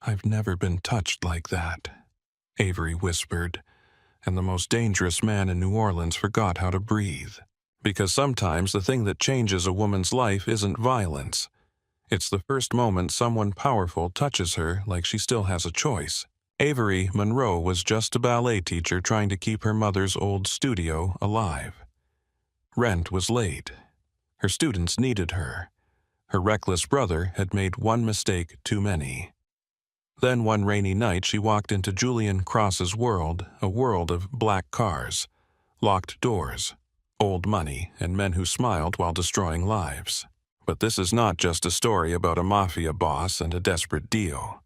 I've never been touched like that," Avery whispered, and the most dangerous man in New Orleans forgot how to breathe. Because sometimes the thing that changes a woman's life isn't violence. It's the first moment someone powerful touches her like she still has a choice. Avery Monroe was just a ballet teacher trying to keep her mother's old studio alive. Rent was late. Her students needed her. Her reckless brother had made one mistake too many. Then one rainy night she walked into Julian Cross's world, a world of black cars, locked doors, old money, and men who smiled while destroying lives. But this is not just a story about a mafia boss and a desperate deal.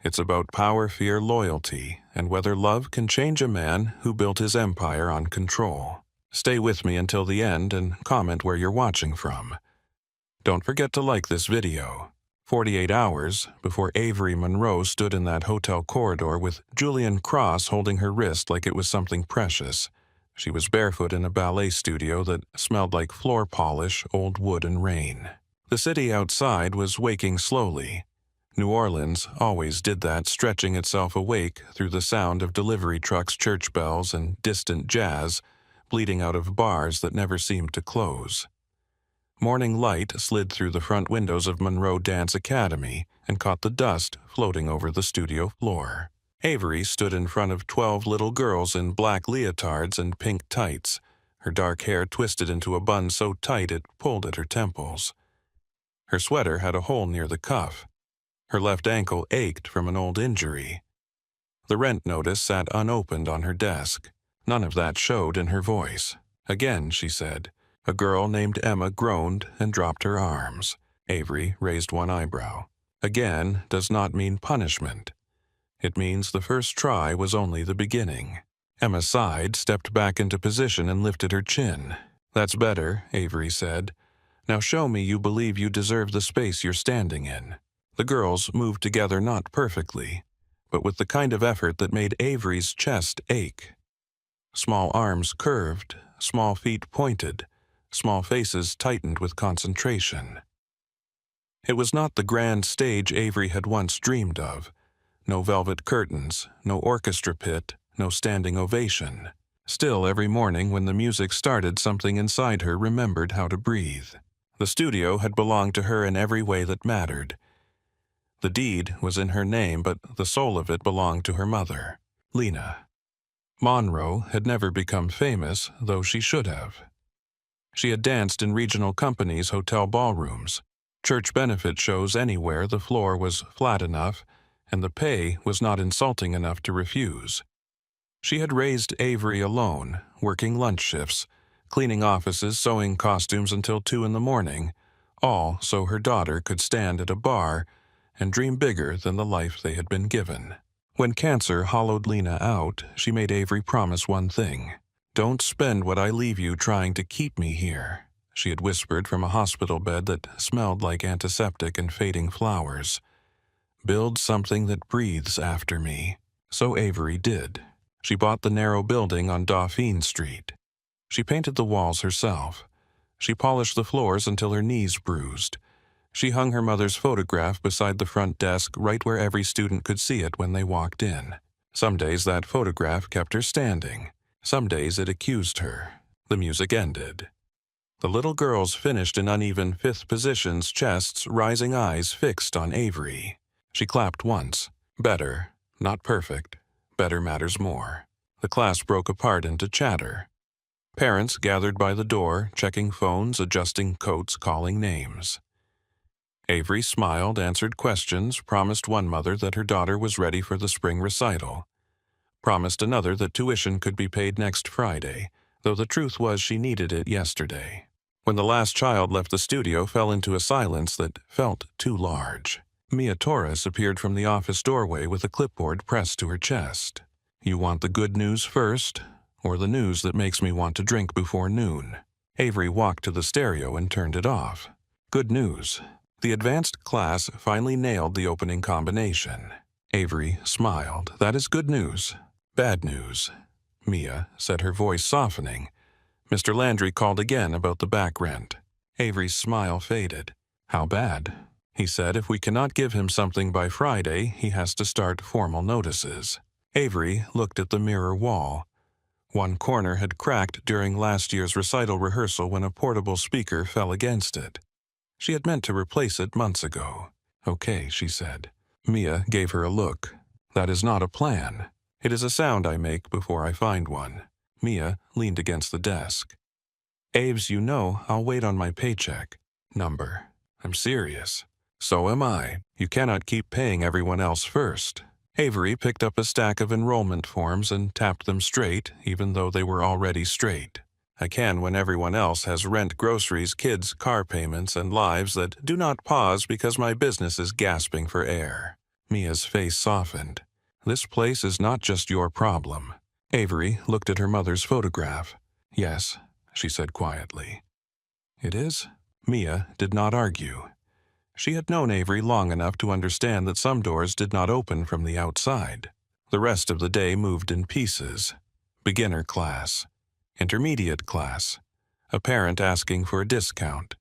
It's about power, fear, loyalty, and whether love can change a man who built his empire on control. Stay with me until the end and comment where you're watching from. Don't forget to like this video. 48 hours before Avery Monroe stood in that hotel corridor with Julian Cross holding her wrist like it was something precious. She was barefoot in a ballet studio that smelled like floor polish, old wood, and rain. The city outside was waking slowly. New Orleans always did that, stretching itself awake through the sound of delivery trucks, church bells, and distant jazz, bleeding out of bars that never seemed to close. Morning light slid through the front windows of Monroe Dance Academy and caught the dust floating over the studio floor. Avery stood in front of 12 little girls in black leotards and pink tights, her dark hair twisted into a bun so tight it pulled at her temples. Her sweater had a hole near the cuff. Her left ankle ached from an old injury. The rent notice sat unopened on her desk. None of that showed in her voice. Again, she said. A girl named Emma groaned and dropped her arms. Avery raised one eyebrow. Again does not mean punishment. It means the first try was only the beginning. Emma sighed, stepped back into position, and lifted her chin. "That's better," Avery said. "Now show me you believe you deserve the space you're standing in." The girls moved together not perfectly, but with the kind of effort that made Avery's chest ache. Small arms curved, small feet pointed, small faces tightened with concentration. It was not the grand stage Avery had once dreamed of. No velvet curtains, no orchestra pit, no standing ovation. Still, every morning when the music started, something inside her remembered how to breathe. The studio had belonged to her in every way that mattered. The deed was in her name, but the soul of it belonged to her mother, Lena. Monroe had never become famous, though she should have. She had danced in regional companies' hotel ballrooms, church benefit shows anywhere the floor was flat enough and the pay was not insulting enough to refuse. She had raised Avery alone, working lunch shifts, cleaning offices, sewing costumes until 2 in the morning, all so her daughter could stand at a bar and dream bigger than the life they had been given. When cancer hollowed Lena out, she made Avery promise one thing. "Don't spend what I leave you trying to keep me here," she had whispered from a hospital bed that smelled like antiseptic and fading flowers. "Build something that breathes after me." So Avery did. She bought the narrow building on Dauphine Street. She painted the walls herself. She polished the floors until her knees bruised. She hung her mother's photograph beside the front desk right where every student could see it when they walked in. Some days that photograph kept her standing. Some days it accused her. The music ended. The little girls finished in uneven fifth positions, chests, rising eyes fixed on Avery. She clapped once. Better, not perfect. Better matters more. The class broke apart into chatter. Parents gathered by the door, checking phones, adjusting coats, calling names. Avery smiled, answered questions, promised one mother that her daughter was ready for the spring recital. Promised another that tuition could be paid next Friday, though the truth was she needed it yesterday. When the last child left the studio, fell into a silence that felt too large. Mia Torres appeared from the office doorway with a clipboard pressed to her chest. "You want the good news first, or the news that makes me want to drink before noon?" Avery walked to the stereo and turned it off. Good news. The advanced class finally nailed the opening combination. Avery smiled. "That is good news." "Bad news," Mia said, her voice softening. Mr. Landry called again about the back rent. Avery's smile faded. "How bad?" He said if we cannot give him something by Friday, he has to start formal notices. Avery looked at the mirror wall. One corner had cracked during last year's recital rehearsal when a portable speaker fell against it. She had meant to replace it months ago. "Okay," she said. Mia gave her a look. "That is not a plan. It is a sound I make before I find one." Mia leaned against the desk. "Aves, you know, I'll wait on my paycheck. Number. I'm serious." "So am I. You cannot keep paying everyone else first." Avery picked up a stack of enrollment forms and tapped them straight, even though they were already straight. "I can when everyone else has rent, groceries, kids, car payments, and lives that do not pause because my business is gasping for air." Mia's face softened. "This place is not just your problem." Avery looked at her mother's photograph. "Yes," she said quietly. "It is?" Mia did not argue. She had known Avery long enough to understand that some doors did not open from the outside. The rest of the day moved in pieces. Beginner class. Intermediate class. A parent asking for a discount.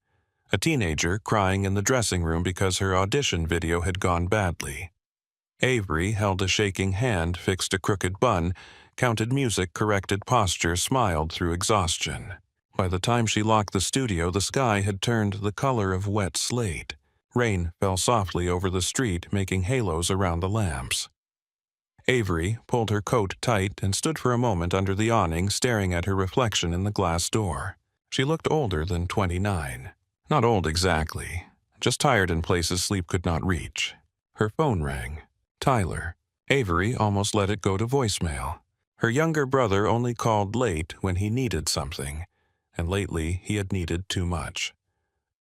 A teenager crying in the dressing room because her audition video had gone badly. Avery held a shaking hand, fixed a crooked bun, counted music, corrected posture, smiled through exhaustion. By the time she locked the studio, the sky had turned the color of wet slate. Rain fell softly over the street, making halos around the lamps. Avery pulled her coat tight and stood for a moment under the awning, staring at her reflection in the glass door. She looked older than 29. Not old exactly, just tired in places sleep could not reach. Her phone rang. Tyler. Avery almost let it go to voicemail. Her younger brother only called late when he needed something, and lately he had needed too much.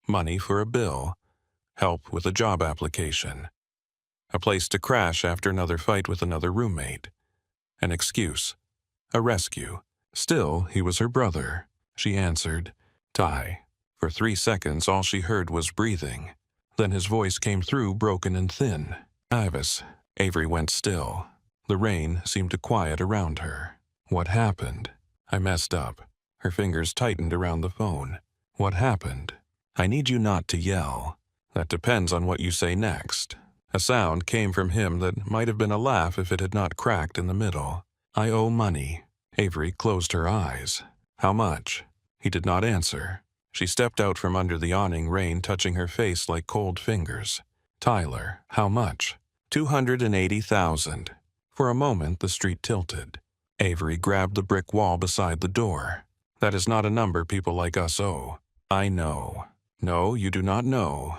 Money for a bill. Help with a job application. A place to crash after another fight with another roommate. An excuse. A rescue. Still, he was her brother. She answered, "Ty." For 3 seconds, all she heard was breathing. Then his voice came through, broken and thin. "Ivis." Avery went still. The rain seemed to quiet around her. "What happened?" "I messed up." Her fingers tightened around the phone. "What happened?" "I need you not to yell." "That depends on what you say next." A sound came from him that might have been a laugh if it had not cracked in the middle. "I owe money." Avery closed her eyes. "How much?" He did not answer. She stepped out from under the awning, rain touching her face like cold fingers. "Tyler, how much?" 280,000. For a moment, the street tilted. Avery grabbed the brick wall beside the door. "That is not a number people like us owe." "I know." "No, you do not know.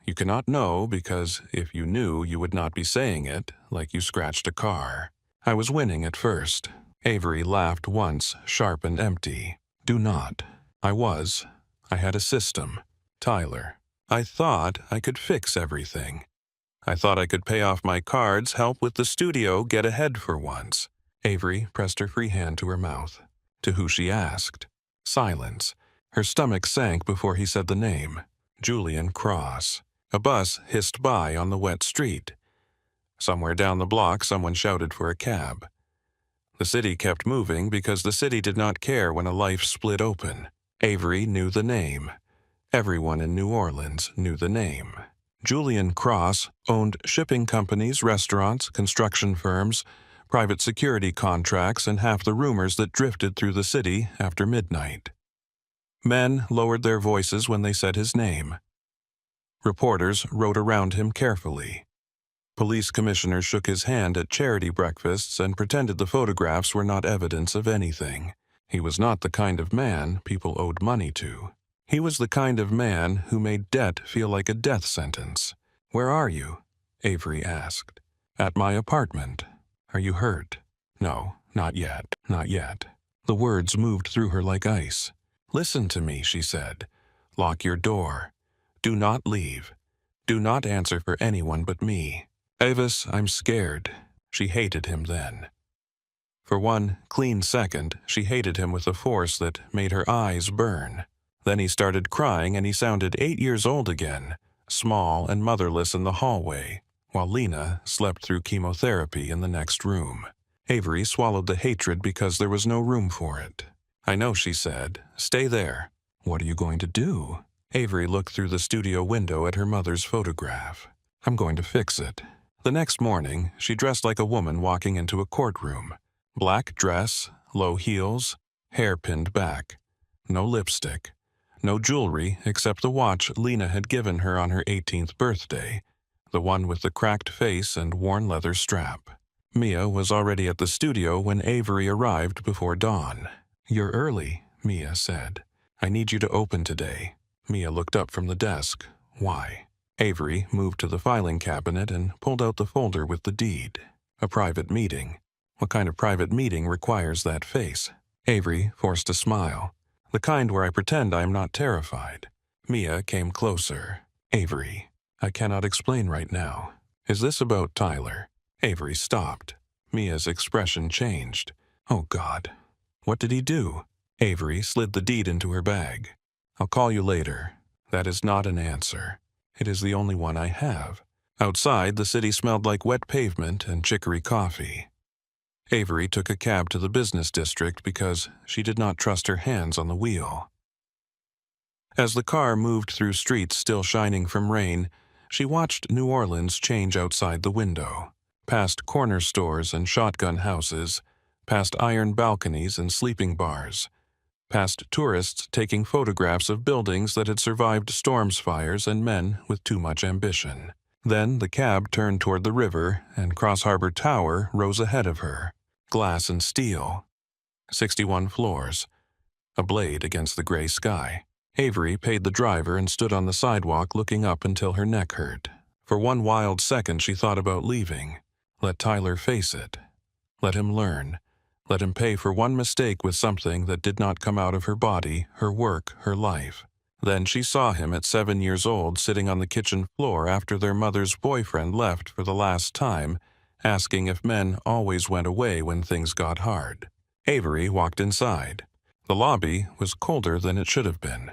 You cannot know because if you knew, you would not be saying it, like you scratched a car." "I was winning at first." Avery laughed once, sharp and empty. "Do not." "I was. I had a system." "Tyler, I thought I could fix everything. I thought I could pay off my cards, help with the studio, get ahead for once." Avery pressed her free hand to her mouth. To who she asked. Silence. Her stomach sank before he said the name. Julian Cross. A bus hissed by on the wet street. Somewhere down the block, someone shouted for a cab. The city kept moving because the city did not care when a life split open. Avery knew the name. Everyone in New Orleans knew the name. Julian Cross owned shipping companies, restaurants, construction firms, private security contracts, and half the rumors that drifted through the city after midnight. Men lowered their voices when they said his name. Reporters rode around him carefully. Police commissioners shook his hand at charity breakfasts and pretended the photographs were not evidence of anything. He was not the kind of man people owed money to. He was the kind of man who made debt feel like a death sentence. "Where are you?" Avery asked. "At my apartment." "Are you hurt?" "No, not yet, not yet." The words moved through her like ice. "Listen to me," she said. "Lock your door. Do not leave. Do not answer for anyone but me." "Avis, I'm scared." She hated him then. For one clean second, she hated him with a force that made her eyes burn. Then he started crying and he sounded 8 years old again, small and motherless in the hallway, while Lena slept through chemotherapy in the next room. Avery swallowed the hatred because there was no room for it. "I know," she said. "Stay there." "What are you going to do?" Avery looked through the studio window at her mother's photograph. I'm going to fix it. The next morning, she dressed like a woman walking into a courtroom. Black dress, low heels, hair pinned back. No lipstick. No jewelry except the watch Lena had given her on her 18th birthday, the one with the cracked face and worn leather strap. Mia was already at the studio when Avery arrived before dawn. You're early, Mia said. I need you to open today. Mia looked up from the desk. Why? Avery moved to the filing cabinet and pulled out the folder with the deed. A private meeting. What kind of private meeting requires that face? Avery forced a smile. The kind where I pretend I am not terrified. Mia came closer. Avery, I cannot explain right now. Is this about Tyler? Avery stopped. Mia's expression changed. Oh, God. What did he do? Avery slid the deed into her bag. I'll call you later. That is not an answer. It is the only one I have. Outside, the city smelled like wet pavement and chicory coffee. Avery took a cab to the business district because she did not trust her hands on the wheel. As the car moved through streets still shining from rain, she watched New Orleans change outside the window, past corner stores and shotgun houses, past iron balconies and sleeping bars, past tourists taking photographs of buildings that had survived storms, fires, and men with too much ambition. Then the cab turned toward the river, and Cross Harbor Tower rose ahead of her, glass and steel. 61 floors. A blade against the gray sky. Avery paid the driver and stood on the sidewalk looking up until her neck hurt. For one wild second she thought about leaving. Let Tyler face it. Let him learn. Let him pay for one mistake with something that did not come out of her body, her work, her life. Then she saw him at 7 years old sitting on the kitchen floor after their mother's boyfriend left for the last time, asking if men always went away when things got hard. Avery walked inside. The lobby was colder than it should have been.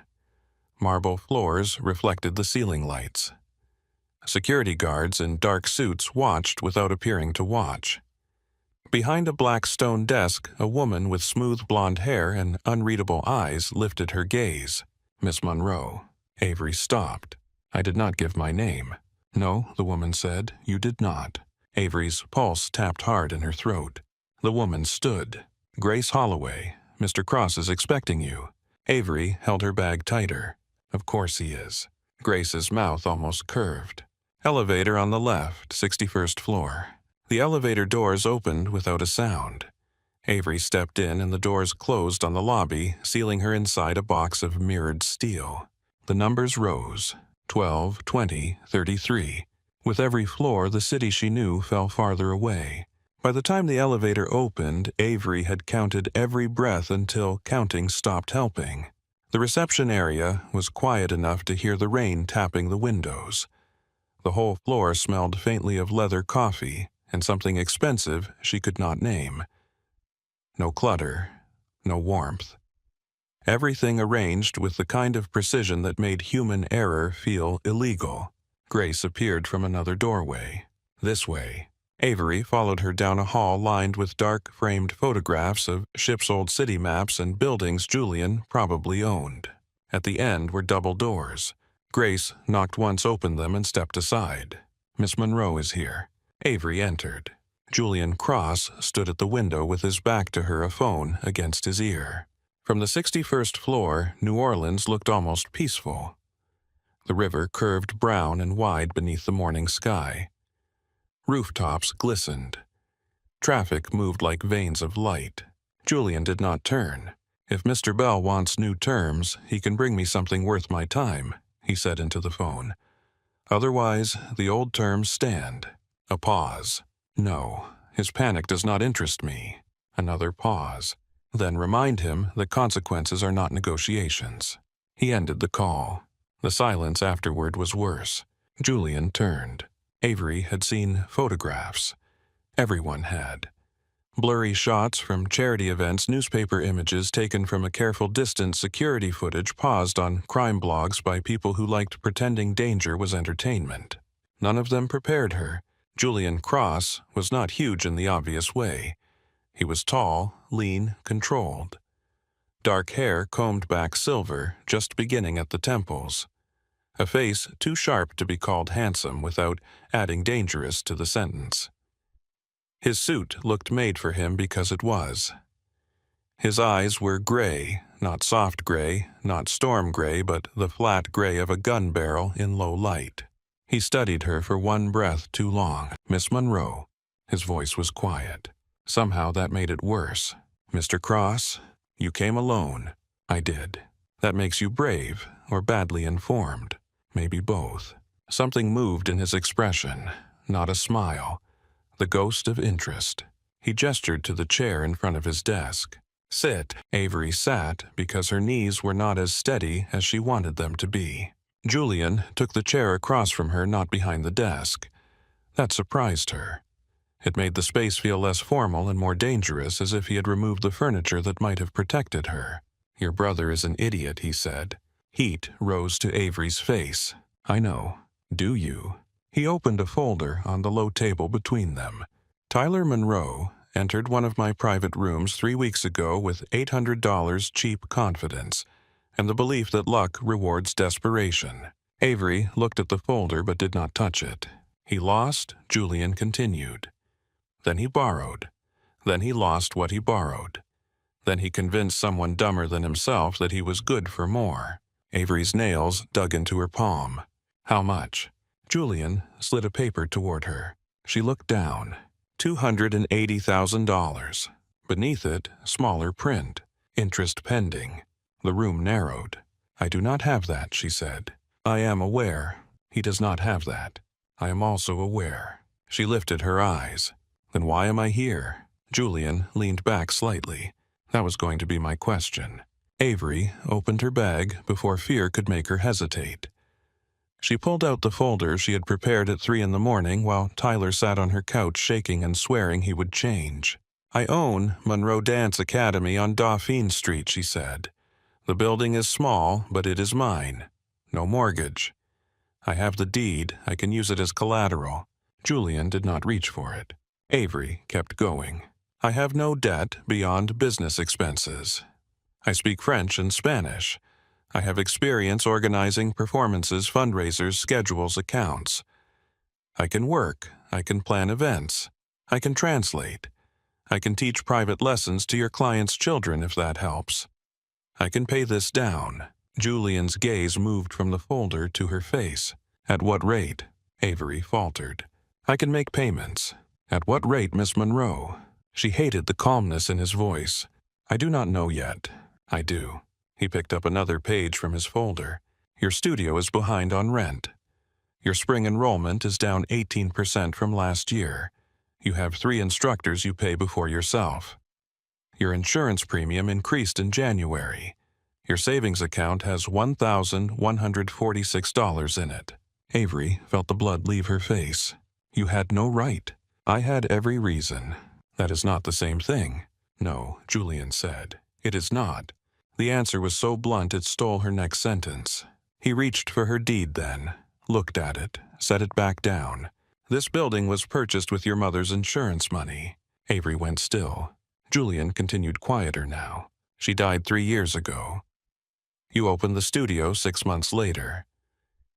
Marble floors reflected the ceiling lights. Security guards in dark suits watched without appearing to watch. Behind a black stone desk, a woman with smooth blonde hair and unreadable eyes lifted her gaze. Miss Monroe. Avery stopped. I did not give my name. No, the woman said, you did not. Avery's pulse tapped hard in her throat. The woman stood. Grace Holloway, Mr. Cross is expecting you. Avery held her bag tighter. Of course he is. Grace's mouth almost curved. Elevator on the left, 61st floor. The elevator doors opened without a sound. Avery stepped in and the doors closed on the lobby, sealing her inside a box of mirrored steel. The numbers rose, 12, 20, 33. With every floor, the city she knew fell farther away. By the time the elevator opened, Avery had counted every breath until counting stopped helping. The reception area was quiet enough to hear the rain tapping the windows. The whole floor smelled faintly of leather coffee and something expensive she could not name. No clutter, no warmth. Everything arranged with the kind of precision that made human error feel illegal. Grace appeared from another doorway. This way. Avery followed her down a hall lined with dark-framed photographs of ships' old city maps and buildings Julian probably owned. At the end were double doors. Grace knocked once, opened them, and stepped aside. Miss Monroe is here. Avery entered. Julian Cross stood at the window with his back to her, a phone against his ear. From the 61st floor, New Orleans looked almost peaceful. The river curved brown and wide beneath the morning sky. Rooftops glistened. Traffic moved like veins of light. Julian did not turn. If Mr. Bell wants new terms, he can bring me something worth my time, he said into the phone. Otherwise, the old terms stand. A pause. No, his panic does not interest me. Another pause. Then remind him that consequences are not negotiations. He ended the call. The silence afterward was worse. Julian turned. Avery had seen photographs. Everyone had. Blurry shots from charity events, newspaper images taken from a careful distance, security footage paused on crime blogs by people who liked pretending danger was entertainment. None of them prepared her. Julian Cross was not huge in the obvious way. He was tall, lean, controlled. Dark hair combed back silver, just beginning at the temples. A face too sharp to be called handsome without adding dangerous to the sentence. His suit looked made for him because it was. His eyes were gray, not soft gray, not storm gray, but the flat gray of a gun barrel in low light. He studied her for one breath too long. "Miss Monroe." His voice was quiet. Somehow that made it worse. "Mr. Cross, you came alone." "I did." "That makes you brave or badly informed." "Maybe both." Something moved in his expression, not a smile. The ghost of interest. He gestured to the chair in front of his desk. "Sit." Avery sat because her knees were not as steady as she wanted them to be. Julian took the chair across from her, not behind the desk. That surprised her. It made the space feel less formal and more dangerous, as if he had removed the furniture that might have protected her. "Your brother is an idiot," he said. Heat rose to Avery's face. "I know. Do you?" He opened a folder on the low table between them. "Tyler Monroe entered one of my private rooms 3 weeks ago with $800 cheap confidence and the belief that luck rewards desperation." Avery looked at the folder but did not touch it. "He lost," Julian continued. "Then he borrowed. Then he lost what he borrowed. Then he convinced someone dumber than himself that he was good for more." Avery's nails dug into her palm. "How much?" Julian slid a paper toward her. She looked down. $280,000. Beneath it, smaller print. "Interest pending." The room narrowed. "I do not have that," she said. "I am aware. He does not have that. I am also aware." She lifted her eyes. "Then why am I here?" Julian leaned back slightly. "That was going to be my question." Avery opened her bag before fear could make her hesitate. She pulled out the folder she had prepared at 3 in the morning while Tyler sat on her couch shaking and swearing he would change. "I own Monroe Dance Academy on Dauphine Street," she said. "The building is small, but it is mine. No mortgage. I have the deed. I can use it as collateral." Julian did not reach for it. Avery kept going. "I have no debt beyond business expenses. I speak French and Spanish. I have experience organizing performances, fundraisers, schedules, accounts. I can work. I can plan events. I can translate. I can teach private lessons to your clients' children if that helps. I can pay this down." Julian's gaze moved from the folder to her face. "At what rate?" Avery faltered. "I can make payments." "At what rate, Miss Monroe?" She hated the calmness in his voice. "I do not know yet." "I do." He picked up another page from his folder. "Your studio is behind on rent. Your spring enrollment is down 18% from last year. You have 3 instructors you pay before yourself. Your insurance premium increased in January. Your savings account has $1,146 in it." Avery felt the blood leave her face. "You had no right." "I had every reason." "That is not the same thing." "No," Julian said. "It is not." The answer was so blunt it stole her next sentence. He reached for her deed then, looked at it, set it back down. "This building was purchased with your mother's insurance money." Avery went still. Julian continued quieter now. "She died 3 years ago. You opened the studio 6 months later.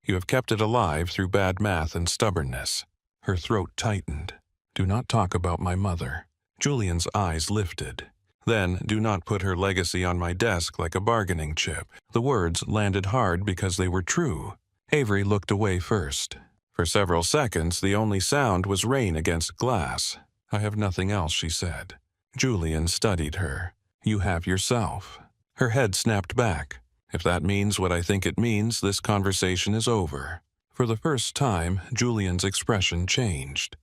You have kept it alive through bad math and stubbornness." Her throat tightened. "Do not talk about my mother." Julian's eyes lifted. "Then do not put her legacy on my desk like a bargaining chip." The words landed hard because they were true. Avery looked away first. For several seconds, the only sound was rain against glass. "I have nothing else," she said. Julian studied her. "You have yourself." Her head snapped back. "If that means what I think it means, this conversation is over." For the first time, Julian's expression changed.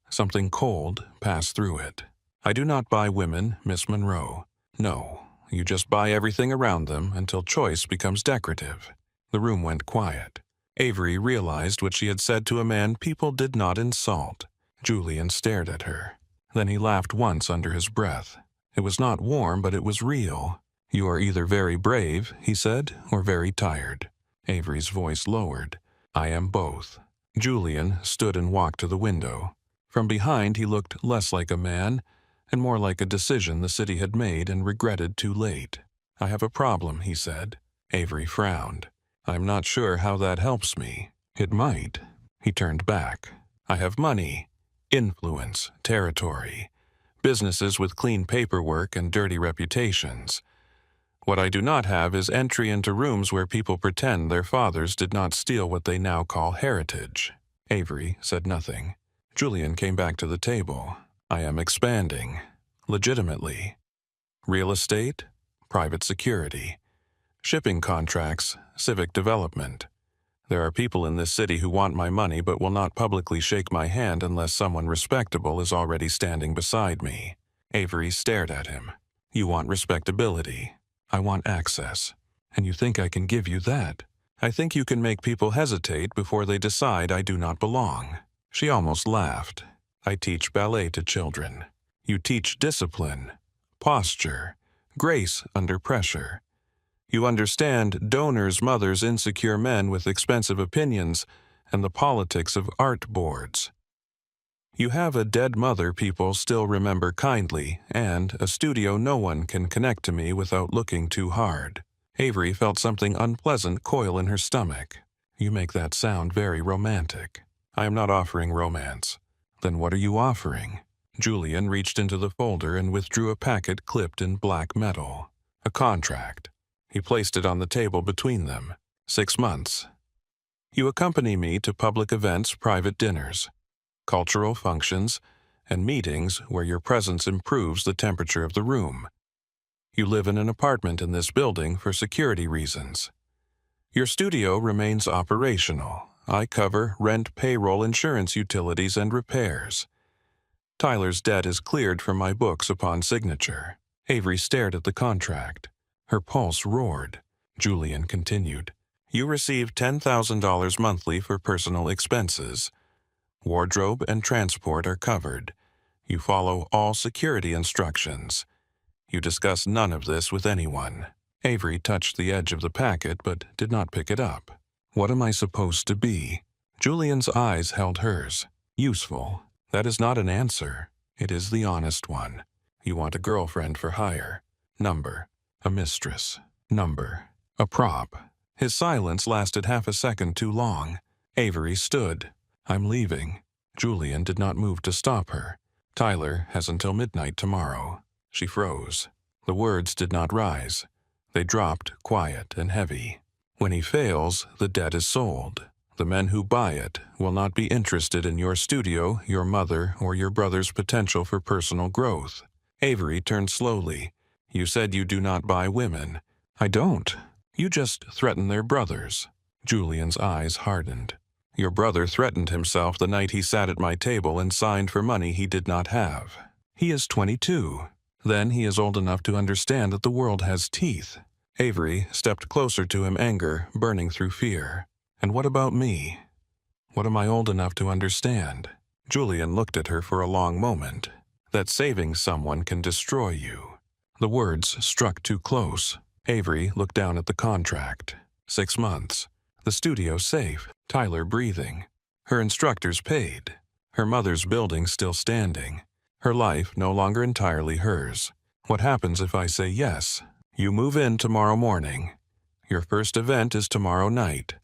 Something cold passed through it. "I do not buy women, Miss Monroe. No, you just buy everything around them until choice becomes decorative." The room went quiet. Avery realized what she had said to a man people did not insult. Julian stared at her. Then he laughed once under his breath. It was not warm, but it was real. "You are either very brave," he said, "or very tired." Avery's voice lowered. "I am both." Julian stood and walked to the window. From behind he looked less like a man and more like a decision the city had made and regretted too late. I have a problem, he said. Avery frowned. I'm not sure how that helps me. It might. He turned back. I have money, influence, territory, businesses with clean paperwork and dirty reputations. What I do not have is entry into rooms where people pretend their fathers did not steal what they now call heritage. Avery said nothing. Julian came back to the table. I am expanding. Legitimately. Real estate, private security, shipping contracts, civic development. There are people in this city who want my money but will not publicly shake my hand unless someone respectable is already standing beside me. Avery stared at him. You want respectability. I want access. And you think I can give you that? I think you can make people hesitate before they decide I do not belong. She almost laughed. I teach ballet to children. You teach discipline, posture, grace under pressure. You understand donors' mothers' insecure men with expensive opinions and the politics of art boards. You have a dead mother people still remember kindly and a studio no one can connect to me without looking too hard. Avery felt something unpleasant coil in her stomach. You make that sound very romantic. I am not offering romance. Then what are you offering? Julian reached into the folder and withdrew a packet clipped in black metal. A contract. He placed it on the table between them. 6 months. You accompany me to public events, private dinners, cultural functions, and meetings where your presence improves the temperature of the room. You live in an apartment in this building for security reasons. Your studio remains operational. I cover rent, payroll, insurance, utilities, and repairs. Tyler's debt is cleared from my books upon signature. Avery stared at the contract. Her pulse roared. Julian continued. You receive $10,000 monthly for personal expenses. Wardrobe and transport are covered. You follow all security instructions. You discuss none of this with anyone. Avery touched the edge of the packet but did not pick it up. What am I supposed to be? Julian's eyes held hers. Useful. That is not an answer. It is the honest one. You want a girlfriend for hire. Number. A mistress. Number. A prop. His silence lasted half a second too long. Avery stood. I'm leaving. Julian did not move to stop her. Tyler has until midnight tomorrow. She froze. The words did not rise. They dropped, quiet and heavy. When he fails, the debt is sold. The men who buy it will not be interested in your studio, your mother, or your brother's potential for personal growth. Avery turned slowly. You said you do not buy women. I don't. You just threaten their brothers. Julian's eyes hardened. Your brother threatened himself the night he sat at my table and signed for money he did not have. He is 22. Then he is old enough to understand that the world has teeth. Avery stepped closer to him, anger burning through fear. And what about me? What am I old enough to understand? Julian looked at her for a long moment. That saving someone can destroy you. The words struck too close. Avery looked down at the contract. 6 months. The studio safe. Tyler breathing. Her instructors paid. Her mother's building still standing. Her life no longer entirely hers. What happens if I say yes? You move in tomorrow morning. Your first event is tomorrow night.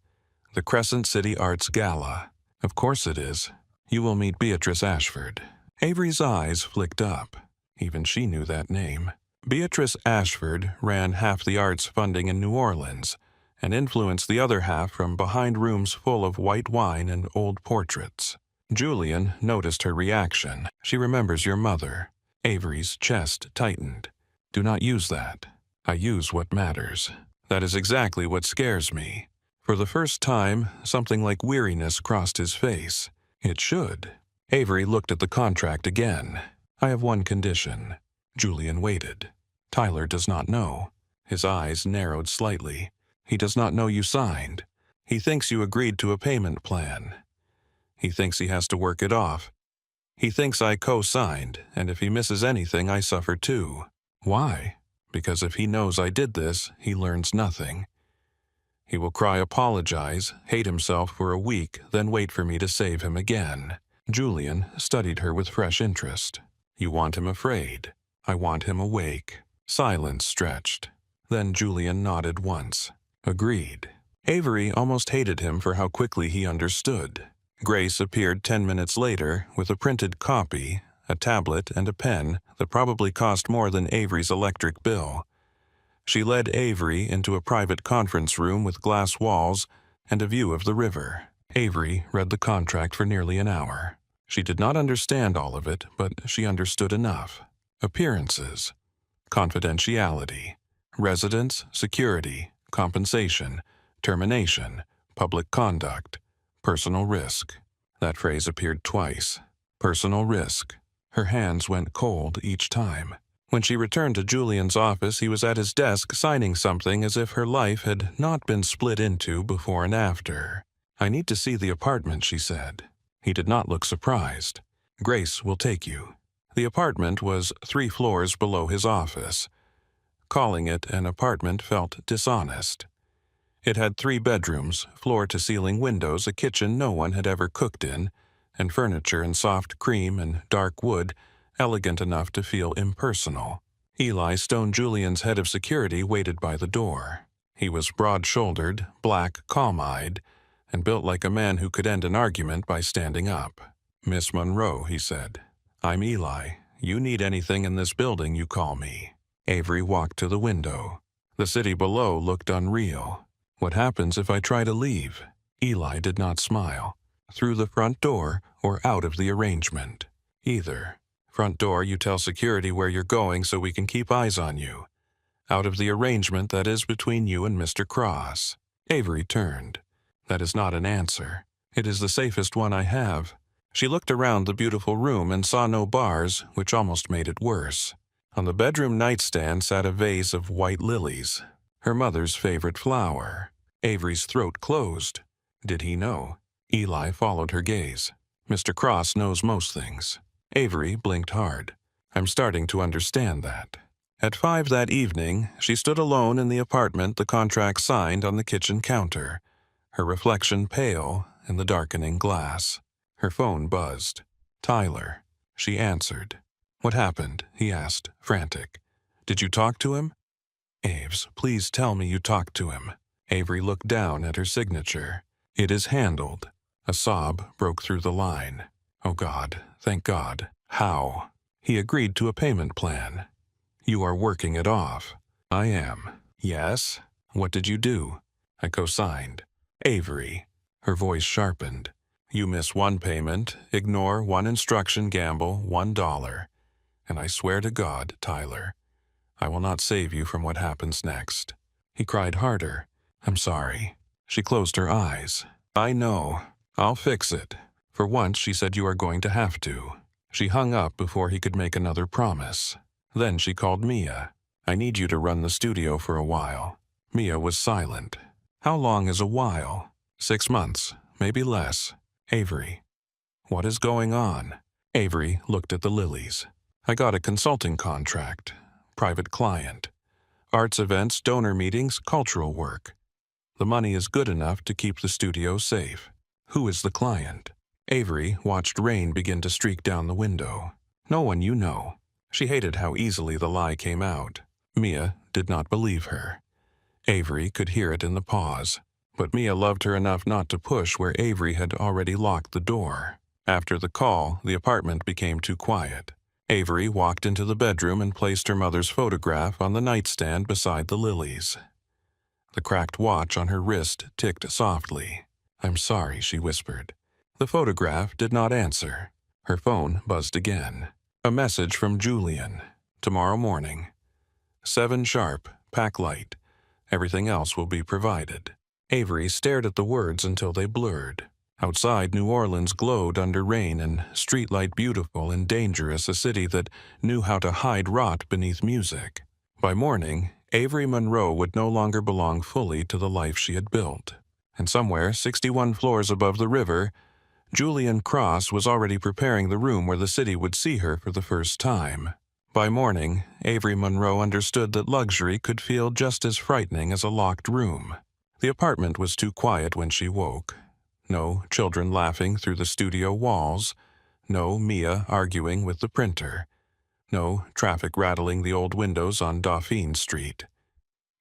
The Crescent City Arts Gala. Of course it is. You will meet Beatrice Ashford. Avery's eyes flicked up. Even she knew that name. Beatrice Ashford ran half the arts funding in New Orleans and influenced the other half from behind rooms full of white wine and old portraits. Julian noticed her reaction. She remembers your mother. Avery's chest tightened. Do not use that. I use what matters. That is exactly what scares me. For the first time, something like weariness crossed his face. It should. Avery looked at the contract again. I have one condition. Julian waited. Tyler does not know. His eyes narrowed slightly. He does not know you signed. He thinks you agreed to a payment plan. He thinks he has to work it off. He thinks I co-signed, and if he misses anything, I suffer too. Why? Because if he knows I did this, he learns nothing. He will cry, apologize, hate himself for a week, then wait for me to save him again. Julian studied her with fresh interest. You want him afraid. I want him awake. Silence stretched. Then Julian nodded once. Agreed. Avery almost hated him for how quickly he understood. Grace appeared 10 minutes later with a printed copy, a tablet, and a pen that probably cost more than Avery's electric bill. She led Avery into a private conference room with glass walls and a view of the river. Avery read the contract for nearly an hour. She did not understand all of it, but she understood enough. Appearances, confidentiality, residence, security, compensation, termination, public conduct, personal risk. That phrase appeared twice. Personal risk. Her hands went cold each time. When she returned to Julian's office, he was at his desk signing something as if her life had not been split into before and after. "I need to see the apartment," she said. He did not look surprised. "Grace will take you." The apartment was 3 floors below his office. Calling it an apartment felt dishonest. It had 3 bedrooms, floor-to-ceiling windows, a kitchen no one had ever cooked in, and furniture in soft cream and dark wood, elegant enough to feel impersonal. Eli Stone Julian's head of security waited by the door. He was broad-shouldered, black, calm-eyed, and built like a man who could end an argument by standing up. "Miss Monroe," he said. "I'm Eli. You need anything in this building, you call me." Avery walked to the window. The city below looked unreal. "What happens if I try to leave?" Eli did not smile. "Through the front door or out of the arrangement?" "Either. Front door, you tell security where you're going so we can keep eyes on you. Out of the arrangement, that is between you and Mr. Cross." Avery turned. "That is not an answer. It is the safest one I have." She looked around the beautiful room and saw no bars, which almost made it worse. On the bedroom nightstand sat a vase of white lilies, her mother's favorite flower. Avery's throat closed. Did he know? Eli followed her gaze. "Mr. Cross knows most things." Avery blinked hard. "I'm starting to understand that." At 5 that evening, she stood alone in the apartment, the contract signed on the kitchen counter, her reflection pale in the darkening glass. Her phone buzzed. "Tyler." She answered. "What happened?" he asked, frantic. "Did you talk to him?" "Aves, please tell me you talked to him." Avery looked down at her signature. "It is handled." A sob broke through the line. "Oh God, thank God. How?" "He agreed to a payment plan." "You are working it off." "I am." "Yes? What did you do?" "I co-signed." "Avery." Her voice sharpened. "You miss one payment, ignore one instruction, gamble $1. And I swear to God, Tyler, I will not save you from what happens next." He cried harder. "I'm sorry." She closed her eyes. "I know. I'll fix it." For once, she said, "You are going to have to." She hung up before he could make another promise. Then she called Mia. "I need you to run the studio for a while." Mia was silent. "How long is a while?" 6 months, maybe less." "Avery." "What is going on?" Avery looked at the lilies. "I got a consulting contract. Private client. Arts events, donor meetings, cultural work. The money is good enough to keep the studio safe." "Who is the client?" Avery watched rain begin to streak down the window. "No one you know." She hated how easily the lie came out. Mia did not believe her. Avery could hear it in the pause. But Mia loved her enough not to push where Avery had already locked the door. After the call, the apartment became too quiet. Avery walked into the bedroom and placed her mother's photograph on the nightstand beside the lilies. The cracked watch on her wrist ticked softly. "I'm sorry," she whispered. The photograph did not answer. Her phone buzzed again. A message from Julian. "Tomorrow morning. 7 sharp, pack light. Everything else will be provided." Avery stared at the words until they blurred. Outside, New Orleans glowed under rain and streetlight beautiful and dangerous, a city that knew how to hide rot beneath music. By morning, Avery Monroe would no longer belong fully to the life she had built. And somewhere, 61 floors above the river, Julian Cross was already preparing the room where the city would see her for the first time. By morning, Avery Monroe understood that luxury could feel just as frightening as a locked room. The apartment was too quiet when she woke. No children laughing through the studio walls. No Mia arguing with the printer. No traffic rattling the old windows on Dauphine Street.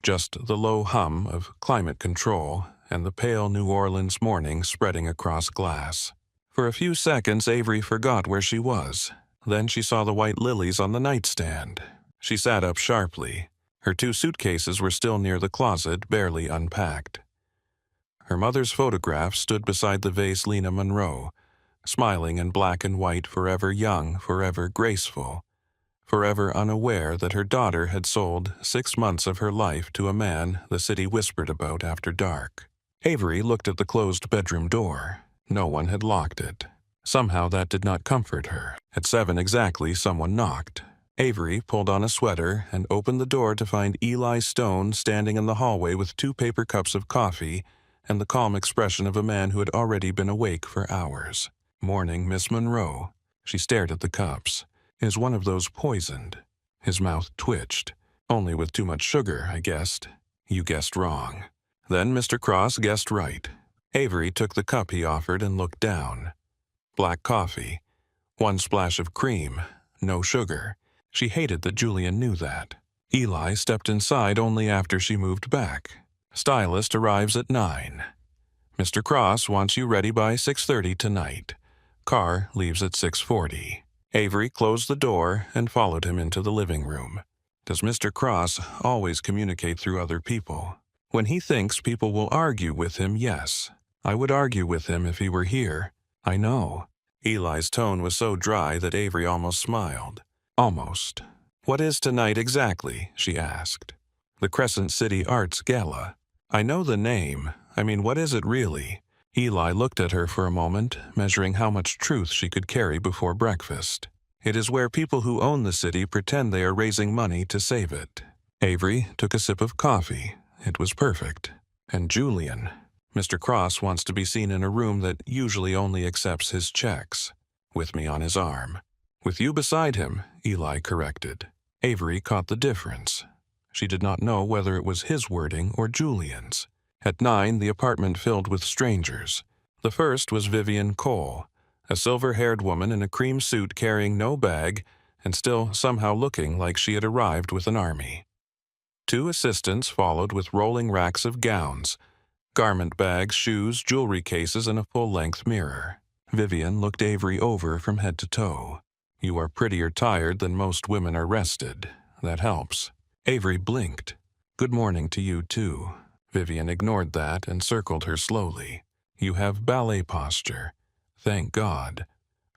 just the low hum of climate control and the pale New Orleans morning spreading across glass. For a few seconds, Avery forgot where she was. Then she saw the white lilies on the nightstand. She sat up sharply. Her 2 suitcases were still near the closet, barely unpacked. Her mother's photograph stood beside the vase Lena Monroe, smiling in black and white, forever young, forever graceful, forever unaware that her daughter had sold 6 months of her life to a man the city whispered about after dark. Avery looked at the closed bedroom door. No one had locked it. Somehow that did not comfort her. At 7 exactly, someone knocked. Avery pulled on a sweater and opened the door to find Eli Stone standing in the hallway with 2 paper cups of coffee and the calm expression of a man who had already been awake for hours. "Morning, Miss Monroe." She stared at the cups. "Is one of those poisoned?" His mouth twitched. "Only with too much sugar, I guessed." "You guessed wrong." Then Mr. Cross guessed right. Avery took the cup he offered and looked down. Black coffee. 1 splash of cream. No sugar. She hated that Julian knew that. Eli stepped inside only after she moved back. "Stylist arrives at 9. Mr. Cross wants you ready by 6:30 tonight. Car leaves at 6:40. Avery closed the door and followed him into the living room. Does Mr. Cross always communicate through other people? When he thinks people will argue with him, yes. I would argue with him if he were here. I know. Eli's tone was so dry that Avery almost smiled. Almost. "What is tonight exactly?" she asked. "The Crescent City Arts Gala." "I know the name. I mean, what is it really?" Eli looked at her for a moment, measuring how much truth she could carry before breakfast. "It is where people who own the city pretend they are raising money to save it." Avery took a sip of coffee. It was perfect. "And Julian. Mr. Cross wants to be seen in a room that usually only accepts his checks. With me on his arm." "With you beside him," Eli corrected. Avery caught the difference. She did not know whether it was his wording or Julian's. At 9, the apartment filled with strangers. The first was Vivian Cole, a silver-haired woman in a cream suit carrying no bag and still somehow looking like she had arrived with an army. 2 assistants followed with rolling racks of gowns, garment bags, shoes, jewelry cases, and a full-length mirror. Vivian looked Avery over from head to toe. "You are prettier tired than most women are rested. That helps." Avery blinked. "Good morning to you, too." Vivian ignored that and circled her slowly. "You have ballet posture. Thank God.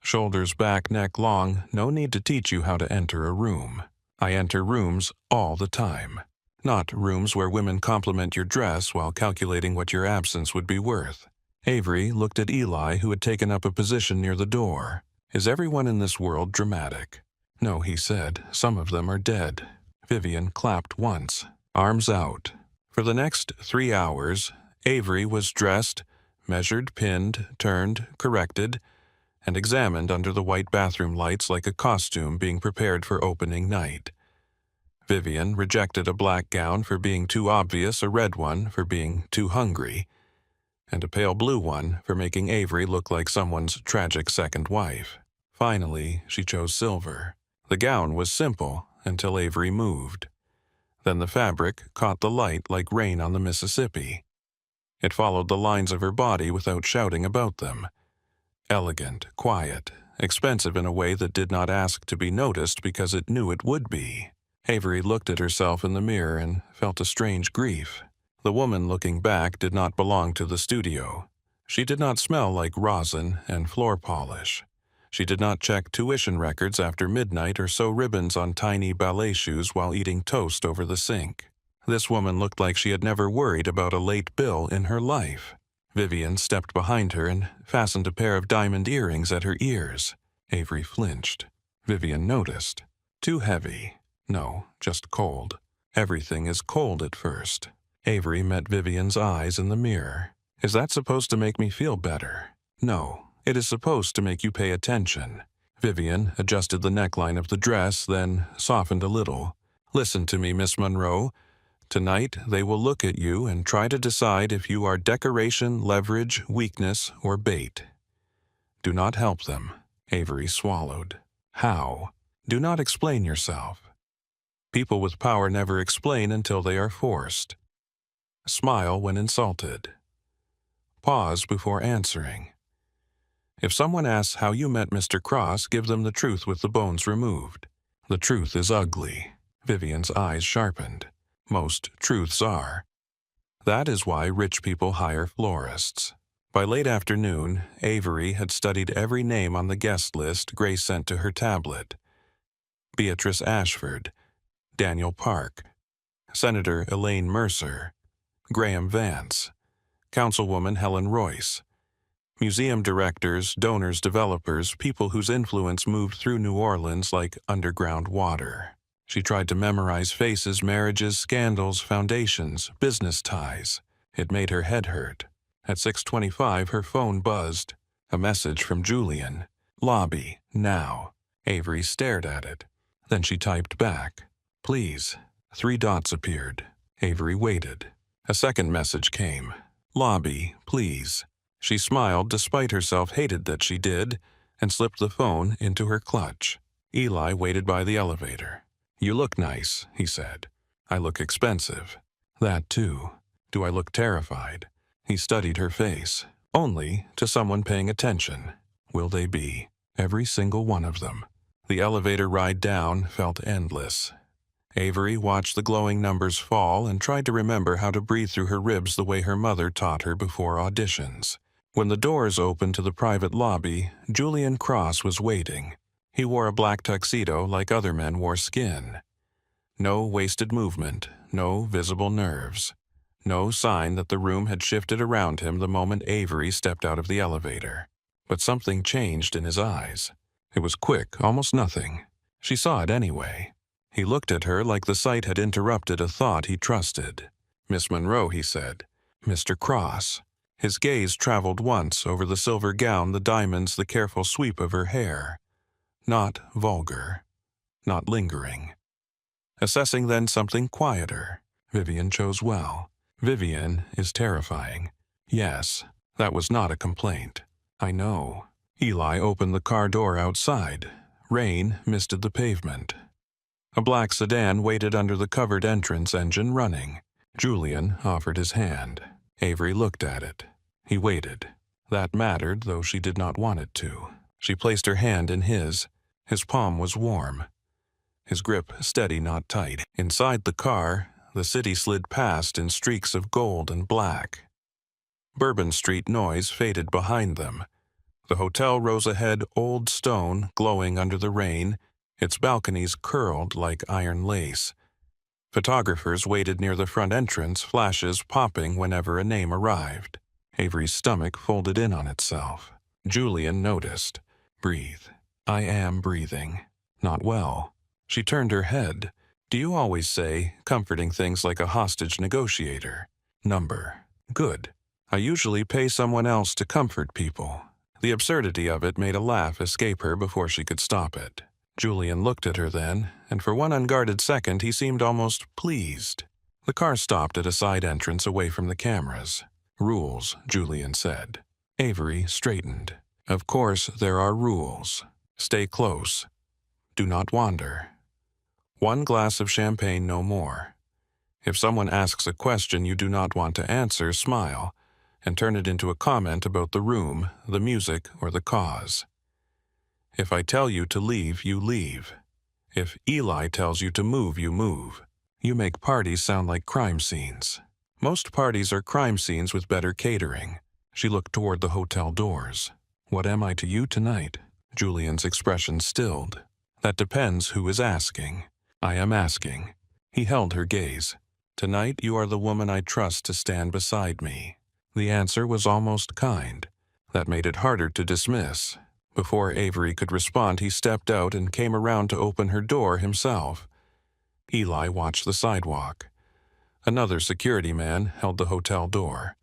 Shoulders back, neck long, no need to teach you how to enter a room. I enter rooms all the time. Not rooms where women compliment your dress while calculating what your absence would be worth." Avery looked at Eli, who had taken up a position near the door. "Is everyone in this world dramatic?" "No," he said. "Some of them are dead." Vivian clapped once, arms out. For the next 3 hours, Avery was dressed, measured, pinned, turned, corrected, and examined under the white bathroom lights like a costume being prepared for opening night. Vivian rejected a black gown for being too obvious, a red one for being too hungry, and a pale blue one for making Avery look like someone's tragic second wife. Finally, she chose silver. The gown was simple until Avery moved. Then the fabric caught the light like rain on the Mississippi. It followed the lines of her body without shouting about them. Elegant, quiet, expensive in a way that did not ask to be noticed because it knew it would be. Avery looked at herself in the mirror and felt a strange grief. The woman looking back did not belong to the studio. She did not smell like rosin and floor polish. She did not check tuition records after midnight or sew ribbons on tiny ballet shoes while eating toast over the sink. This woman looked like she had never worried about a late bill in her life. Vivian stepped behind her and fastened a pair of diamond earrings at her ears. Avery flinched. Vivian noticed. Too heavy. No, just cold. Everything is cold at first. Avery met Vivian's eyes in the mirror. Is that supposed to make me feel better? No. It is supposed to make you pay attention. Vivian adjusted the neckline of the dress, then softened a little. Listen to me, Miss Monroe. Tonight they will look at you and try to decide if you are decoration, leverage, weakness, or bait. Do not help them. Avery swallowed. How? Do not explain yourself. People with power never explain until they are forced. Smile when insulted. Pause before answering. If someone asks how you met Mr. Cross, give them the truth with the bones removed. The truth is ugly. Vivian's eyes sharpened. Most truths are. That is why rich people hire florists. By late afternoon, Avery had studied every name on the guest list Grace sent to her tablet. Beatrice Ashford, Daniel Park, Senator Elaine Mercer, Graham Vance, Councilwoman Helen Royce, museum directors, donors, developers, people whose influence moved through New Orleans like underground water. She tried to memorize faces, marriages, scandals, foundations, business ties. It made her head hurt. At 6:25, her phone buzzed. A message from Julian. Lobby, now. Avery stared at it. Then she typed back. Please. 3 dots appeared. Avery waited. A second message came. Lobby, please. She smiled despite herself hated that she did, and slipped the phone into her clutch. Eli waited by the elevator. You look nice, he said. I look expensive. That too. Do I look terrified? He studied her face. Only to someone paying attention. Will they be? Every single one of them. The elevator ride down felt endless. Avery watched the glowing numbers fall and tried to remember how to breathe through her ribs the way her mother taught her before auditions. When the doors opened to the private lobby, Julian Cross was waiting. He wore a black tuxedo like other men wore skin. No wasted movement, no visible nerves. No sign that the room had shifted around him the moment Avery stepped out of the elevator. But something changed in his eyes. It was quick, almost nothing. She saw it anyway. He looked at her like the sight had interrupted a thought he trusted. Miss Monroe, he said. Mr. Cross. His gaze traveled once over the silver gown, the diamonds, the careful sweep of her hair. Not vulgar. Not lingering. Assessing then something quieter. Vivian chose well. Vivian is terrifying. Yes, that was not a complaint. I know. Eli opened the car door outside. Rain misted the pavement. A black sedan waited under the covered entrance engine running. Julian offered his hand. Avery looked at it. He waited. That mattered, though she did not want it to. She placed her hand in his. His palm was warm. His grip steady, not tight. Inside the car, the city slid past in streaks of gold and black. Bourbon Street noise faded behind them. The hotel rose ahead, old stone, glowing under the rain, its balconies curled like iron lace. Photographers waited near the front entrance, flashes popping whenever a name arrived. Avery's stomach folded in on itself. Julian noticed. Breathe. I am breathing. Not well. She turned her head. Do you always say comforting things like a hostage negotiator? Number. Good. I usually pay someone else to comfort people. The absurdity of it made a laugh escape her before she could stop it. Julian looked at her then, and for one unguarded second he seemed almost pleased. The car stopped at a side entrance away from the cameras. Rules, Julian said. Avery straightened. Of course there are rules. Stay close. Do not wander. 1 glass of champagne, no more. If someone asks a question you do not want to answer, smile, and turn it into a comment about the room, the music, or the cause. If I tell you to leave, you leave. If Eli tells you to move, you move. You make parties sound like crime scenes. Most parties are crime scenes with better catering. She looked toward the hotel doors. What am I to you tonight? Julian's expression stilled. That depends who is asking. I am asking. He held her gaze. Tonight you are the woman I trust to stand beside me. The answer was almost kind. That made it harder to dismiss. Before Avery could respond, he stepped out and came around to open her door himself. Eli watched the sidewalk. Another security man held the hotel door.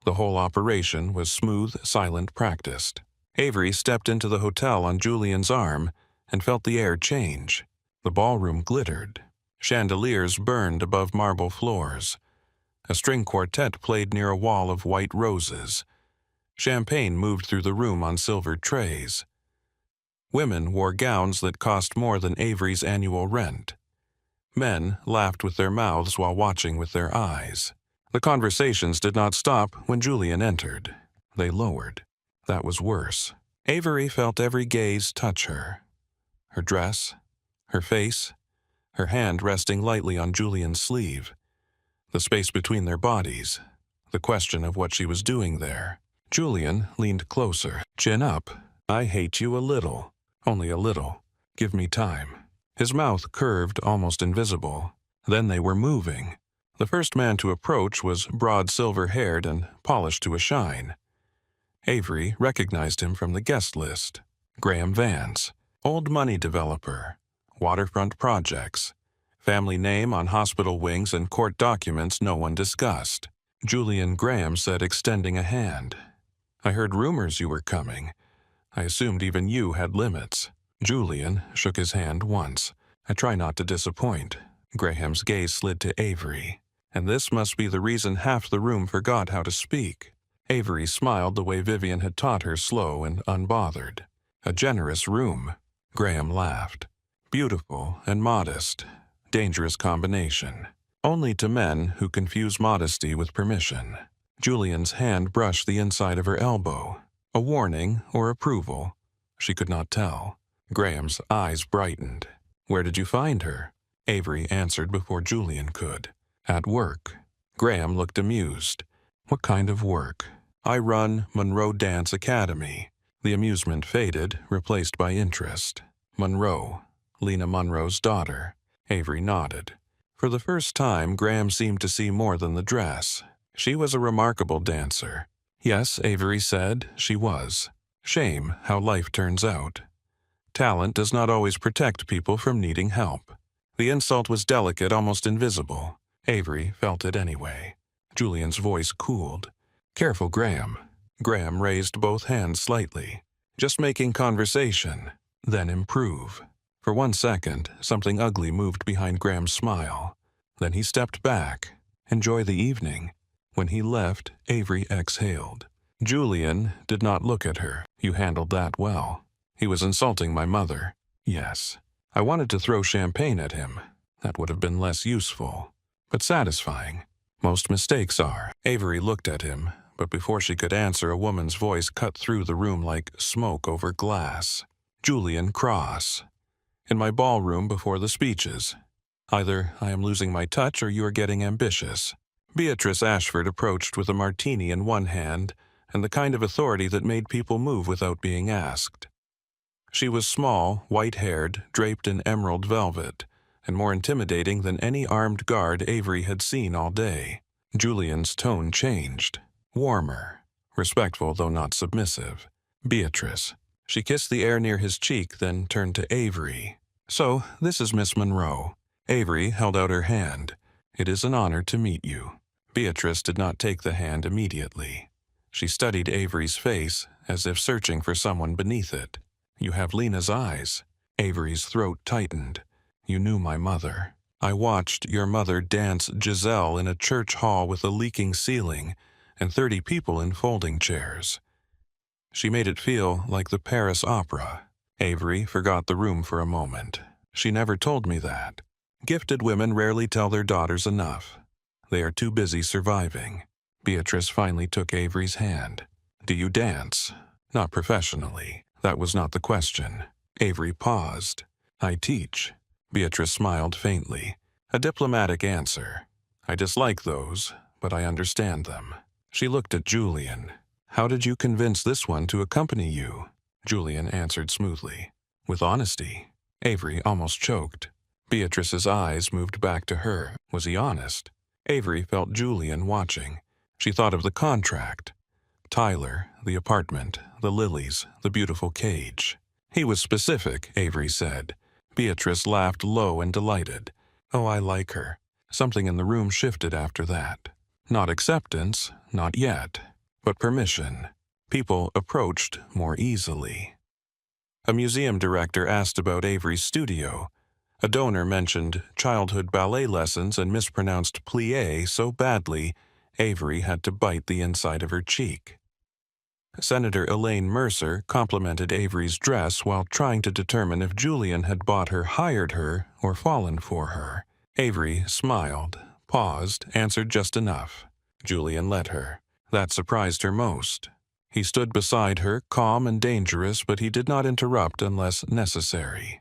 The whole operation was smooth, silent, practiced. Avery stepped into the hotel on Julian's arm and felt the air change. The ballroom glittered. Chandeliers burned above marble floors. A string quartet played near a wall of white roses. Champagne moved through the room on silver trays. Women wore gowns that cost more than Avery's annual rent. Men laughed with their mouths while watching with their eyes. The conversations did not stop when Julian entered. They lowered. That was worse. Avery felt every gaze touch her. Her dress, her face, her hand resting lightly on Julian's sleeve. The space between their bodies. The question of what she was doing there. Julian leaned closer. Chin up. I hate you a little. Only a little. Give me time. His mouth curved, almost invisible. Then they were moving. The first man to approach was broad silver-haired and polished to a shine. Avery recognized him from the guest list. Graham Vance, old money developer, waterfront projects, family name on hospital wings and court documents no one discussed. Julian Graham said, extending a hand. I heard rumors you were coming. I assumed even you had limits. Julian shook his hand once. I try not to disappoint. Graham's gaze slid to Avery. And this must be the reason half the room forgot how to speak. Avery smiled the way Vivian had taught her, slow and unbothered. A generous room. Graham laughed. Beautiful and modest. Dangerous combination. Only to men who confuse modesty with permission. Julian's hand brushed the inside of her elbow. A warning or approval? She could not tell. Graham's eyes brightened. Where did you find her? Avery answered before Julian could. At work. Graham looked amused. What kind of work? I run Monroe Dance Academy. The amusement faded, replaced by interest. Monroe. Lena Monroe's daughter. Avery nodded. For the first time, Graham seemed to see more than the dress. She was a remarkable dancer. Yes, Avery said, she was. Shame how life turns out. Talent does not always protect people from needing help. The insult was delicate, almost invisible. Avery felt it anyway. Julian's voice cooled. Careful, Graham. Graham raised both hands slightly. Just making conversation, then improve. For 1 second, something ugly moved behind Graham's smile. Then he stepped back. Enjoy the evening. When he left, Avery exhaled. Julian did not look at her. You handled that well. He was insulting my mother. Yes. I wanted to throw champagne at him. That would have been less useful, but satisfying. Most mistakes are. Avery looked at him, but before she could answer, a woman's voice cut through the room like smoke over glass. Julian Cross. In my ballroom before the speeches. Either I am losing my touch or you are getting ambitious. Beatrice Ashford approached with a martini in one hand and the kind of authority that made people move without being asked. She was small, white-haired, draped in emerald velvet, and more intimidating than any armed guard Avery had seen all day. Julian's tone changed. Warmer. Respectful, though not submissive. Beatrice. She kissed the air near his cheek, then turned to Avery. So, this is Miss Monroe. Avery held out her hand. It is an honor to meet you. Beatrice did not take the hand immediately. She studied Avery's face, as if searching for someone beneath it. You have Lena's eyes. Avery's throat tightened. You knew my mother. I watched your mother dance Giselle in a church hall with a leaking ceiling and 30 people in folding chairs. She made it feel like the Paris Opera. Avery forgot the room for a moment. She never told me that. Gifted women rarely tell their daughters enough. They are too busy surviving. Beatrice finally took Avery's hand. Do you dance? Not professionally. That was not the question. Avery paused. I teach. Beatrice smiled faintly. A diplomatic answer. I dislike those, but I understand them. She looked at Julian. How did you convince this one to accompany you? Julian answered smoothly. With honesty. Avery almost choked. Beatrice's eyes moved back to her. Was he honest? Avery felt Julian watching. She thought of the contract. Tyler, the apartment, the lilies, the beautiful cage. He was specific, Avery said. Beatrice laughed low and delighted. Oh, I like her. Something in the room shifted after that. Not acceptance, not yet, but permission. People approached more easily. A museum director asked about Avery's studio. A donor mentioned childhood ballet lessons and mispronounced plie so badly, Avery had to bite the inside of her cheek. Senator Elaine Mercer complimented Avery's dress while trying to determine if Julian had bought her, hired her, or fallen for her. Avery smiled, paused, answered just enough. Julian let her. That surprised her most. He stood beside her, calm and dangerous, but he did not interrupt unless necessary.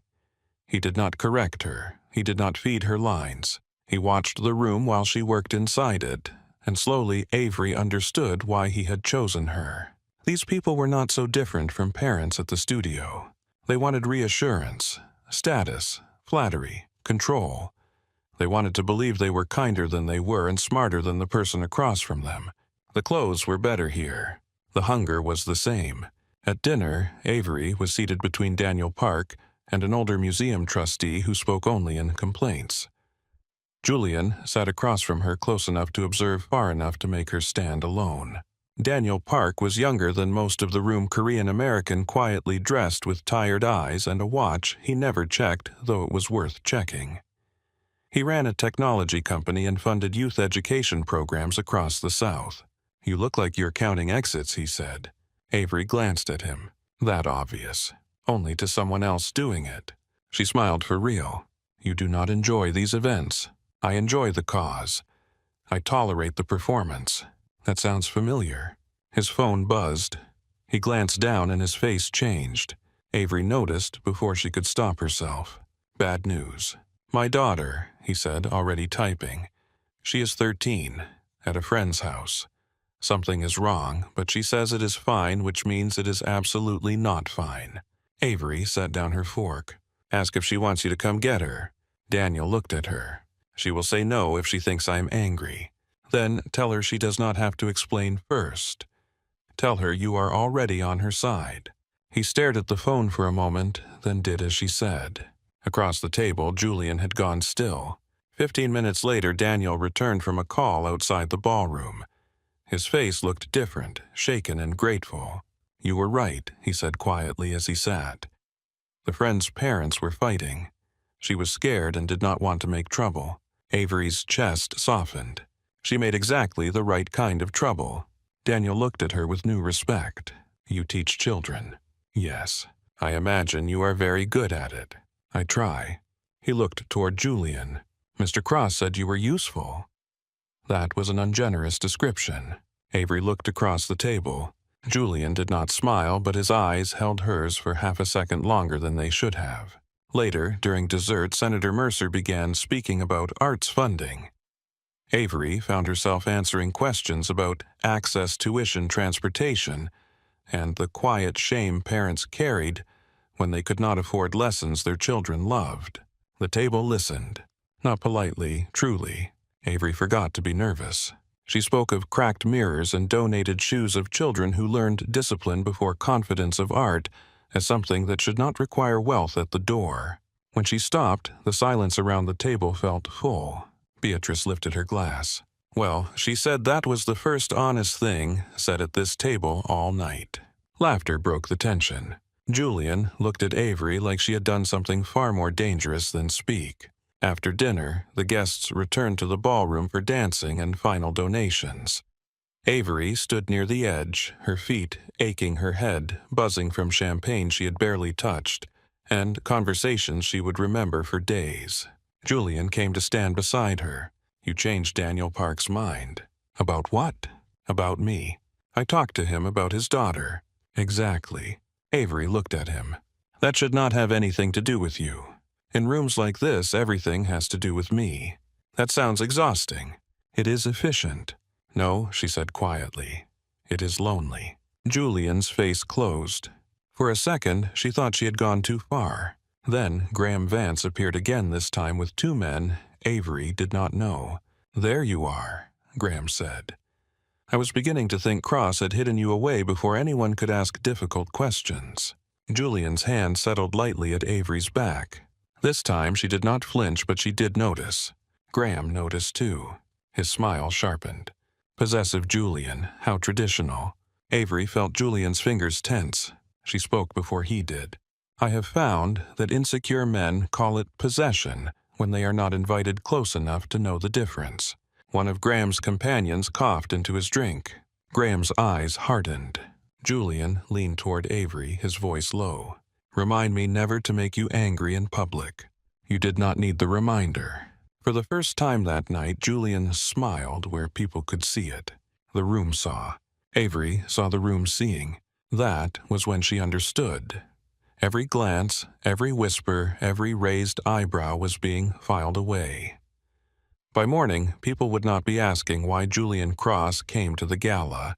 He did not correct her. He did not feed her lines. He watched the room while she worked inside it, and slowly Avery understood why he had chosen her. These people were not so different from parents at the studio. They wanted reassurance, status, flattery, control. They wanted to believe they were kinder than they were and smarter than the person across from them. The clothes were better here. The hunger was the same. At dinner, Avery was seated between Daniel Park and an older museum trustee who spoke only in complaints. Julian sat across from her, close enough to observe, far enough to make her stand alone. Daniel Park was younger than most of the room, Korean-American, quietly dressed with tired eyes and a watch he never checked, though it was worth checking. He ran a technology company and funded youth education programs across the South. "You look like you're counting exits," he said. Avery glanced at him. That obvious. Only to someone else doing it. She smiled for real. "You do not enjoy these events. I enjoy the cause. I tolerate the performance." That sounds familiar. His phone buzzed. He glanced down and his face changed. Avery noticed before she could stop herself. "Bad news." "My daughter," he said, already typing. "She is 13, at a friend's house. Something is wrong, but she says it is fine, which means it is absolutely not fine." Avery set down her fork. "Ask if she wants you to come get her." Daniel looked at her. "She will say no if she thinks I am angry. Then tell her she does not have to explain first. Tell her you are already on her side." He stared at the phone for a moment, then did as she said. Across the table, Julian had gone still. 15 minutes later, Daniel returned from a call outside the ballroom. His face looked different, shaken and grateful. "You were right," he said quietly as he sat. The friend's parents were fighting. She was scared and did not want to make trouble. Avery's chest softened. She made exactly the right kind of trouble. Daniel looked at her with new respect. "You teach children." "Yes. I imagine you are very good at it." "I try." He looked toward Julian. "Mr. Cross said you were useful." That was an ungenerous description. Avery looked across the table. Julian did not smile, but his eyes held hers for half a second longer than they should have. Later, during dessert, Senator Mercer began speaking about arts funding. Avery found herself answering questions about access, tuition, transportation, and the quiet shame parents carried when they could not afford lessons their children loved. The table listened. Not politely, truly. Avery forgot to be nervous. She spoke of cracked mirrors and donated shoes of children who learned discipline before confidence of art as something that should not require wealth at the door. When she stopped, the silence around the table felt full. Beatrice lifted her glass. "Well, she said that was the first honest thing said at this table all night." Laughter broke the tension. Julian looked at Avery like she had done something far more dangerous than speak. After dinner, the guests returned to the ballroom for dancing and final donations. Avery stood near the edge, her feet aching, her head buzzing from champagne she had barely touched, and conversations she would remember for days. Julian came to stand beside her. "You changed Daniel Park's mind." "About what?" "About me. I talked to him about his daughter." "Exactly." Avery looked at him. "That should not have anything to do with you. In rooms like this, everything has to do with me. That sounds exhausting." "It is efficient." "No," she said quietly. "It is lonely." Julian's face closed. For a second, she thought she had gone too far. Then Graham Vance appeared again, this time with two men Avery did not know. "There you are," Graham said. "I was beginning to think Cross had hidden you away before anyone could ask difficult questions." Julian's hand settled lightly at Avery's back. This time she did not flinch, but she did notice. Graham noticed too. His smile sharpened. Possessive Julian, how traditional. Avery felt Julian's fingers tense. She spoke before he did. "I have found that insecure men call it possession when they are not invited close enough to know the difference." One of Graham's companions coughed into his drink. Graham's eyes hardened. Julian leaned toward Avery, his voice low. "Remind me never to make you angry in public." "You did not need the reminder." For the first time that night, Julian smiled where people could see it. The room saw. Avery saw the room seeing. That was when she understood. Every glance, every whisper, every raised eyebrow was being filed away. By morning, people would not be asking why Julian Cross came to the gala.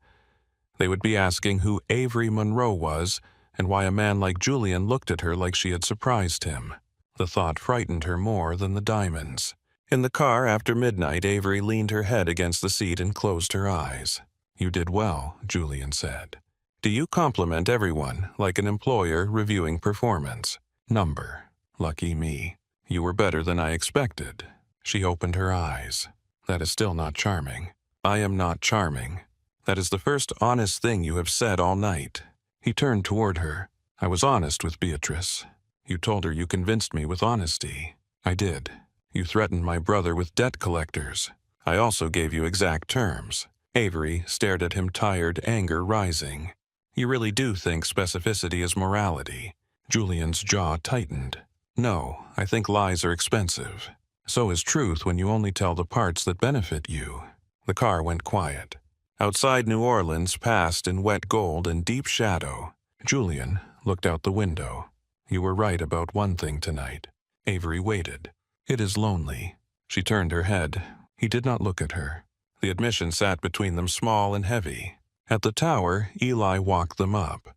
They would be asking who Avery Monroe was and why a man like Julian looked at her like she had surprised him. The thought frightened her more than the diamonds. In the car after midnight, Avery leaned her head against the seat and closed her eyes. "You did well," Julian said. "Do you compliment everyone like an employer reviewing performance? Number. Lucky me. You were better than I expected." She opened her eyes. "That is still not charming." "I am not charming. That is the first honest thing you have said all night." He turned toward her. "I was honest with Beatrice. You told her you convinced me with honesty." "I did. You threatened my brother with debt collectors. I also gave you exact terms." Avery stared at him, tired, anger rising. "You really do think specificity is morality?" Julian's jaw tightened. "No, I think lies are expensive. So is truth when you only tell the parts that benefit you." The car went quiet. Outside New Orleans passed in wet gold and deep shadow. Julian looked out the window. "You were right about one thing tonight." Avery waited. "It is lonely." She turned her head. He did not look at her. The admission sat between them, small and heavy. At the tower, Eli walked them up.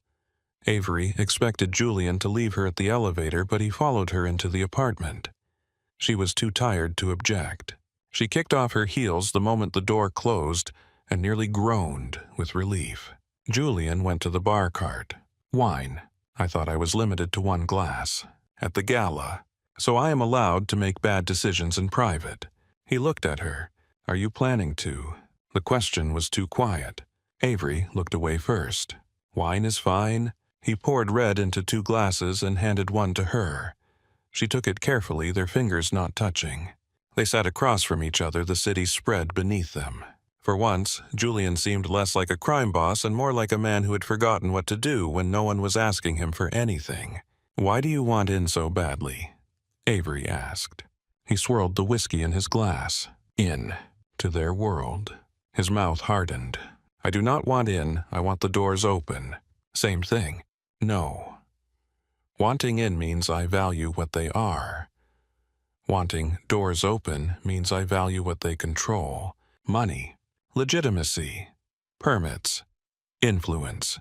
Avery expected Julian to leave her at the elevator, but he followed her into the apartment. She was too tired to object. She kicked off her heels the moment the door closed and nearly groaned with relief. Julian went to the bar cart. "Wine. I thought I was limited to one glass. At the gala. So I am allowed to make bad decisions in private." He looked at her. "Are you planning to?" The question was too quiet. Avery looked away first. "Wine is fine." He poured red into 2 glasses and handed one to her. She took it carefully, their fingers not touching. They sat across from each other, the city spread beneath them. For once, Julian seemed less like a crime boss and more like a man who had forgotten what to do when no one was asking him for anything. "Why do you want in so badly?" Avery asked. He swirled the whiskey in his glass. "In. To their world." His mouth hardened. "I do not want in, I want the doors open." "Same thing." "No. Wanting in means I value what they are. Wanting doors open means I value what they control. Money, legitimacy, permits, influence,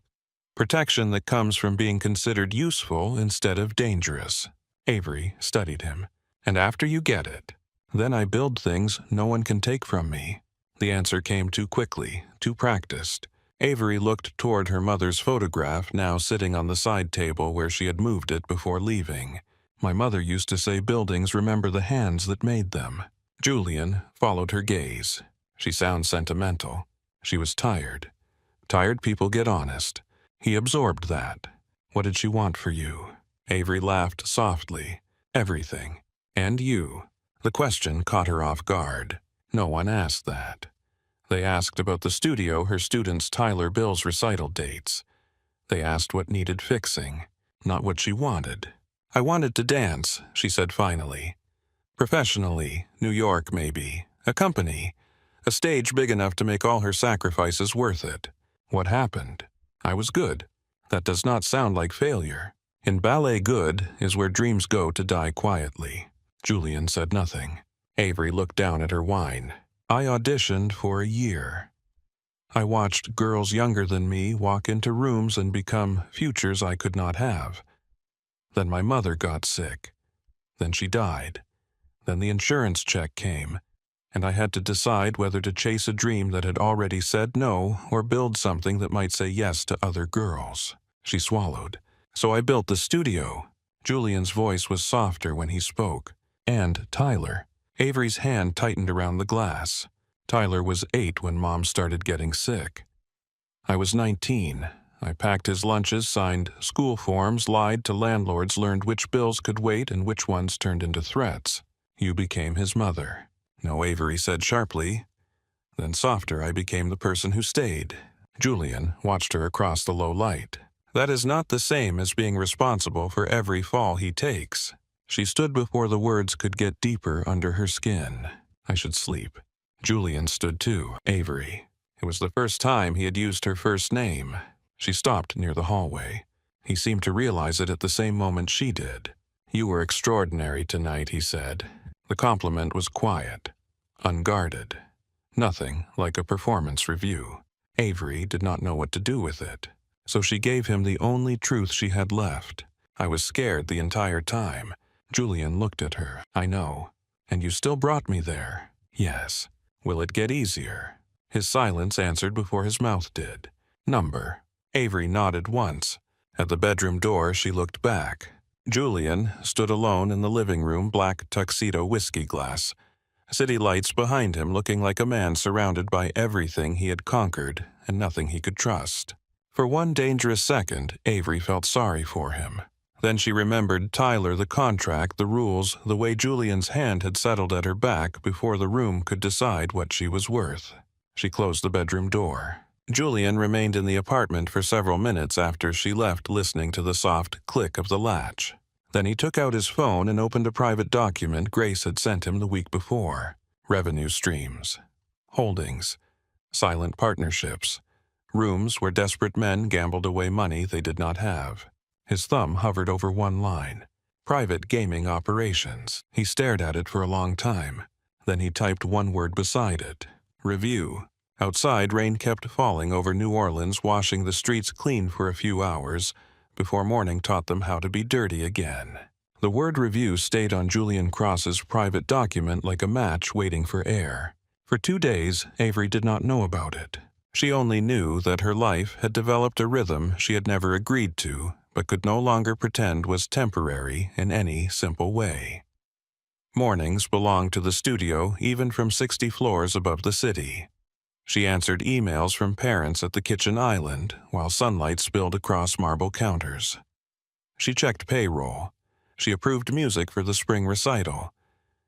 protection that comes from being considered useful instead of dangerous." Avery studied him. "And after you get it, then I build things no one can take from me." The answer came too quickly, too practiced. Avery looked toward her mother's photograph, now sitting on the side table where she had moved it before leaving. "My mother used to say buildings remember the hands that made them." Julian followed her gaze. "She sounds sentimental." She was tired. Tired people get honest. He absorbed that. "What did she want for you?" Avery laughed softly. "Everything. And you." The question caught her off guard. No one asked that. They asked about the studio her students Tyler Bill's recital dates. They asked what needed fixing, not what she wanted. "I wanted to dance," she said finally. "Professionally, New York maybe, a company, a stage big enough to make all her sacrifices worth it." "What happened?" "I was good." That does not sound like failure. In ballet, good is where dreams go to die quietly. Julian said nothing. Avery looked down at her wine. "I auditioned for a year. I watched girls younger than me walk into rooms and become futures I could not have. Then my mother got sick. Then she died. Then the insurance check came, and I had to decide whether to chase a dream that had already said no or build something that might say yes to other girls." She swallowed. "So I built the studio." Julian's voice was softer when he spoke. "And Tyler." Avery's hand tightened around the glass. "Tyler was 8 when Mom started getting sick. I was 19. I packed his lunches, signed school forms, lied to landlords, learned which bills could wait and which ones turned into threats. You became his mother." "No," Avery said sharply. Then softer, "I became the person who stayed." Julian watched her across the low light. "That is not the same as being responsible for every fall he takes." She stood before the words could get deeper under her skin. I should sleep. Julian stood too. Avery. It was the first time he had used her first name. She stopped near the hallway. He seemed to realize it at the same moment she did. "You were extraordinary tonight," he said. The compliment was quiet, unguarded. Nothing like a performance review. Avery did not know what to do with it, so she gave him the only truth she had left. "I was scared the entire time." Julian looked at her. "I know. And you still brought me there." "Yes." "Will it get easier?" His silence answered before his mouth did. "Number." Avery nodded once. At the bedroom door, she looked back. Julian stood alone in the living room, black tuxedo whiskey glass. City lights behind him, looking like a man surrounded by everything he had conquered and nothing he could trust. For one dangerous second, Avery felt sorry for him. Then she remembered Tyler, the contract, the rules, the way Julian's hand had settled at her back before the room could decide what she was worth. She closed the bedroom door. Julian remained in the apartment for several minutes after she left, listening to the soft click of the latch. Then he took out his phone and opened a private document Grace had sent him the week before. Revenue streams. Holdings. Silent partnerships. Rooms where desperate men gambled away money they did not have. His thumb hovered over one line. Private gaming operations. He stared at it for a long time. Then he typed one word beside it. Review. Outside, rain kept falling over New Orleans, washing the streets clean for a few hours, before morning taught them how to be dirty again. The word review stayed on Julian Cross's private document like a match waiting for air. For 2 days, Avery did not know about it. She only knew that her life had developed a rhythm she had never agreed to, but could no longer pretend was temporary in any simple way. Mornings belonged to the studio, even from 60 floors above the city. She answered emails from parents at the kitchen island while sunlight spilled across marble counters. She checked payroll. She approved music for the spring recital.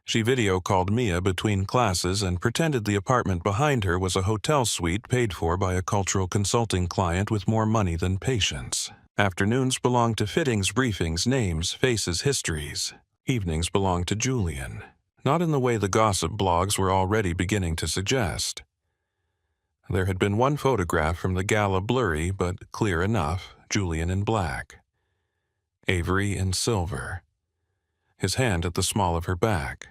She video called Mia between classes and pretended the apartment behind her was a hotel suite paid for by a cultural consulting client with more money than patience. Afternoons belonged to fittings, briefings, names, faces, histories. Evenings belonged to Julian, not in the way the gossip blogs were already beginning to suggest. There had been one photograph from the gala, blurry but clear enough, Julian in black. Avery in silver. His hand at the small of her back.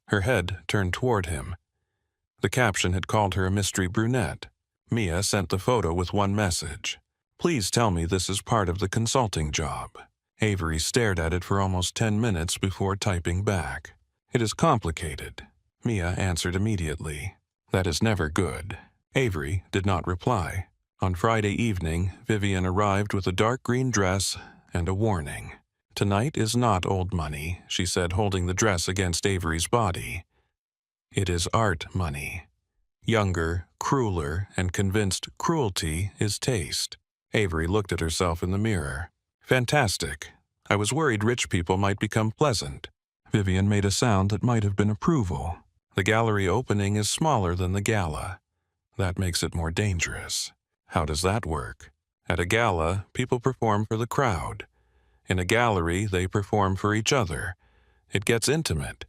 Her head turned toward him. The caption had called her a mystery brunette. Mia sent the photo with one message. "Please tell me this is part of the consulting job." Avery stared at it for almost 10 minutes before typing back. "It is complicated." Mia answered immediately. "That is never good." Avery did not reply. On Friday evening, Vivian arrived with a dark green dress and a warning. "Tonight is not old money," she said, holding the dress against Avery's body. "It is art money. Younger, crueler, and convinced cruelty is taste." Avery looked at herself in the mirror. "Fantastic. I was worried rich people might become pleasant." Vivian made a sound that might have been approval. "The gallery opening is smaller than the gala. That makes it more dangerous." "How does that work?" "At a gala, people perform for the crowd. In a gallery, they perform for each other. It gets intimate.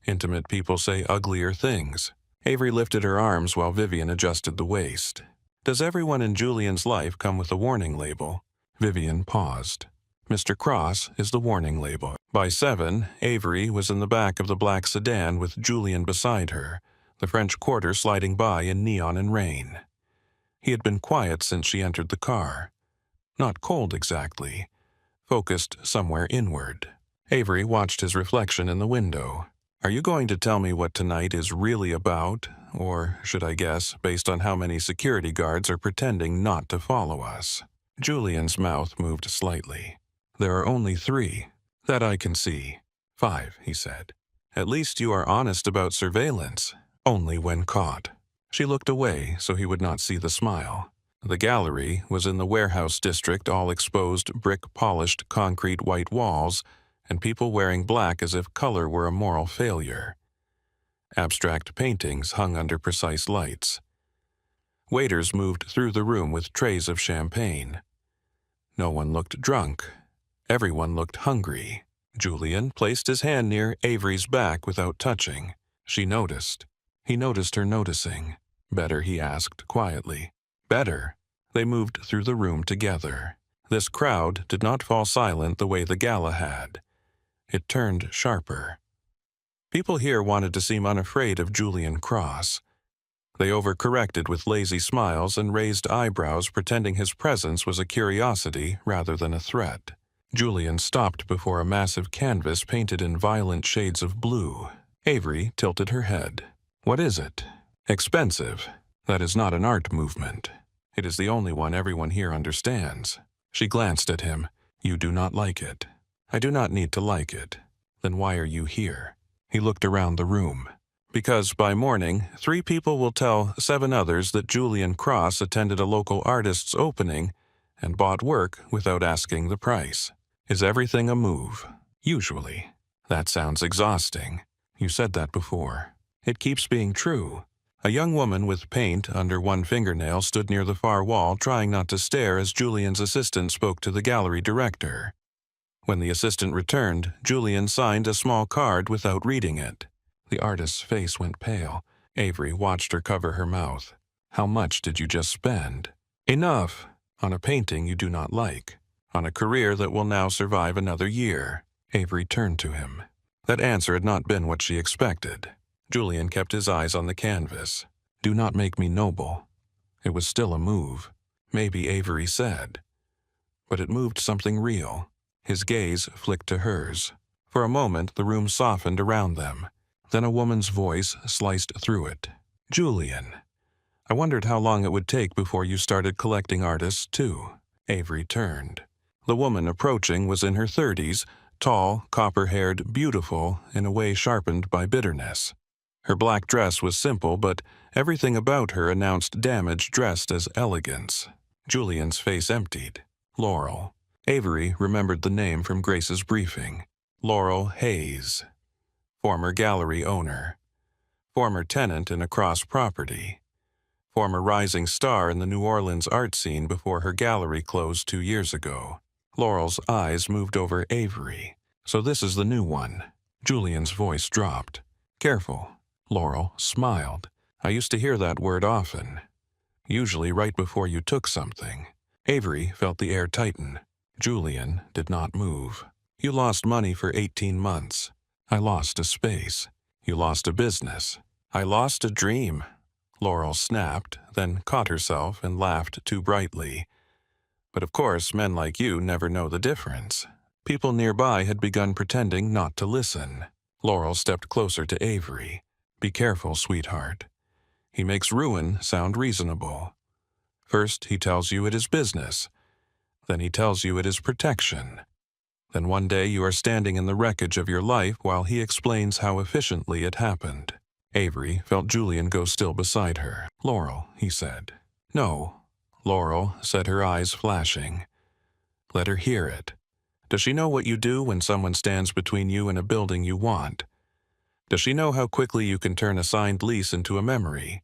Intimate people say uglier things." Avery lifted her arms while Vivian adjusted the waist. "Does everyone in Julian's life come with a warning label?" Vivian paused. "Mr. Cross is the warning label." By 7, Avery was in the back of the black sedan with Julian beside her, the French Quarter sliding by in neon and rain. He had been quiet since she entered the car. Not cold exactly, focused somewhere inward. Avery watched his reflection in the window. "Are you going to tell me what tonight is really about? Or, should I guess, based on how many security guards are pretending not to follow us?" Julian's mouth moved slightly. "There are only 3. That I can see." 5, he said. "At least you are honest about surveillance." "Only when caught." She looked away so he would not see the smile. The gallery was in the warehouse district, all exposed, brick-polished concrete white walls, and people wearing black as if color were a moral failure. Abstract paintings hung under precise lights. Waiters moved through the room with trays of champagne. No one looked drunk. Everyone looked hungry. Julian placed his hand near Avery's back without touching. She noticed. He noticed her noticing. Better, he asked quietly. Better. They moved through the room together. This crowd did not fall silent the way the gala had. It turned sharper. People here wanted to seem unafraid of Julian Cross. They overcorrected with lazy smiles and raised eyebrows, pretending his presence was a curiosity rather than a threat. Julian stopped before a massive canvas painted in violent shades of blue. Avery tilted her head. What is it? Expensive. That is not an art movement. It is the only one everyone here understands. She glanced at him. You do not like it. I do not need to like it. Then why are you here? He looked around the room. Because by morning, 3 people will tell 7 others that Julian Cross attended a local artist's opening and bought work without asking the price. Is everything a move? Usually. That sounds exhausting. You said that before. It keeps being true. A young woman with paint under one fingernail stood near the far wall, trying not to stare as Julian's assistant spoke to the gallery director. When the assistant returned, Julian signed a small card without reading it. The artist's face went pale. Avery watched her cover her mouth. How much did you just spend? Enough. On a painting you do not like. On a career that will now survive another year. Avery turned to him. That answer had not been what she expected. Julian kept his eyes on the canvas. Do not make me noble. It was still a move. Maybe Avery said. But it moved something real. His gaze flicked to hers. For a moment, the room softened around them. Then a woman's voice sliced through it. Julian. I wondered how long it would take before you started collecting artists, too. Avery turned. The woman approaching was in her 30s, tall, copper-haired, beautiful, in a way sharpened by bitterness. Her black dress was simple, but everything about her announced damage dressed as elegance. Julian's face emptied. Laurel. Avery remembered the name from Grace's briefing. Laurel Hayes. Former gallery owner. Former tenant in a Cross property. Former rising star in the New Orleans art scene before her gallery closed 2 years ago. Laurel's eyes moved over Avery. So this is the new one. Julian's voice dropped. Careful. Laurel smiled. I used to hear that word often. Usually right before you took something. Avery felt the air tighten. Julian did not move. You lost money for 18 months. I lost a space. You lost a business. I lost a dream. Laurel snapped, then caught herself and laughed too brightly. But of course, men like you never know the difference. People nearby had begun pretending not to listen. Laurel stepped closer to Avery. Be careful, sweetheart. He makes ruin sound reasonable. First, he tells you it is business. Then he tells you it is protection. Then one day you are standing in the wreckage of your life while he explains how efficiently it happened. Avery felt Julian go still beside her. Laurel, he said. No. Laurel said, her eyes flashing. Let her hear it. Does she know what you do when someone stands between you and a building you want? Does she know how quickly you can turn a signed lease into a memory?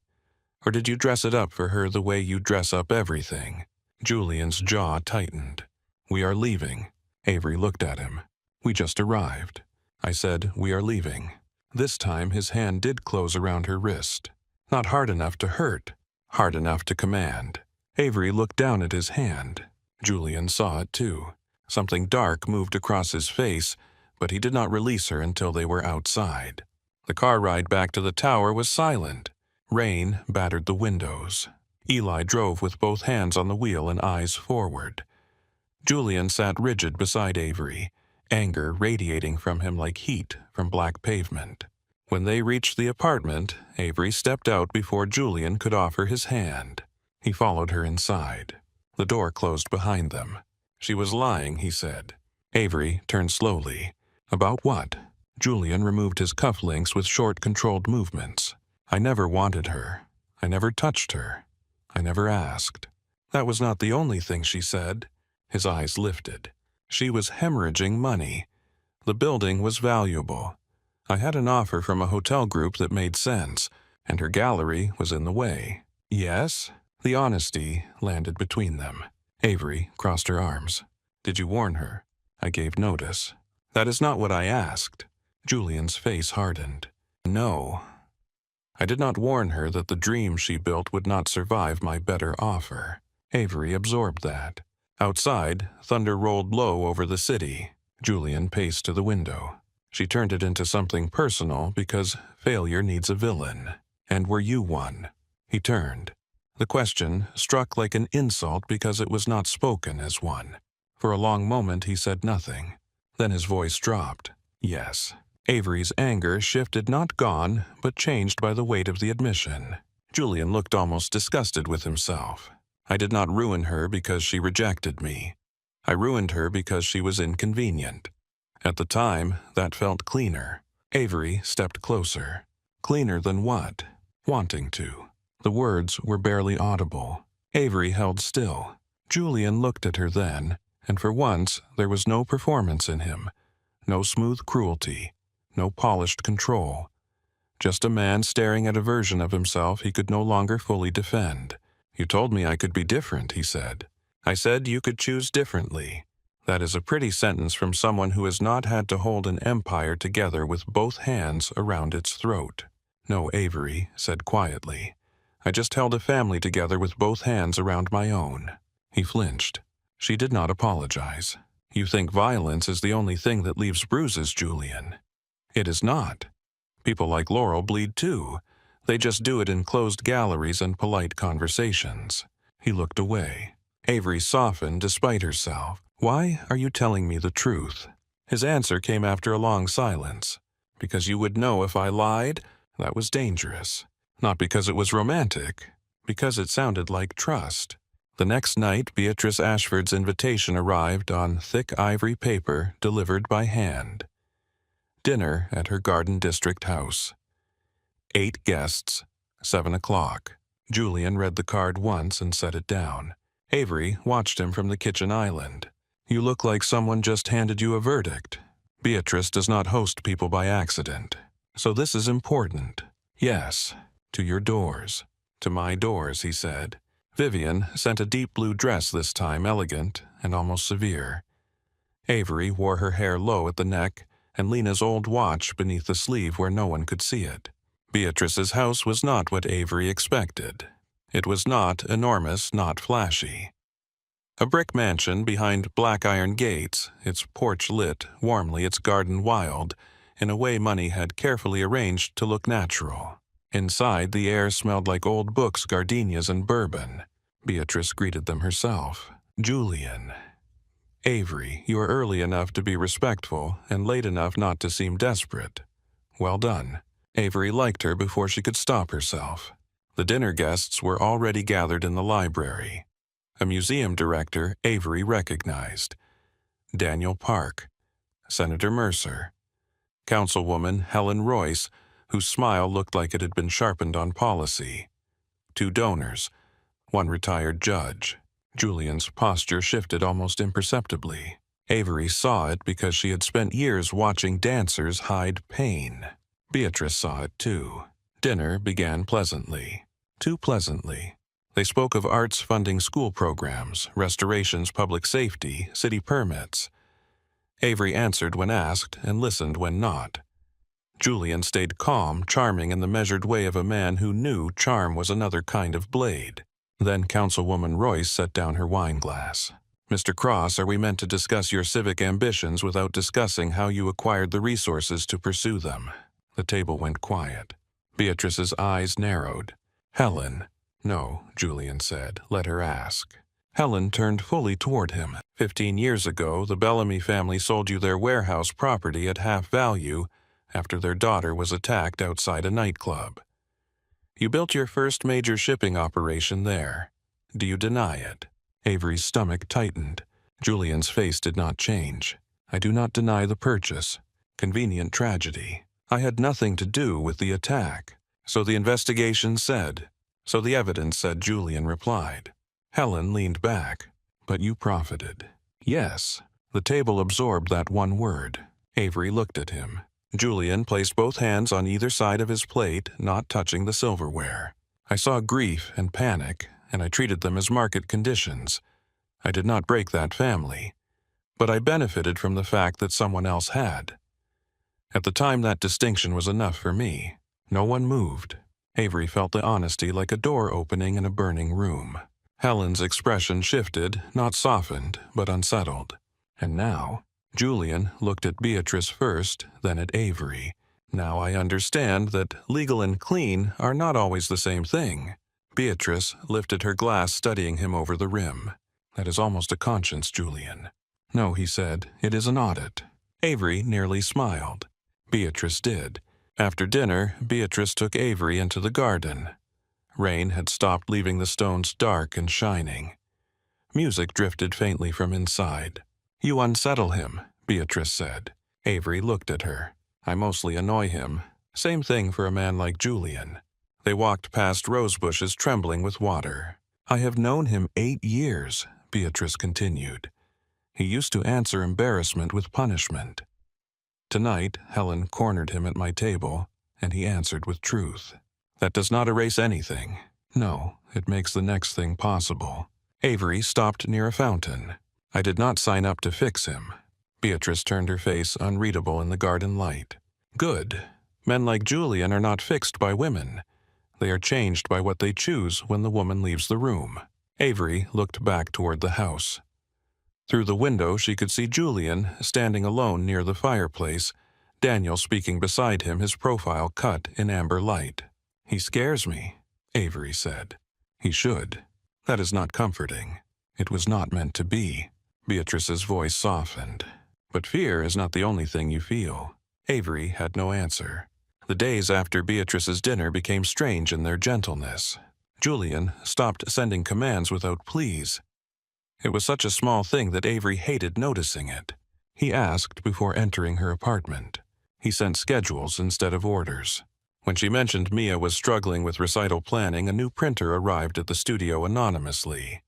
Or did you dress it up for her the way you dress up everything? Julian's jaw tightened. We are leaving. Avery looked at him. We just arrived. I said, we are leaving. This time his hand did close around her wrist. Not hard enough to hurt, hard enough to command. Avery looked down at his hand. Julian saw it too. Something dark moved across his face, but he did not release her until they were outside. The car ride back to the tower was silent. Rain battered the windows. Eli drove with both hands on the wheel and eyes forward. Julian sat rigid beside Avery, anger radiating from him like heat from black pavement. When they reached the apartment, Avery stepped out before Julian could offer his hand. He followed her inside. The door closed behind them. She was lying, he said. Avery turned slowly. About what? Julian removed his cufflinks with short, controlled movements. I never wanted her. I never touched her. I never asked. That was not the only thing she said. His eyes lifted. She was hemorrhaging money. The building was valuable. I had an offer from a hotel group that made sense, and her gallery was in the way. Yes? The honesty landed between them. Avery crossed her arms. Did you warn her? I gave notice. That is not what I asked. Julian's face hardened. No. I did not warn her that the dream she built would not survive my better offer. Avery absorbed that. Outside, thunder rolled low over the city. Julian paced to the window. She turned it into something personal because failure needs a villain. And were you one? He turned. The question struck like an insult because it was not spoken as one. For a long moment he said nothing. Then his voice dropped. Yes. Avery's anger shifted, not gone, but changed by the weight of the admission. Julian looked almost disgusted with himself. I did not ruin her because she rejected me. I ruined her because she was inconvenient. At the time, that felt cleaner. Avery stepped closer. Cleaner than what? Wanting to. The words were barely audible. Avery held still. Julian looked at her then, and for once there was no performance in him. No smooth cruelty. No polished control. Just a man staring at a version of himself he could no longer fully defend. You told me I could be different, he said. I said you could choose differently. That is a pretty sentence from someone who has not had to hold an empire together with both hands around its throat. No, Avery said quietly. I just held a family together with both hands around my own. He flinched. She did not apologize. You think violence is the only thing that leaves bruises, Julian. It is not. People like Laurel bleed too. They just do it in closed galleries and polite conversations. He looked away. Avery softened despite herself. Why are you telling me the truth? His answer came after a long silence. Because you would know if I lied? That was dangerous. Not because it was romantic. Because it sounded like trust. The next night, Beatrice Ashford's invitation arrived on thick ivory paper delivered by hand. Dinner at her Garden District house. 8 guests, 7 o'clock. Julian read the card once and set it down. Avery watched him from the kitchen island. You look like someone just handed you a verdict. Beatrice does not host people by accident. So this is important. Yes, to your doors. To my doors, he said. Vivian sent a deep blue dress this time, elegant and almost severe. Avery wore her hair low at the neck and Lena's old watch beneath the sleeve where no one could see it. Beatrice's house was not what Avery expected. It was not enormous, not flashy. A brick mansion behind black iron gates, its porch lit warmly, its garden wild, in a way money had carefully arranged to look natural. Inside, the air smelled like old books, gardenias, and bourbon. Beatrice greeted them herself. Julian. Avery, you are early enough to be respectful and late enough not to seem desperate. Well done. Avery liked her before she could stop herself. The dinner guests were already gathered in the library. A museum director Avery recognized. Daniel Park. Senator Mercer. Councilwoman Helen Royce, whose smile looked like it had been sharpened on policy. 2 donors. 1 retired judge. Julian's posture shifted almost imperceptibly. Avery saw it because she had spent years watching dancers hide pain. Beatrice saw it too. Dinner began pleasantly. Too pleasantly. They spoke of arts funding school programs, restorations, public safety, city permits. Avery answered when asked and listened when not. Julian stayed calm, charming in the measured way of a man who knew charm was another kind of blade. Then Councilwoman Royce set down her wine glass. Mr. Cross, are we meant to discuss your civic ambitions without discussing how you acquired the resources to pursue them? The table went quiet. Beatrice's eyes narrowed. Helen. No, Julian said. Let her ask. Helen turned fully toward him. 15 years ago, the Bellamy family sold you their warehouse property at half value after their daughter was attacked outside a nightclub. You built your first major shipping operation there. Do you deny it? Avery's stomach tightened. Julian's face did not change. I do not deny the purchase. Convenient tragedy. I had nothing to do with the attack. So the investigation said. So the evidence said, Julian replied. Helen leaned back. But you profited. Yes. The table absorbed that one word. Avery looked at him. Julian placed both hands on either side of his plate, not touching the silverware. I saw grief and panic, and I treated them as market conditions. I did not break that family. but I benefited from the fact that someone else had. At the time, that distinction was enough for me. No one moved. Avery felt the honesty like a door opening in a burning room. Helen's expression shifted, not softened, but unsettled. And now, Julian looked at Beatrice first, then at Avery. Now I understand that legal and clean are not always the same thing. Beatrice lifted her glass, studying him over the rim. That is almost a conscience, Julian. No, he said, it is an audit. Avery nearly smiled. Beatrice did. After dinner, Beatrice took Avery into the garden. Rain had stopped, leaving the stones dark and shining. Music drifted faintly from inside. You unsettle him, Beatrice said. Avery looked at her. I mostly annoy him. Same thing for a man like Julian. They walked past rose bushes trembling with water. I have known him 8 years, Beatrice continued. He used to answer embarrassment with punishment. Tonight, Helen cornered him at my table, and he answered with truth. That does not erase anything. No, it makes the next thing possible. Avery stopped near a fountain. I did not sign up to fix him. Beatrice turned her face unreadable in the garden light. Good. Men like Julian are not fixed by women. They are changed by what they choose when the woman leaves the room. Avery looked back toward the house. Through the window, she could see Julian standing alone near the fireplace, Daniel speaking beside him, his profile cut in amber light. He scares me, Avery said. He should. That is not comforting. It was not meant to be. Beatrice's voice softened. But fear is not the only thing you feel. Avery had no answer. The days after Beatrice's dinner became strange in their gentleness. Julian stopped sending commands without pleas. It was such a small thing that Avery hated noticing it. He asked before entering her apartment. He sent schedules instead of orders. When she mentioned Mia was struggling with recital planning, a new printer arrived at the studio anonymously.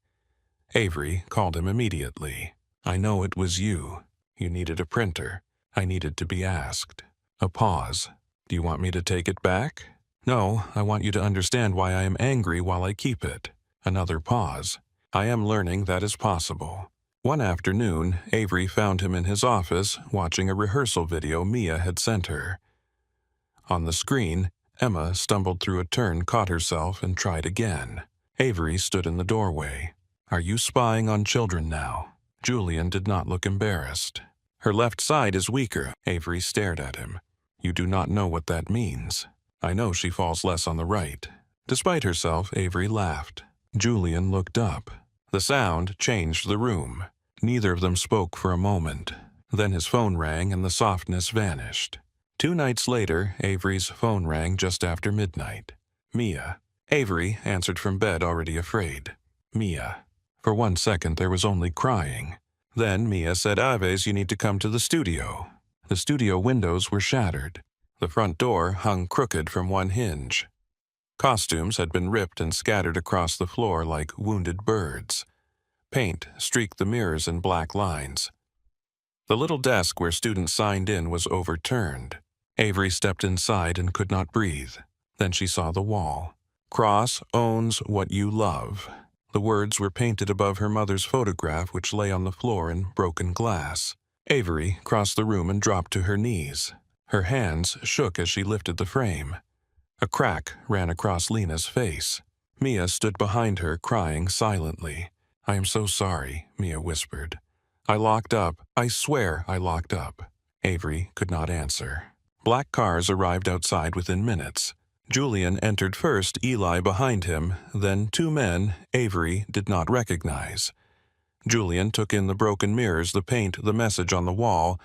Avery called him immediately. I know it was you. You needed a printer. I needed to be asked. A pause. Do you want me to take it back? No, I want you to understand why I am angry while I keep it. Another pause. I am learning that is possible. One afternoon, Avery found him in his office watching a rehearsal video Mia had sent her. On the screen, Emma stumbled through a turn, caught herself, and tried again. Avery stood in the doorway. Are you spying on children now? Julian did not look embarrassed. Her left side is weaker. Avery stared at him. You do not know what that means. I know she falls less on the right. Despite herself, Avery laughed. Julian looked up. The sound changed the room. Neither of them spoke for a moment. Then his phone rang and the softness vanished. 2 nights later, Avery's phone rang just after midnight. Mia. Avery answered from bed, already afraid. Mia. For 1 second there was only crying. Then Mia said, Aves, you need to come to the studio. The studio windows were shattered. The front door hung crooked from one hinge. Costumes had been ripped and scattered across the floor like wounded birds. Paint streaked the mirrors in black lines. The little desk where students signed in was overturned. Avery stepped inside and could not breathe. Then she saw the wall. Cross owns what you love. The words were painted above her mother's photograph, which lay on the floor in broken glass. Avery crossed the room and dropped to her knees. Her hands shook as she lifted the frame. A crack ran across Lena's face. Mia stood behind her, crying silently. I am so sorry, Mia whispered. I locked up. I swear I locked up. Avery could not answer. Black cars arrived outside within minutes. Julian entered first, Eli behind him, then 2 men Avery did not recognize. Julian took in the broken mirrors, the paint, the message on the wall,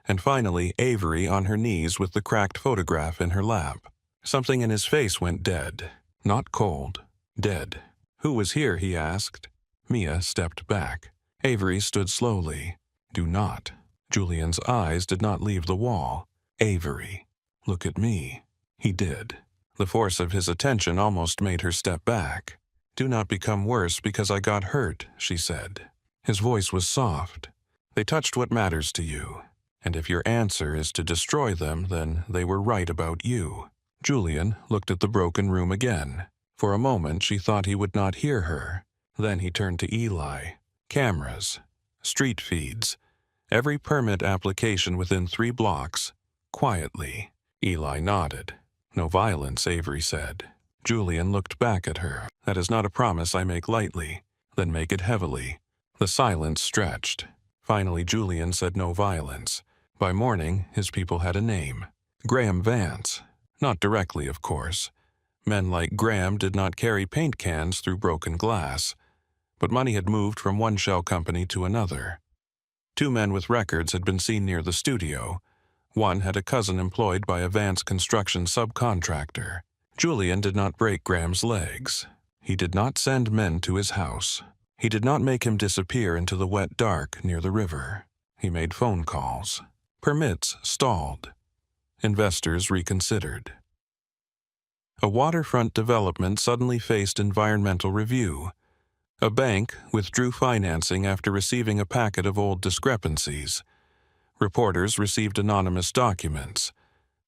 and finally Avery on her knees with the cracked photograph in her lap. Something in his face went dead. Not cold. Dead. Who was here, he asked. Mia stepped back. Avery stood slowly. Do not. Julian's eyes did not leave the wall. Avery. Look at me. He did. The force of his attention almost made her step back. Do not become worse because I got hurt, she said. His voice was soft. They touched what matters to you. And if your answer is to destroy them, then they were right about you. Julian looked at the broken room again. For a moment she thought he would not hear her. Then he turned to Eli. Cameras. Street feeds. Every permit application within 3 blocks. Quietly. Eli nodded. No violence, Avery said. Julian looked back at her. That is not a promise I make lightly. Then make it heavily. The silence stretched. Finally, Julian said no violence. By morning, his people had a name. Graham Vance. Not directly, of course. Men like Graham did not carry paint cans through broken glass. But money had moved from one shell company to another. 2 men with records had been seen near the studio. One had a cousin employed by a Vance construction subcontractor. Julian did not break Graham's legs. He did not send men to his house. He did not make him disappear into the wet dark near the river. He made phone calls. Permits stalled. Investors reconsidered. A waterfront development suddenly faced environmental review. A bank withdrew financing after receiving a packet of old discrepancies. Reporters received anonymous documents.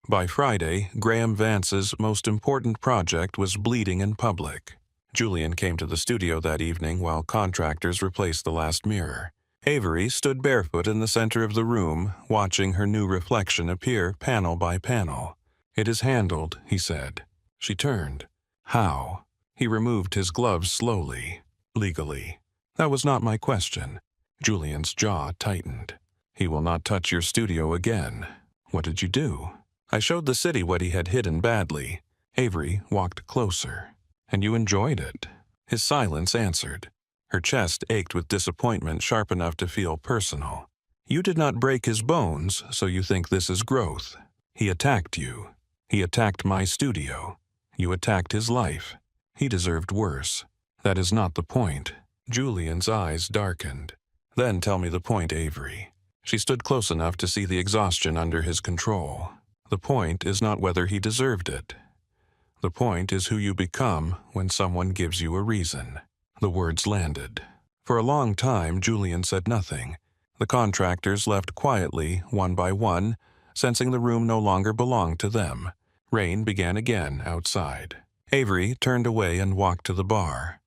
By Friday, Graham Vance's most important project was bleeding in public. Julian came to the studio that evening while contractors replaced the last mirror. Avery stood barefoot in the center of the room, watching her new reflection appear panel by panel. "It is handled," he said. She turned. "How?" He removed his gloves slowly. "Legally." "That was not my question." Julian's jaw tightened. "He will not touch your studio again." "What did you do?" "I showed the city what he had hidden badly." Avery walked closer. "And you enjoyed it?" His silence answered. Her chest ached with disappointment sharp enough to feel personal. "You did not break his bones, so you think this is growth. He attacked you. He attacked my studio. You attacked his life. He deserved worse. That is not the point." Julian's eyes darkened. "Then tell me the point, Avery." She stood close enough to see the exhaustion under his control. "The point is not whether he deserved it. The point is who you become when someone gives you a reason." The words landed. For a long time, Julian said nothing. The contractors left quietly, one by one, sensing the room no longer belonged to them. Rain began again outside. Avery turned away and walked to the bar.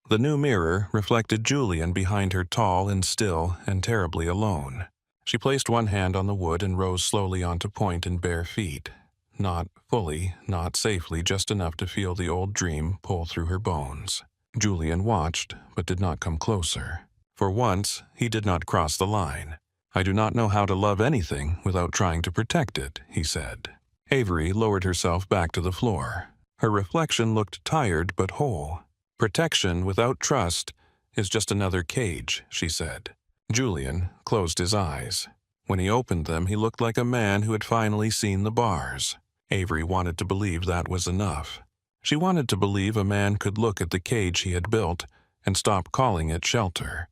The new mirror reflected Julian behind her, tall and still and terribly alone. She placed one hand on the wood and rose slowly onto point and bare feet. Not fully, not safely, just enough to feel the old dream pull through her bones. Julian watched, but did not come closer. For once, he did not cross the line. "I do not know how to love anything without trying to protect it," he said. Avery lowered herself back to the floor. Her reflection looked tired but whole. "Protection without trust is just another cage," she said. Julian closed his eyes. When he opened them, he looked like a man who had finally seen the bars. Avery wanted to believe that was enough. She wanted to believe a man could look at the cage he had built and stop calling it shelter.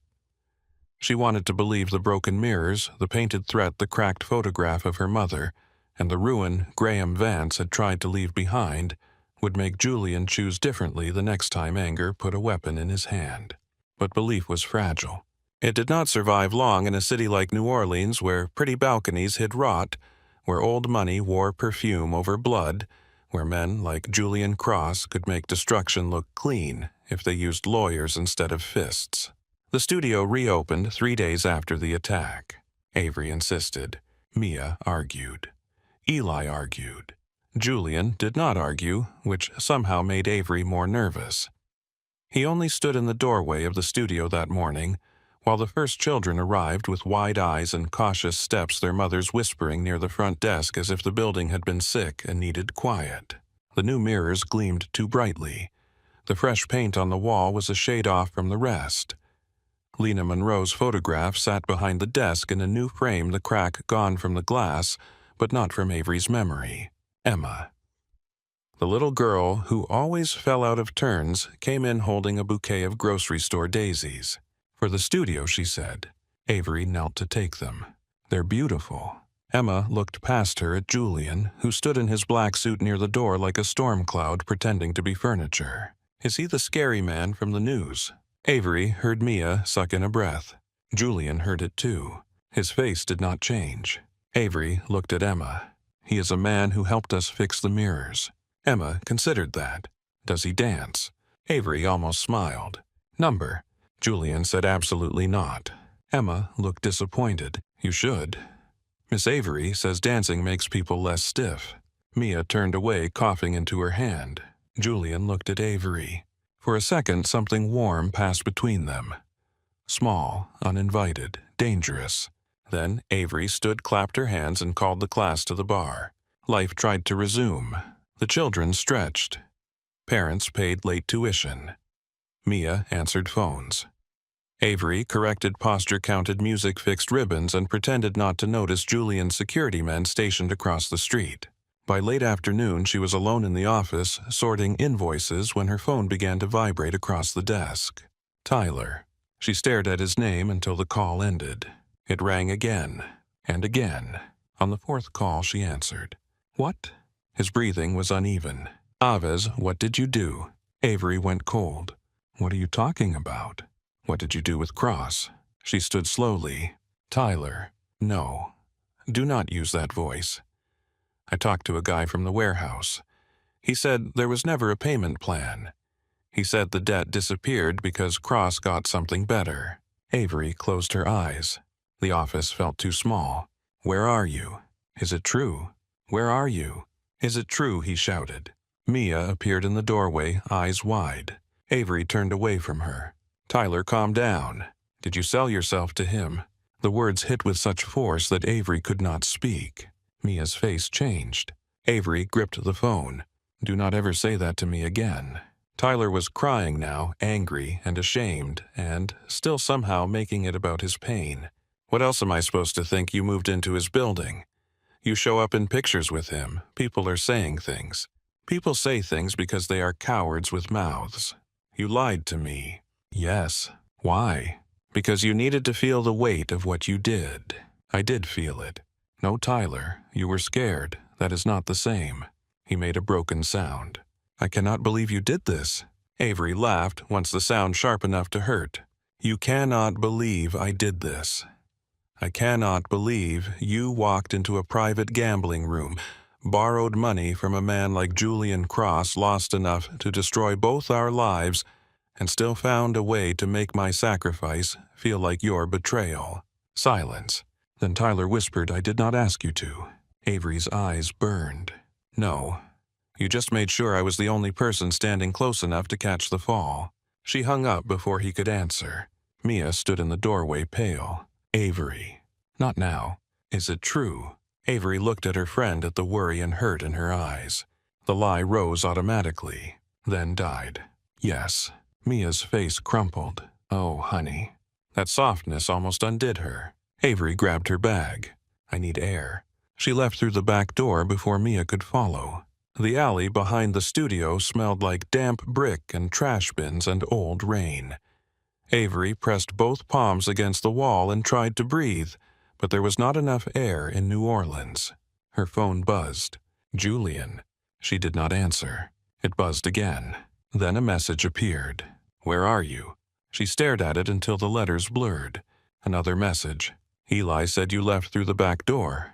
She wanted to believe the broken mirrors, the painted threat, the cracked photograph of her mother, and the ruin Graham Vance had tried to leave behind would make Julian choose differently the next time anger put a weapon in his hand. But belief was fragile. It did not survive long in a city like New Orleans, where pretty balconies hid rot, where old money wore perfume over blood, where men like Julian Cross could make destruction look clean if they used lawyers instead of fists. The studio reopened 3 days after the attack. Avery insisted. Mia argued. Eli argued. Julian did not argue, which somehow made Avery more nervous. He only stood in the doorway of the studio that morning, while the first children arrived with wide eyes and cautious steps, their mothers whispering near the front desk as if the building had been sick and needed quiet. The new mirrors gleamed too brightly. The fresh paint on the wall was a shade off from the rest. Lena Monroe's photograph sat behind the desk in a new frame, the crack gone from the glass, but not from Avery's memory. Emma. The little girl, who always fell out of turns, came in holding a bouquet of grocery store daisies. "For the studio," she said. Avery knelt to take them. "They're beautiful." Emma looked past her at Julian, who stood in his black suit near the door like a storm cloud pretending to be furniture. "Is he the scary man from the news?" Avery heard Mia suck in a breath. Julian heard it too. His face did not change. Avery looked at Emma. "He is a man who helped us fix the mirrors." Emma considered that. "Does he dance?" Avery almost smiled. "Number?" Julian said absolutely not. Emma looked disappointed. You should. Miss Avery says dancing makes people less stiff. Mia turned away, coughing into her hand. Julian looked at Avery. For a second, something warm passed between them. Small, uninvited, dangerous. Then Avery stood, clapped her hands, and called the class to the bar. Life tried to resume. The children stretched. Parents paid late tuition. Mia answered phones. Avery corrected posture, counted music, fixed ribbons, and pretended not to notice Julian's security men stationed across the street. By late afternoon, she was alone in the office, sorting invoices when her phone began to vibrate across the desk. Tyler. She stared at his name until the call ended. It rang again, and again. On the fourth call, she answered. What? His breathing was uneven. Aves, what did you do? Avery went cold. What are you talking about? What did you do with Cross? She stood slowly. Tyler. No. Do not use that voice. I talked to a guy from the warehouse. He said there was never a payment plan. He said the debt disappeared because Cross got something better. Avery closed her eyes. The office felt too small. Where are you? Is it true? Where are you? Is it true? He shouted. Mia appeared in the doorway, eyes wide. Avery turned away from her. Tyler, calm down. Did you sell yourself to him? The words hit with such force that Avery could not speak. Mia's face changed. Avery gripped the phone. Do not ever say that to me again. Tyler was crying now, angry and ashamed, and still somehow making it about his pain. What else am I supposed to think? You moved into his building? You show up in pictures with him. People are saying things. People say things because they are cowards with mouths. You lied to me. Yes. Why? Because you needed to feel the weight of what you did. I did feel it. No, Tyler, you were scared. That is not the same. He made a broken sound. I cannot believe you did this. Avery laughed, once the sound sharp enough to hurt. You cannot believe I did this. I cannot believe you walked into a private gambling room, borrowed money from a man like Julian Cross, lost enough to destroy both our lives, and still found a way to make my sacrifice feel like your betrayal. Silence. Then Tyler whispered, I did not ask you to. Avery's eyes burned. No. You just made sure I was the only person standing close enough to catch the fall. She hung up before he could answer. Mia stood in the doorway, pale. Avery. Not now. Is it true? Avery looked at her friend at the worry and hurt in her eyes. The lie rose automatically, then died. Yes. Mia's face crumpled. Oh, honey. That softness almost undid her. Avery grabbed her bag. I need air. She left through the back door before Mia could follow. The alley behind the studio smelled like damp brick and trash bins and old rain. Avery pressed both palms against the wall and tried to breathe, but there was not enough air in New Orleans. Her phone buzzed. Julian. She did not answer. It buzzed again. Then a message appeared. Where are you? She stared at it until the letters blurred. Another message. Eli said you left through the back door.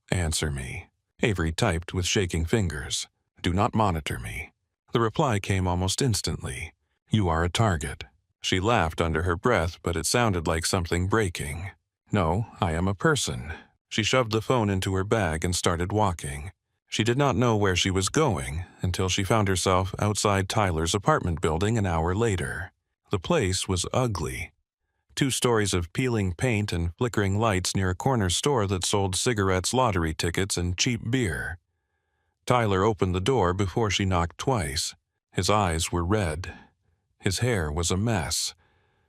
Answer me. Avery typed with shaking fingers. Do not monitor me. The reply came almost instantly. You are a target. She laughed under her breath, but it sounded like something breaking. No, I am a person. She shoved the phone into her bag and started walking. She did not know where she was going until she found herself outside Tyler's apartment building an hour later. The place was ugly. 2 stories of peeling paint and flickering lights near a corner store that sold cigarettes, lottery tickets, and cheap beer. Tyler opened the door before she knocked twice. His eyes were red. His hair was a mess.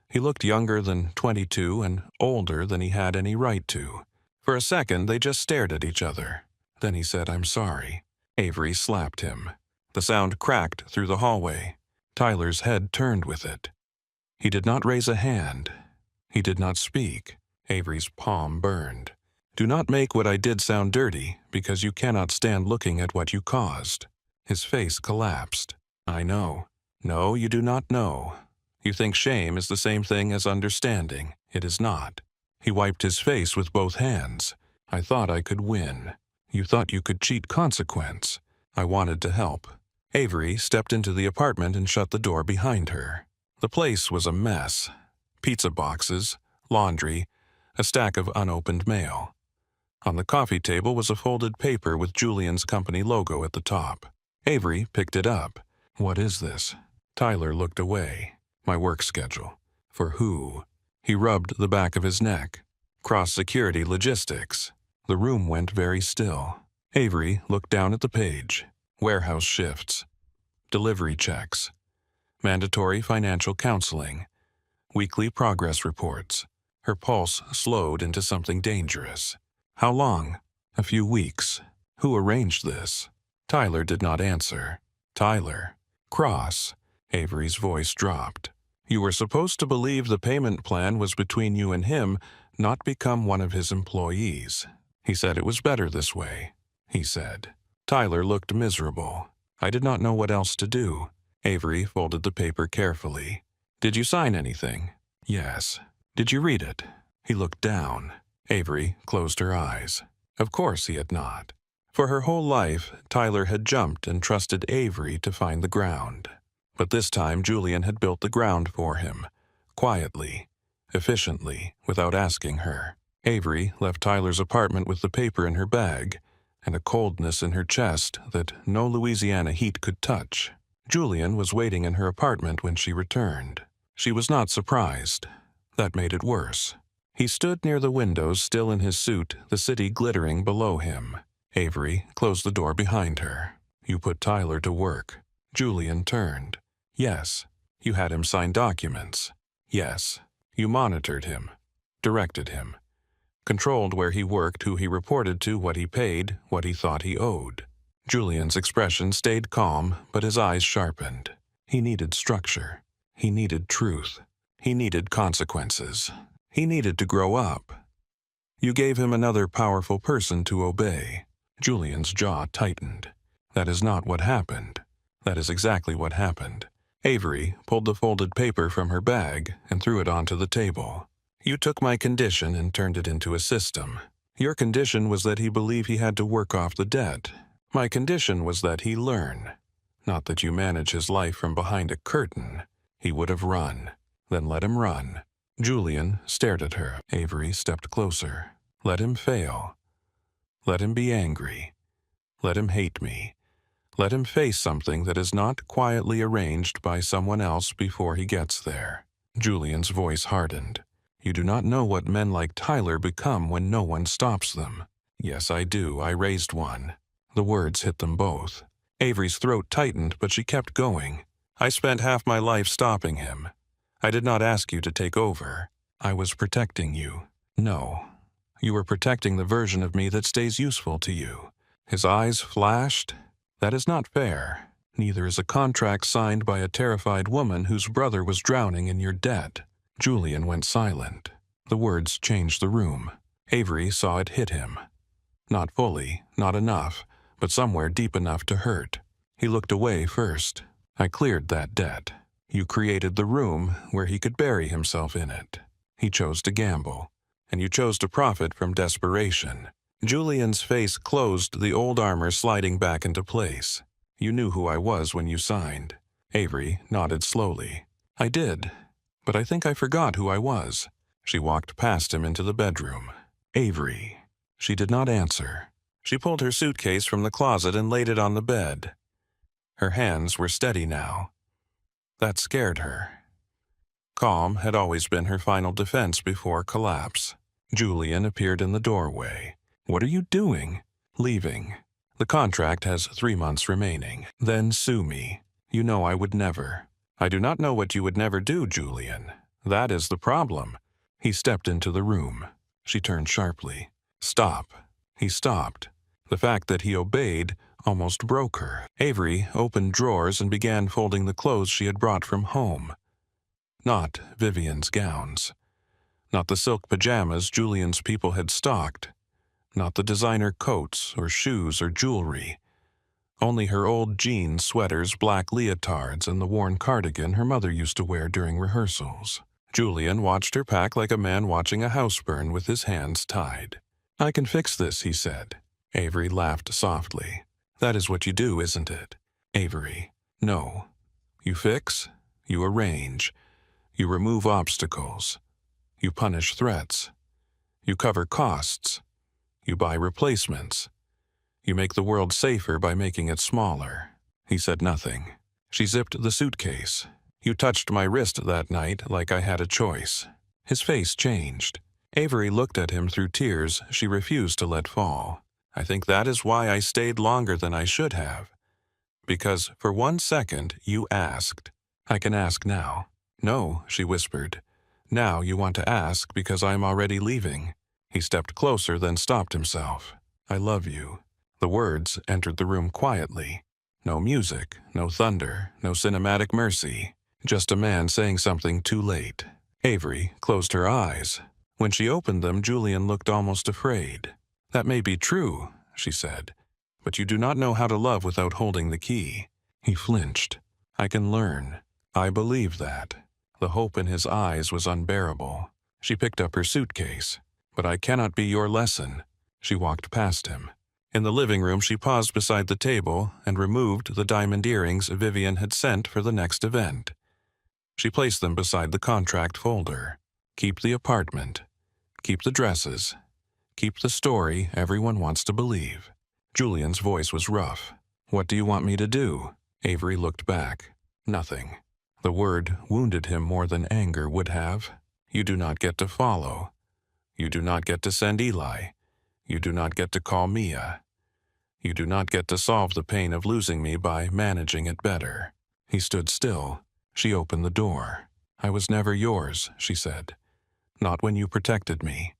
He looked younger than 22 and older than he had any right to. For a second, they just stared at each other. Then he said, I'm sorry. Avery slapped him. The sound cracked through the hallway. Tyler's head turned with it. He did not raise a hand. He did not speak. Avery's palm burned. Do not make what I did sound dirty, because you cannot stand looking at what you caused. His face collapsed. I know. No, you do not know. You think shame is the same thing as understanding. It is not. He wiped his face with both hands. I thought I could win. You thought you could cheat consequence. I wanted to help. Avery stepped into the apartment and shut the door behind her. The place was a mess. Pizza boxes, laundry, a stack of unopened mail. On the coffee table was a folded paper with Julian's company logo at the top. Avery picked it up. "What is this?" Tyler looked away. "My work schedule." "For who?" He rubbed the back of his neck. "Cross-security logistics." The room went very still. Avery looked down at the page. Warehouse shifts. Delivery checks. Mandatory financial counseling. Weekly progress reports. Her pulse slowed into something dangerous. "How long?" "A few weeks." "Who arranged this?" Tyler did not answer. "Tyler." "Cross." Avery's voice dropped. "You were supposed to believe the payment plan was between you and him, not become one of his employees. He said it was better this way," he said. Tyler looked miserable. "I did not know what else to do." Avery folded the paper carefully. "Did you sign anything?" "Yes." "Did you read it?" He looked down. Avery closed her eyes. Of course he had not. For her whole life, Tyler had jumped and trusted Avery to find the ground. But this time Julian had built the ground for him, quietly, efficiently, without asking her. Avery left Tyler's apartment with the paper in her bag, and a coldness in her chest that no Louisiana heat could touch. Julian was waiting in her apartment when she returned. She was not surprised. That made it worse. He stood near the windows, still in his suit, the city glittering below him. Avery closed the door behind her. "You put Tyler to work." Julian turned. "Yes." "You had him sign documents." "Yes." "You monitored him, directed him, controlled where he worked, who he reported to, what he paid, what he thought he owed." Julian's expression stayed calm, but his eyes sharpened. He needed structure. He needed truth. He needed consequences. He needed to grow up. "You gave him another powerful person to obey." Julian's jaw tightened. "That is not what happened." "That is exactly what happened." Avery pulled the folded paper from her bag and threw it onto the table. "You took my condition and turned it into a system. Your condition was that he believed he had to work off the debt. My condition was that he learn, not that you manage his life from behind a curtain. He would have run. Then let him run." Julian stared at her. Avery stepped closer. "Let him fail. Let him be angry. Let him hate me. Let him face something that is not quietly arranged by someone else before he gets there." Julian's voice hardened. "You do not know what men like Tyler become when no one stops them." "Yes, I do. I raised one." The words hit them both. Avery's throat tightened, but she kept going. "I spent half my life stopping him. I did not ask you to take over. I was protecting you." "No. You were protecting the version of me that stays useful to you." His eyes flashed. "That is not fair. Neither is a contract signed by a terrified woman whose brother was drowning in your debt." Julian went silent. The words changed the room. Avery saw it hit him. Not fully, not enough, but somewhere deep enough to hurt. He looked away first. "I cleared that debt. You created the room where he could bury himself in it. He chose to gamble, and you chose to profit from desperation." Julian's face closed, the old armor sliding back into place. "You knew who I was when you signed." Avery nodded slowly. "I did, but I think I forgot who I was." She walked past him into the bedroom. "Avery." She did not answer. She pulled her suitcase from the closet and laid it on the bed. Her hands were steady now. That scared her. Calm had always been her final defense before collapse. Julian appeared in the doorway. "What are you doing?" "Leaving. The contract has 3 months remaining. Then sue me. You know I would never." "I do not know what you would never do, Julian. That is the problem." He stepped into the room. She turned sharply. "Stop." He stopped. The fact that he obeyed almost broke her. Avery opened drawers and began folding the clothes she had brought from home. Not Vivian's gowns. Not the silk pajamas Julian's people had stocked. Not the designer coats or shoes or jewelry. Only her old jeans, sweaters, black leotards, and the worn cardigan her mother used to wear during rehearsals. Julian watched her pack like a man watching a house burn with his hands tied. "I can fix this," he said. Avery laughed softly. "That is what you do, isn't it?" "Avery, no. You fix, you arrange, you remove obstacles, you punish threats. You cover costs. You buy replacements. You make the world safer by making it smaller." He said nothing. She zipped the suitcase. "You touched my wrist that night like I had a choice." His face changed. Avery looked at him through tears she refused to let fall. "I think that is why I stayed longer than I should have. Because for 1 second you asked. I can ask now." "No," she whispered. "Now you want to ask because I am already leaving." He stepped closer, then stopped himself. "I love you." The words entered the room quietly. No music, no thunder, no cinematic mercy. Just a man saying something too late. Avery closed her eyes. When she opened them, Julian looked almost afraid. "That may be true," she said, "but you do not know how to love without holding the key." He flinched. "I can learn." "I believe that." The hope in his eyes was unbearable. She picked up her suitcase. "But I cannot be your lesson." She walked past him. In the living room, she paused beside the table and removed the diamond earrings Vivian had sent for the next event. She placed them beside the contract folder. "Keep the apartment. Keep the dresses. Keep the story everyone wants to believe." Julian's voice was rough. "What do you want me to do?" Avery looked back. "Nothing." The word wounded him more than anger would have. "You do not get to follow. You do not get to send Eli. You do not get to call Mia. You do not get to solve the pain of losing me by managing it better." He stood still. She opened the door. "I was never yours," she said. "Not when you protected me.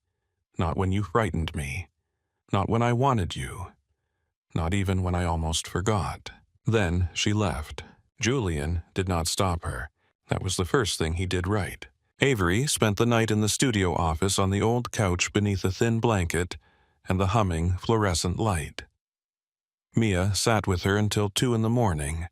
Not when you frightened me. Not when I wanted you. Not even when I almost forgot." Then she left. Julian did not stop her. That was the first thing he did right. Avery spent the night in the studio office on the old couch beneath a thin blanket and the humming fluorescent light. Mia sat with her until 2 in the morning,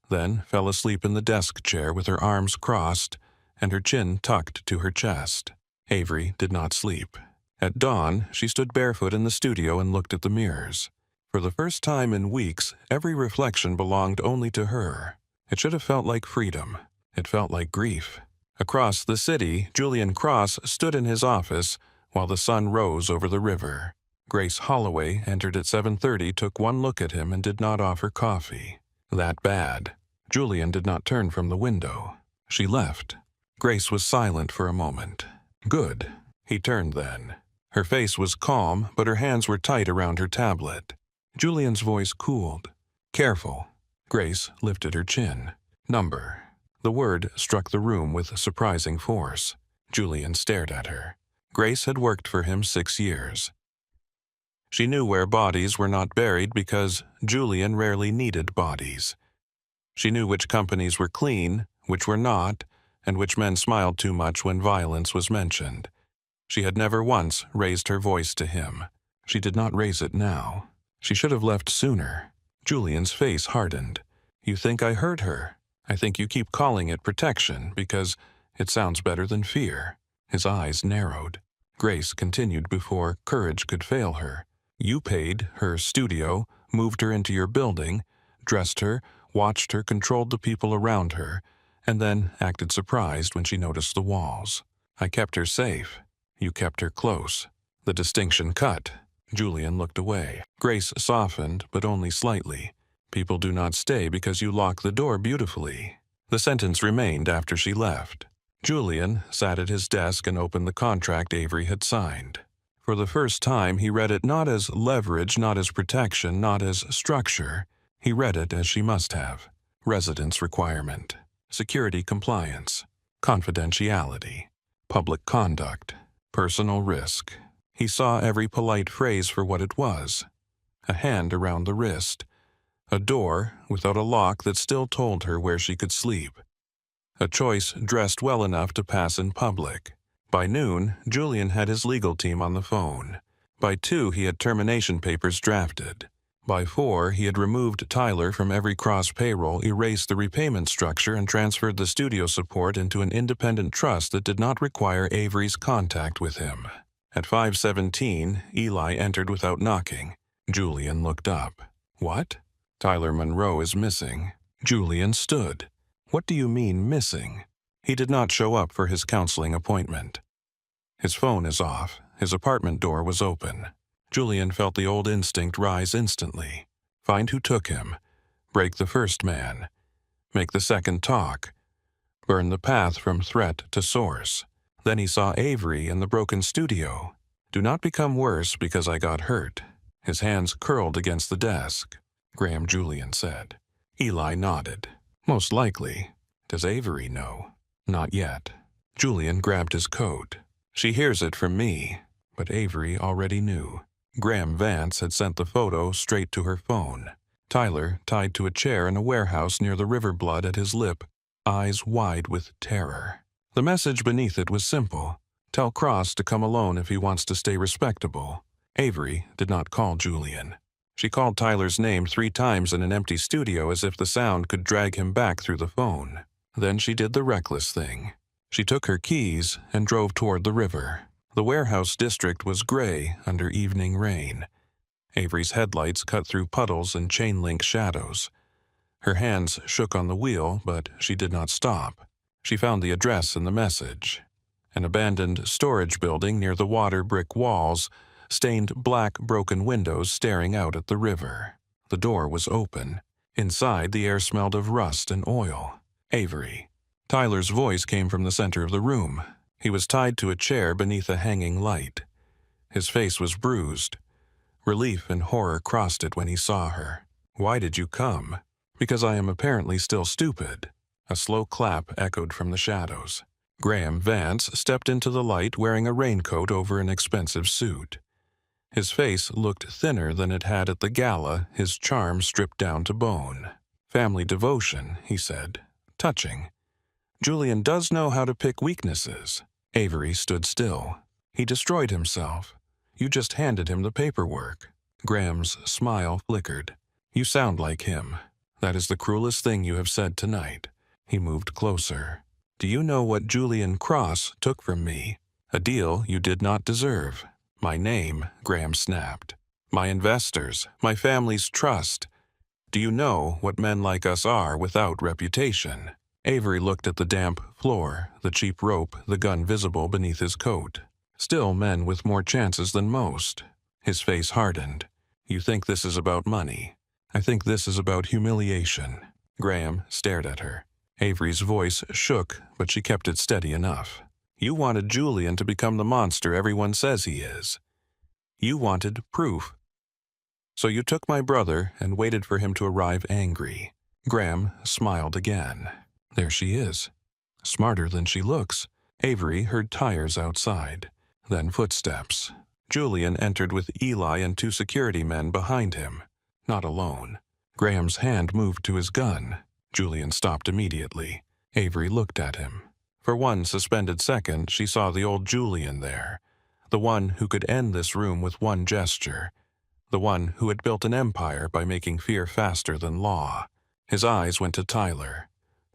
then fell asleep in the desk chair with her arms crossed and her chin tucked to her chest. Avery did not sleep. At dawn, she stood barefoot in the studio and looked at the mirrors. For the first time in weeks, every reflection belonged only to her. It should have felt like freedom. It felt like grief. Across the city, Julian Cross stood in his office while the sun rose over the river. Grace Holloway entered at 7:30, took one look at him, and did not offer coffee. That bad. Julian did not turn from the window. She left. Grace was silent for a moment. "Good." He turned then. Her face was calm, but her hands were tight around her tablet. Julian's voice cooled. "Careful." Grace lifted her chin. "Number." The word struck the room with surprising force. Julian stared at her. Grace had worked for him 6 years. She knew where bodies were not buried because Julian rarely needed bodies. She knew which companies were clean, which were not, and which men smiled too much when violence was mentioned. She had never once raised her voice to him. She did not raise it now. She should have left sooner. Julian's face hardened. "You think I hurt her? I think you keep calling it protection because it sounds better than fear." His eyes narrowed. Grace continued before courage could fail her. "You paid her studio, moved her into your building, dressed her, watched her, controlled the people around her, and then acted surprised when she noticed the walls. I kept her safe. You kept her close." The distinction cut. Julian looked away. Grace softened, but only slightly. "People do not stay because you lock the door beautifully." The sentence remained after she left. Julian sat at his desk and opened the contract Avery had signed. For the first time, he read it not as leverage, not as protection, not as structure. He read it as she must have. Residence requirement, security compliance, confidentiality, public conduct, personal risk. He saw every polite phrase for what it was. A hand around the wrist. A door without a lock that still told her where she could sleep. A choice dressed well enough to pass in public. By noon, Julian had his legal team on the phone. By 2, he had termination papers drafted. By 4, he had removed Tyler from every cross payroll, erased the repayment structure, and transferred the studio support into an independent trust that did not require Avery's contact with him. At 5:17, Eli entered without knocking. Julian looked up. "What?" "Tyler Monroe is missing." Julian stood. "What do you mean, missing?" "He did not show up for his counseling appointment." "His phone is off. His apartment door was open. Julian felt the old instinct rise instantly. Find who took him. Break the first man. Make the second talk. Burn the path from threat to source. Then he saw Avery in the broken studio. Do not become worse because I got hurt. His hands curled against the desk. Graham Julian said. Eli nodded. Most likely. Does Avery know? Not yet. Julian grabbed his coat. She hears it from me. But Avery already knew. Graham Vance had sent the photo straight to her phone. Tyler, tied to a chair in a warehouse near the river blood at his lip, eyes wide with terror. The message beneath it was simple. Tell Cross to come alone if he wants to stay respectable. Avery did not call Julian. She called Tyler's name 3 times in an empty studio as if the sound could drag him back through the phone. Then she did the reckless thing. She took her keys and drove toward the river. The warehouse district was gray under evening rain. Avery's headlights cut through puddles and chain-link shadows. Her hands shook on the wheel, but she did not stop. She found the address in the message. An abandoned storage building near the water brick walls, stained black broken windows staring out at the river. The door was open. Inside, the air smelled of rust and oil. Avery. Tyler's voice came from the center of the room. He was tied to a chair beneath a hanging light. His face was bruised. Relief and horror crossed it when he saw her. Why did you come? Because I am apparently still stupid. A slow clap echoed from the shadows. Graham Vance stepped into the light wearing a raincoat over an expensive suit. His face looked thinner than it had at the gala, his charm stripped down to bone. Family devotion, he said. Touching. Julian does know how to pick weaknesses. Avery stood still. He destroyed himself. You just handed him the paperwork. Graham's smile flickered. You sound like him. That is the cruelest thing you have said tonight. He moved closer. Do you know what Julian Cross took from me? A deal you did not deserve. My name, Graham snapped. My investors, my family's trust. Do you know what men like us are without reputation? Avery looked at the damp floor, the cheap rope, the gun visible beneath his coat. Still men with more chances than most. His face hardened. You think this is about money. I think this is about humiliation. Graham stared at her. Avery's voice shook, but she kept it steady enough. You wanted Julian to become the monster everyone says he is. You wanted proof. So you took my brother and waited for him to arrive angry. Graham smiled again. There she is. Smarter than she looks. Avery heard tires outside. Then footsteps. Julian entered with Eli and 2 security men behind him. Not alone. Graham's hand moved to his gun. Julian stopped immediately. Avery looked at him. For one suspended second, she saw the old Julian there. The one who could end this room with one gesture. The one who had built an empire by making fear faster than law. His eyes went to Tyler.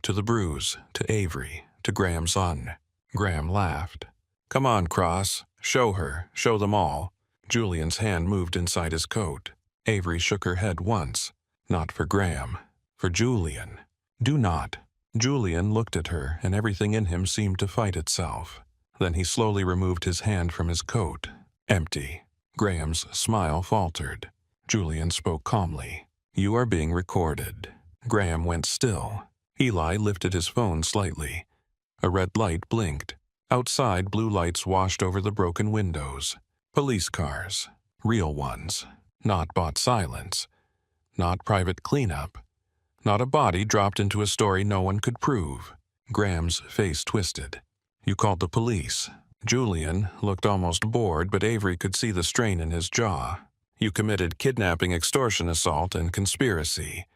To the bruise, to Avery, to Graham's son. Graham laughed. Come on, Cross. Show her. Show them all. Julian's hand moved inside his coat. Avery shook her head once. Not for Graham. For Julian. Do not. Julian looked at her, and everything in him seemed to fight itself. Then he slowly removed his hand from his coat. Empty. Graham's smile faltered. Julian spoke calmly. You are being recorded. Graham went still. Eli lifted his phone slightly. A red light blinked. Outside, blue lights washed over the broken windows. Police cars. Real ones. Not bought silence. Not private cleanup. Not a body dropped into a story no one could prove. Graham's face twisted. You called the police. Julian looked almost bored, but Avery could see the strain in his jaw. You committed kidnapping, extortion, assault, and conspiracy.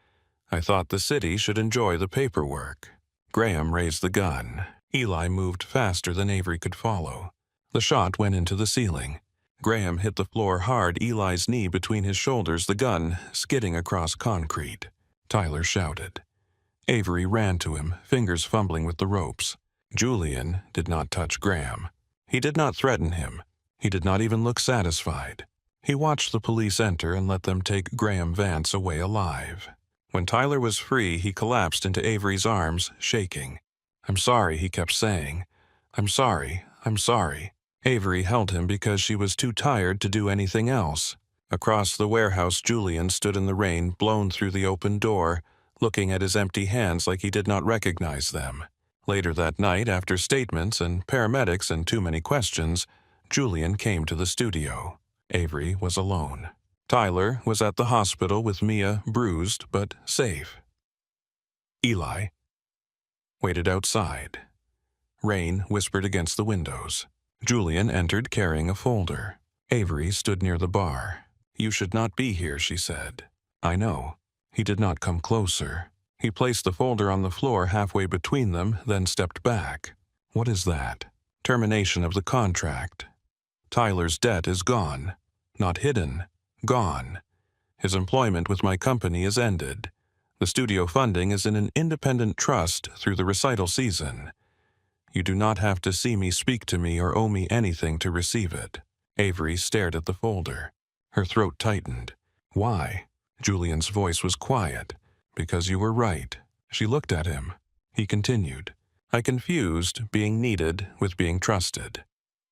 I thought the city should enjoy the paperwork. Graham raised the gun. Eli moved faster than Avery could follow. The shot went into the ceiling. Graham hit the floor hard, Eli's knee between his shoulders, the gun skidding across concrete. Tyler shouted. Avery ran to him, fingers fumbling with the ropes. Julian did not touch Graham. He did not threaten him. He did not even look satisfied. He watched the police enter and let them take Graham Vance away alive. When Tyler was free, he collapsed into Avery's arms, shaking. I'm sorry, he kept saying. I'm sorry, I'm sorry. Avery held him because she was too tired to do anything else. Across the warehouse, Julian stood in the rain, blown through the open door, looking at his empty hands like he did not recognize them. Later that night, after statements and paramedics and too many questions, Julian came to the studio. Avery was alone. Tyler was at the hospital with Mia bruised but safe. Eli waited outside. Rain whispered against the windows. Julian entered carrying a folder. Avery stood near the bar. "You should not be here," she said. "I know." He did not come closer. He placed the folder on the floor halfway between them, then stepped back. "What is that?" "Termination of the contract. Tyler's debt is gone. Not hidden. Gone. His employment with my company is ended. The studio funding is in an independent trust through the recital season. You do not have to see me speak to me or owe me anything to receive it." Avery stared at the folder. Her throat tightened. "Why?" Julian's voice was quiet. "Because you were right." She looked at him. He continued. "I confused being needed with being trusted.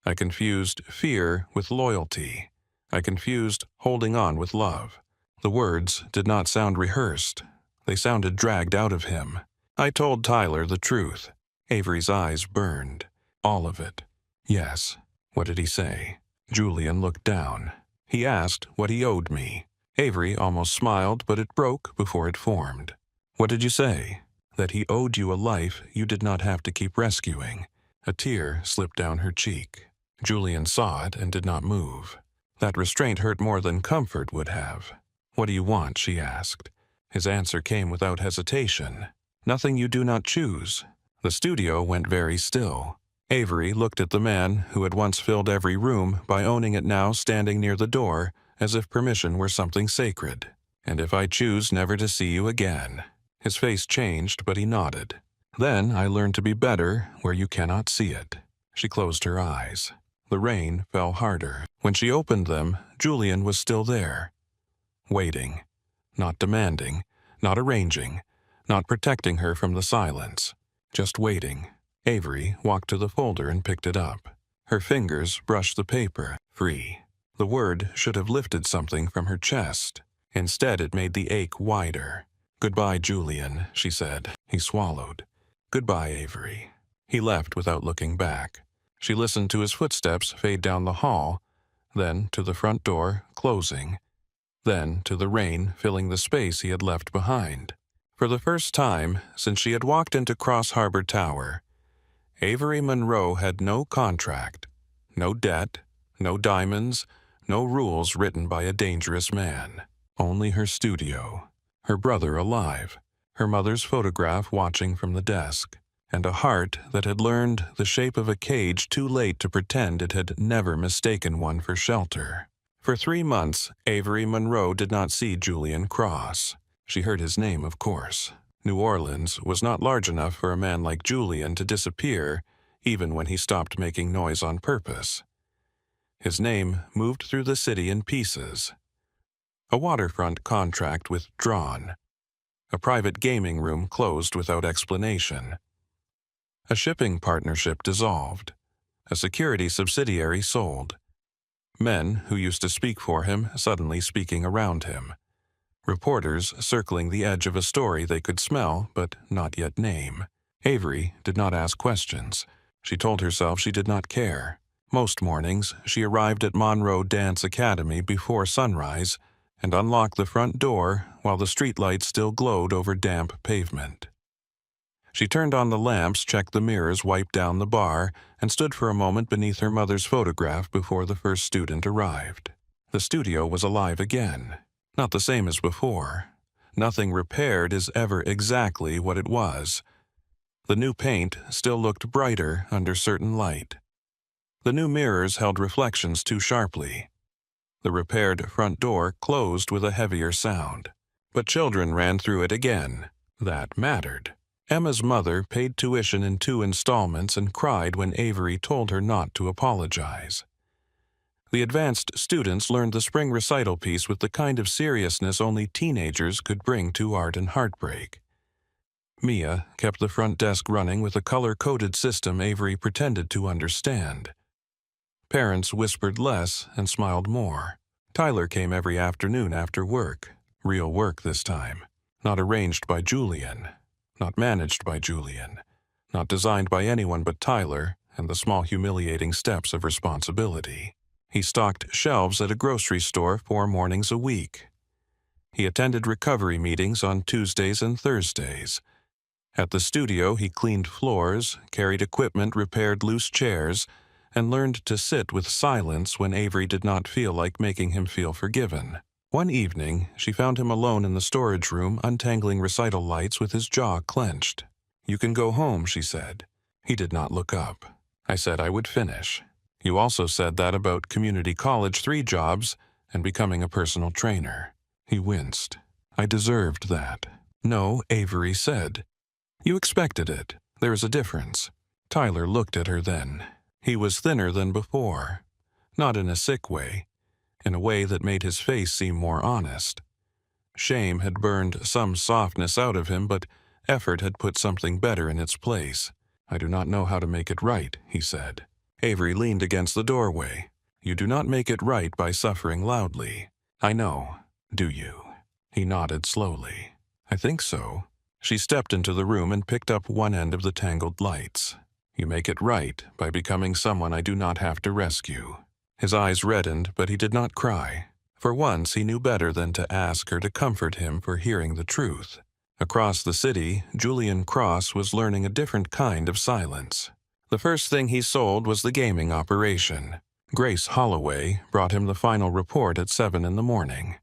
I confused fear with loyalty. I confused holding on with love." The words did not sound rehearsed. They sounded dragged out of him. "I told Tyler the truth." Avery's eyes burned. "All of it." "Yes." "What did he say?" Julian looked down. "He asked what he owed me." Avery almost smiled, but it broke before it formed. "What did you say?" "That he owed you a life you did not have to keep rescuing." A tear slipped down her cheek. Julian saw it and did not move. That restraint hurt more than comfort would have. "What do you want?" she asked. His answer came without hesitation. "Nothing you do not choose." The studio went very still. Avery looked at the man who had once filled every room by owning it now standing near the door, as if permission were something sacred. "And if I choose never to see you again." His face changed, but he nodded. "Then I learned to be better where you cannot see it." She closed her eyes. The rain fell harder. When she opened them, Julian was still there. Waiting. Not demanding. Not arranging. Not protecting her from the silence. Just waiting. Avery walked to the folder and picked it up. Her fingers brushed the paper. Free. The word should have lifted something from her chest. Instead, it made the ache wider. "Goodbye, Julian," she said. He swallowed. "Goodbye, Avery." He left without looking back. She listened to his footsteps fade down the hall, then to the front door, closing, then to the rain filling the space he had left behind. For the first time since she had walked into Cross Harbor Tower, Avery Monroe had no contract, no debt, no diamonds, no rules written by a dangerous man. Only her studio, her brother alive, her mother's photograph watching from the desk, and a heart that had learned the shape of a cage too late to pretend it had never mistaken one for shelter. For 3 months, Avery Monroe did not see Julian Cross. She heard his name, of course. New Orleans was not large enough for a man like Julian to disappear, even when he stopped making noise on purpose. His name moved through the city in pieces. A waterfront contract withdrawn. A private gaming room closed without explanation. A shipping partnership dissolved. A security subsidiary sold. Men who used to speak for him suddenly speaking around him. Reporters circling the edge of a story they could smell but not yet name. Avery did not ask questions. She told herself she did not care. Most mornings, she arrived at Monroe Dance Academy before sunrise and unlocked the front door while the streetlights still glowed over damp pavement. She turned on the lamps, checked the mirrors, wiped down the bar, and stood for a moment beneath her mother's photograph before the first student arrived. The studio was alive again. Not the same as before. Nothing repaired is ever exactly what it was. The new paint still looked brighter under certain light. The new mirrors held reflections too sharply. The repaired front door closed with a heavier sound. But children ran through it again. That mattered. Emma's mother paid tuition in 2 installments and cried when Avery told her not to apologize. The advanced students learned the spring recital piece with the kind of seriousness only teenagers could bring to art and heartbreak. Mia kept the front desk running with a color-coded system Avery pretended to understand. Parents whispered less and smiled more. Tyler came every afternoon after work. Real work this time. Not arranged by Julian. Not managed by Julian. Not designed by anyone but Tyler and the small humiliating steps of responsibility. He stocked shelves at a grocery store 4 mornings a week. He attended recovery meetings on Tuesdays and Thursdays. At the studio, he cleaned floors, carried equipment, repaired loose chairs, and learned to sit with silence when Avery did not feel like making him feel forgiven. One evening, she found him alone in the storage room untangling recital lights with his jaw clenched. "You can go home," she said. He did not look up. "I said I would finish. You also said that about community college 3 jobs and becoming a personal trainer." He winced. "I deserved that." "No," Avery said. "You expected it. There is a difference." Tyler looked at her then. He was thinner than before. Not in a sick way. In a way that made his face seem more honest. Shame had burned some softness out of him, but effort had put something better in its place. "I do not know how to make it right," he said. Avery leaned against the doorway. "You do not make it right by suffering loudly." "I know. Do you?" He nodded slowly. "I think so." She stepped into the room and picked up one end of the tangled lights. "You make it right by becoming someone I do not have to rescue." His eyes reddened, but he did not cry. For once, he knew better than to ask her to comfort him for hearing the truth. Across the city, Julian Cross was learning a different kind of silence. The first thing he sold was the gaming operation. Grace Holloway brought him the final report at 7 in the morning.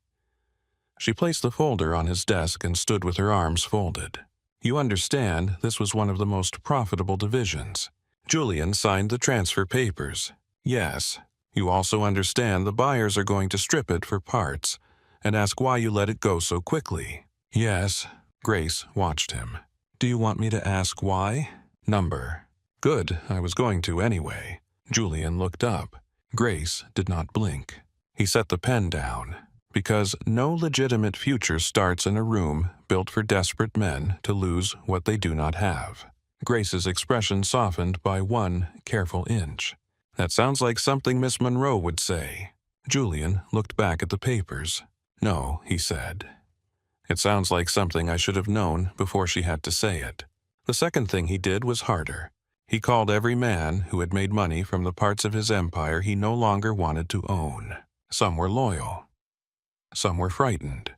She placed the folder on his desk and stood with her arms folded. "You understand, this was one of the most profitable divisions." Julian signed the transfer papers. "Yes. You also understand the buyers are going to strip it for parts and ask why you let it go so quickly." "Yes." Grace watched him. "Do you want me to ask why?" "Number." "Good, I was going to anyway." Julian looked up. Grace did not blink. He set the pen down. "Because no legitimate future starts in a room built for desperate men to lose what they do not have." Grace's expression softened by 1 careful inch. "That sounds like something Miss Monroe would say." Julian looked back at the papers. "No," he said. "It sounds like something I should have known before she had to say it." The second thing he did was harder. He called every man who had made money from the parts of his empire he no longer wanted to own. Some were loyal. Some were frightened.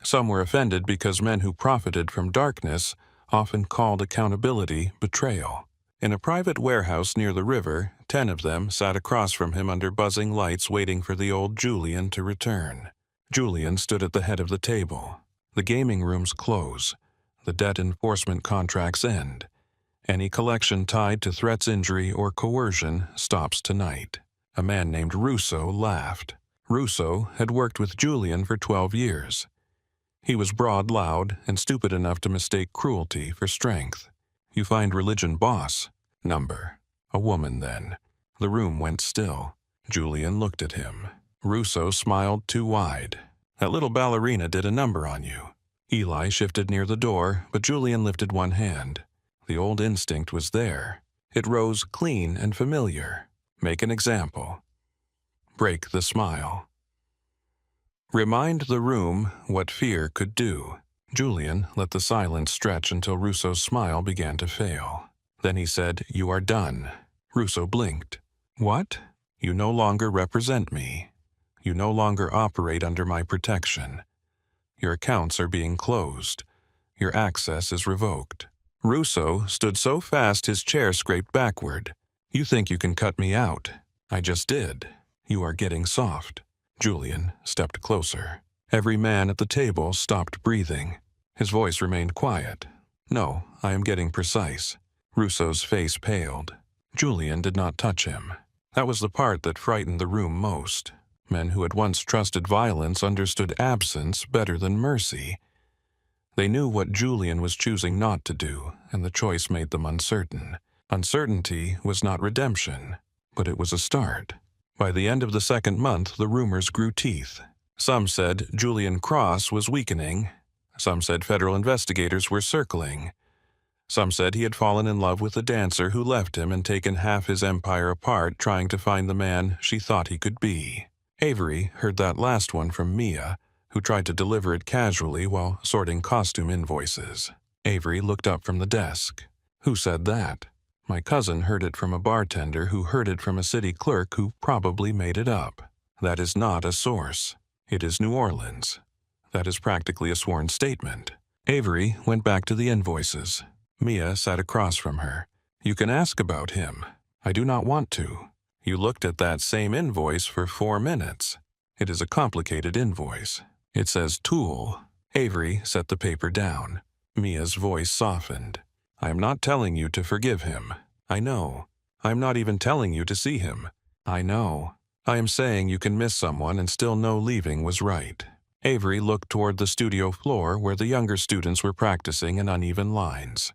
Some were offended because men who profited from darkness often called accountability betrayal. In a private warehouse near the river, 10 of them sat across from him under buzzing lights waiting for the old Julian to return. Julian stood at the head of the table. The gaming rooms close. The debt enforcement contracts end. Any collection tied to threats, injury, or coercion stops tonight. A man named Russo laughed. Russo had worked with Julian for 12 years. He was broad, loud, and stupid enough to mistake cruelty for strength. "You find religion boss." "Number." "A woman, then." The room went still. Julian looked at him. Russo smiled too wide. "That little ballerina did a number on you." Eli shifted near the door, but Julian lifted one hand. The old instinct was there. It rose clean and familiar. Make an example. Break the smile. Remind the room what fear could do. Julian let the silence stretch until Russo's smile began to fail. Then he said, "You are done." Russo blinked. "What?" "You no longer represent me. You no longer operate under my protection. Your accounts are being closed. Your access is revoked." Russo stood so fast his chair scraped backward. "You think you can cut me out. I just did. You are getting soft." Julian stepped closer. Every man at the table stopped breathing. His voice remained quiet. "No, I am getting precise." Russo's face paled. Julian did not touch him. That was the part that frightened the room most. Men who had once trusted violence understood absence better than mercy. They knew what Julian was choosing not to do, and the choice made them uncertain. Uncertainty was not redemption, but it was a start. By the end of the second month, the rumors grew teeth. Some said Julian Cross was weakening. Some said federal investigators were circling. Some said he had fallen in love with a dancer who left him and taken half his empire apart trying to find the man she thought he could be. Avery heard that last one from Mia, who tried to deliver it casually while sorting costume invoices. Avery looked up from the desk. Who said that? My cousin heard it from a bartender who heard it from a city clerk who probably made it up. That is not a source. It is New Orleans. That is practically a sworn statement. Avery went back to the invoices. Mia sat across from her. You can ask about him. I do not want to. You looked at that same invoice for 4 minutes. It is a complicated invoice. It says tool. Avery set the paper down. Mia's voice softened. I am not telling you to forgive him. I know. I am not even telling you to see him. I know. I am saying you can miss someone and still know leaving was right. Avery looked toward the studio floor where the younger students were practicing in uneven lines.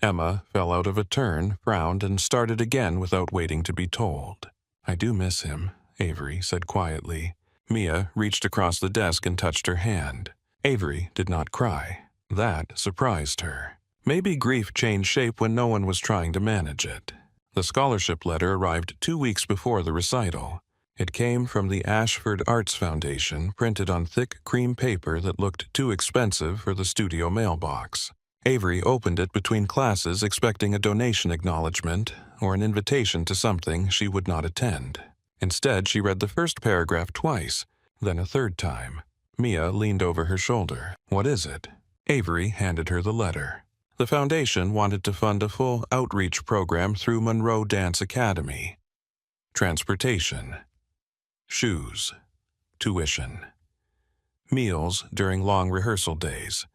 Emma fell out of a turn, frowned, and started again without waiting to be told. I do miss him, Avery said quietly. Mia reached across the desk and touched her hand. Avery did not cry. That surprised her. Maybe grief changed shape when no one was trying to manage it. The scholarship letter arrived 2 weeks before the recital. It came from the Ashford Arts Foundation, printed on thick cream paper that looked too expensive for the studio mailbox. Avery opened it between classes expecting a donation acknowledgement or an invitation to something she would not attend. Instead, she read the first paragraph twice, then a third time. Mia leaned over her shoulder. What is it? Avery handed her the letter. The foundation wanted to fund a full outreach program through Monroe Dance Academy. Transportation. Shoes. Tuition. Meals during long rehearsal days.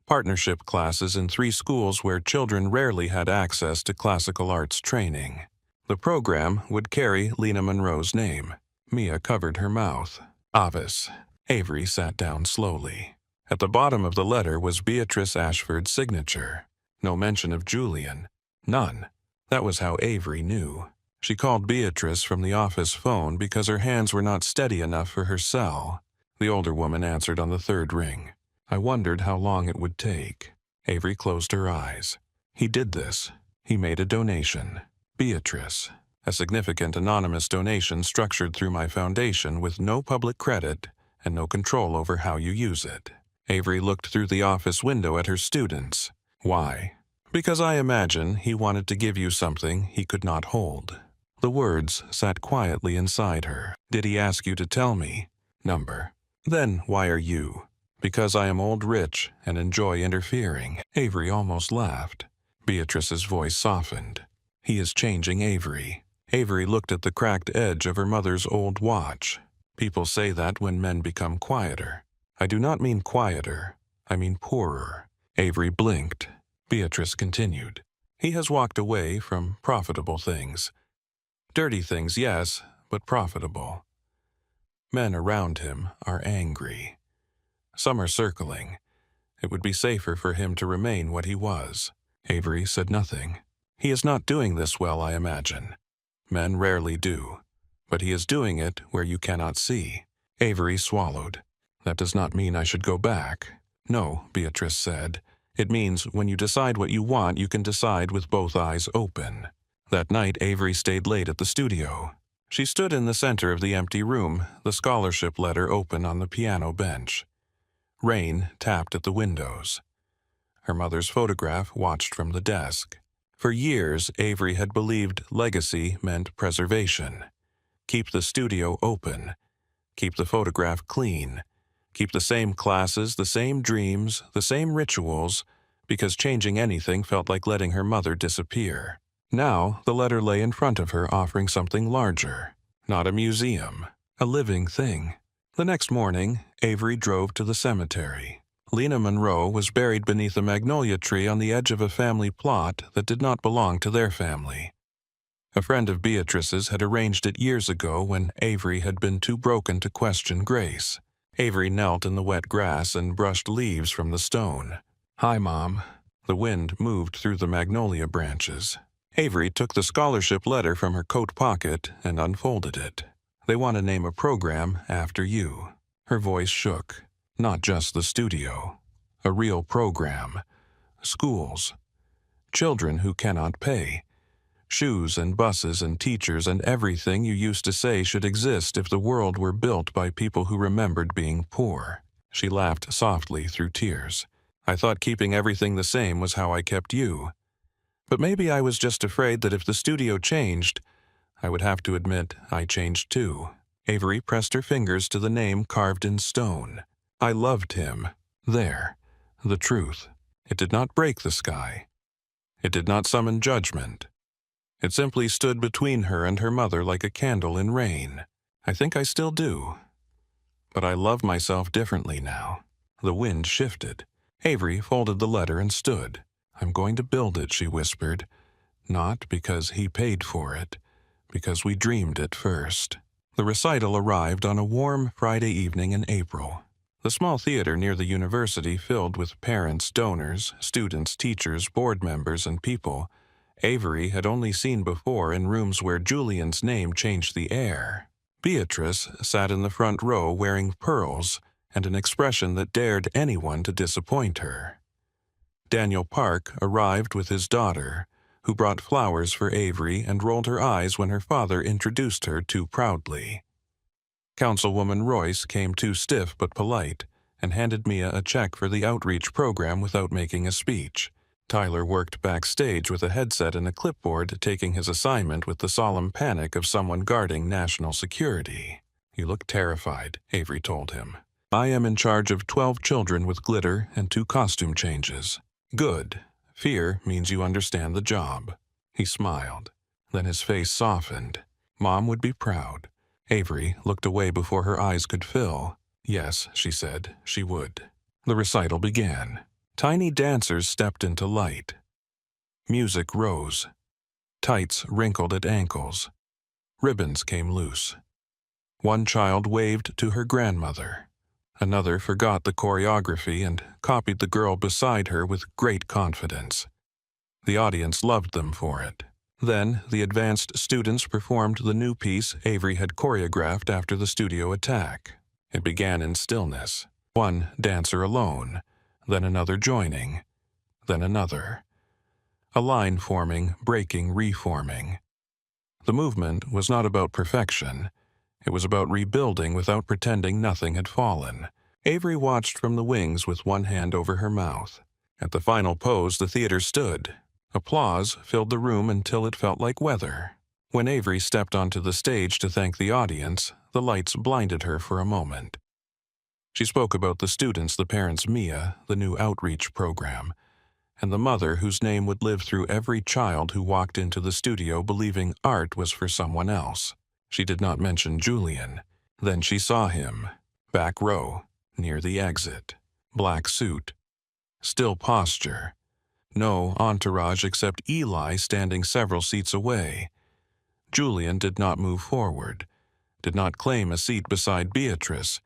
Partnership classes in 3 schools where children rarely had access to classical arts training. The program would carry Lena Monroe's name. Mia covered her mouth. Avis. Avery sat down slowly. At the bottom of the letter was Beatrice Ashford's signature. No mention of Julian. None. That was how Avery knew. She called Beatrice from the office phone because her hands were not steady enough for her cell. The older woman answered on the 3rd ring. I wondered how long it would take. Avery closed her eyes. He did this. He made a donation. Beatrice. A significant anonymous donation structured through my foundation with no public credit and no control over how you use it. Avery looked through the office window at her students. Why? Because I imagine he wanted to give you something he could not hold. The words sat quietly inside her. Did he ask you to tell me? Number. Then why are you? Because I am old rich and enjoy interfering. Avery almost laughed. Beatrice's voice softened. He is changing Avery. Avery looked at the cracked edge of her mother's old watch. People say that when men become quieter. I do not mean quieter. I mean poorer. Avery blinked. Beatrice continued. He has walked away from profitable things. Dirty things, yes, but profitable. Men around him are angry. Some are circling. It would be safer for him to remain what he was. Avery said nothing. He is not doing this well, I imagine. Men rarely do. But he is doing it where you cannot see. Avery swallowed. That does not mean I should go back. No, Beatrice said. It means when you decide what you want, you can decide with both eyes open. That night, Avery stayed late at the studio. She stood in the center of the empty room, the scholarship letter open on the piano bench. Rain tapped at the windows. Her mother's photograph watched from the desk. For years, Avery had believed legacy meant preservation. Keep the studio open. Keep the photograph clean. Keep the same classes, the same dreams, the same rituals, because changing anything felt like letting her mother disappear. Now, the letter lay in front of her offering something larger. Not a museum, a living thing. The next morning, Avery drove to the cemetery. Lena Monroe was buried beneath a magnolia tree on the edge of a family plot that did not belong to their family. A friend of Beatrice's had arranged it years ago when Avery had been too broken to question Grace. Avery knelt in the wet grass and brushed leaves from the stone. Hi, Mom. The wind moved through the magnolia branches. Avery took the scholarship letter from her coat pocket and unfolded it. They want to name a program after you. Her voice shook. Not just the studio. A real program. Schools. Children who cannot pay. Shoes and buses and teachers and everything you used to say should exist if the world were built by people who remembered being poor. She laughed softly through tears. I thought keeping everything the same was how I kept you. But maybe I was just afraid that if the studio changed, I would have to admit I changed too. Avery pressed her fingers to the name carved in stone. I loved him. There. The truth. It did not break the sky. It did not summon judgment. It simply stood between her and her mother like a candle in rain. I think I still do. But I love myself differently now. The wind shifted. Avery folded the letter and stood. I'm going to build it, she whispered. Not because he paid for it, because we dreamed it first. The recital arrived on a warm Friday evening in April. The small theater near the university filled with parents, donors, students, teachers, board members, and people Avery had only seen before in rooms where Julian's name changed the air. Beatrice sat in the front row wearing pearls and an expression that dared anyone to disappoint her. Daniel Park arrived with his daughter, who brought flowers for Avery and rolled her eyes when her father introduced her too proudly. Councilwoman Royce came too stiff but polite and handed Mia a check for the outreach program without making a speech. Tyler worked backstage with a headset and a clipboard, taking his assignment with the solemn panic of someone guarding national security. You look terrified, Avery told him. I am in charge of 12 children with glitter and 2 costume changes. Good. Fear means you understand the job. He smiled. Then his face softened. Mom would be proud. Avery looked away before her eyes could fill. Yes, she said, she would. The recital began. Tiny dancers stepped into light. Music rose. Tights wrinkled at ankles. Ribbons came loose. One child waved to her grandmother. Another forgot the choreography and copied the girl beside her with great confidence. The audience loved them for it. Then the advanced students performed the new piece Avery had choreographed after the studio attack. It began in stillness. One dancer alone, then another joining, then another. A line forming, breaking, reforming. The movement was not about perfection. It was about rebuilding without pretending nothing had fallen. Avery watched from the wings with one hand over her mouth. At the final pose, the theater stood. Applause filled the room until it felt like weather. When Avery stepped onto the stage to thank the audience, the lights blinded her for a moment. She spoke about the students, the parents, Mia, the new outreach program, and the mother whose name would live through every child who walked into the studio believing art was for someone else. She did not mention Julian. Then she saw him. Back row, near the exit. Black suit. Still posture. No entourage except Eli standing several seats away. Julian did not move forward, did not claim a seat beside Beatrice,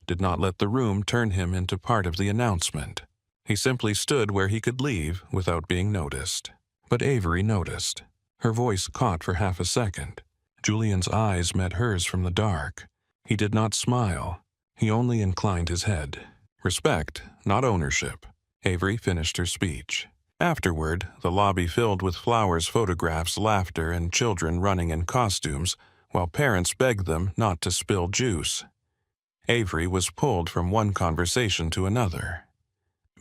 did not let the room turn him into part of the announcement. He simply stood where he could leave without being noticed. But Avery noticed. Her voice caught for half a second. Julian's eyes met hers from the dark. He did not smile. He only inclined his head. Respect, not ownership. Avery finished her speech. Afterward, the lobby filled with flowers, photographs, laughter, and children running in costumes, while parents begged them not to spill juice. Avery was pulled from one conversation to another.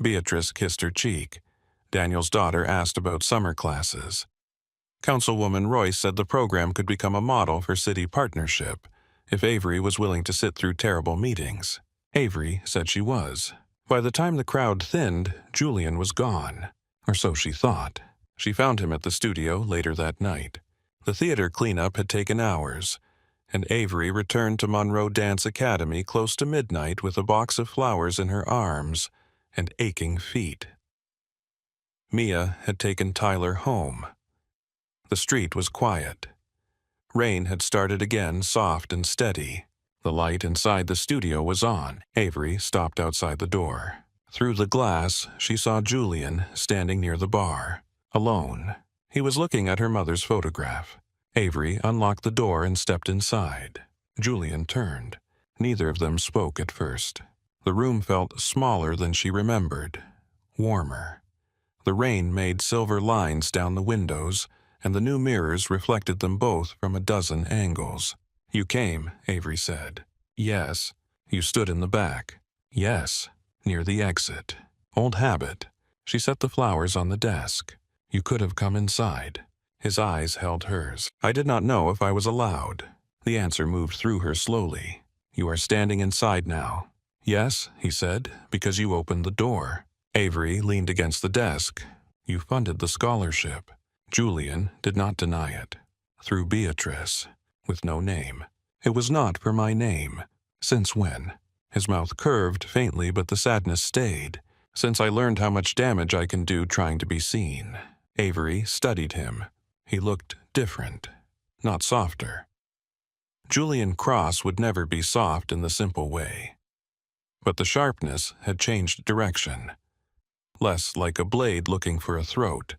Beatrice kissed her cheek. Daniel's daughter asked about summer classes. Councilwoman Royce said the program could become a model for city partnership if Avery was willing to sit through terrible meetings. Avery said she was. By the time the crowd thinned, Julian was gone. Or so she thought. She found him at the studio later that night. The theater cleanup had taken hours, and Avery returned to Monroe Dance Academy close to midnight with a box of flowers in her arms and aching feet. Mia had taken Tyler home. The street was quiet. Rain had started again, soft and steady. The light inside the studio was on. Avery stopped outside the door. Through the glass, she saw Julian standing near the bar, alone. He was looking at her mother's photograph. Avery unlocked the door and stepped inside. Julian turned. Neither of them spoke at first. The room felt smaller than she remembered, warmer. The rain made silver lines down the windows, and the new mirrors reflected them both from a dozen angles. "You came," Avery said. "Yes." "You stood in the back." "Yes." "Near the exit." "Old habit." She set the flowers on the desk. "You could have come inside." His eyes held hers. "I did not know if I was allowed." The answer moved through her slowly. "You are standing inside now." "Yes," he said, "because you opened the door." Avery leaned against the desk. "You funded the scholarship." Julian did not deny it. "Through Beatrice." With no name. "It was not for my name." "Since when?" His mouth curved faintly, but the sadness stayed. "Since I learned how much damage I can do trying to be seen." Avery studied him. He looked different, not softer. Julian Cross would never be soft in the simple way. But the sharpness had changed direction. Less like a blade looking for a throat,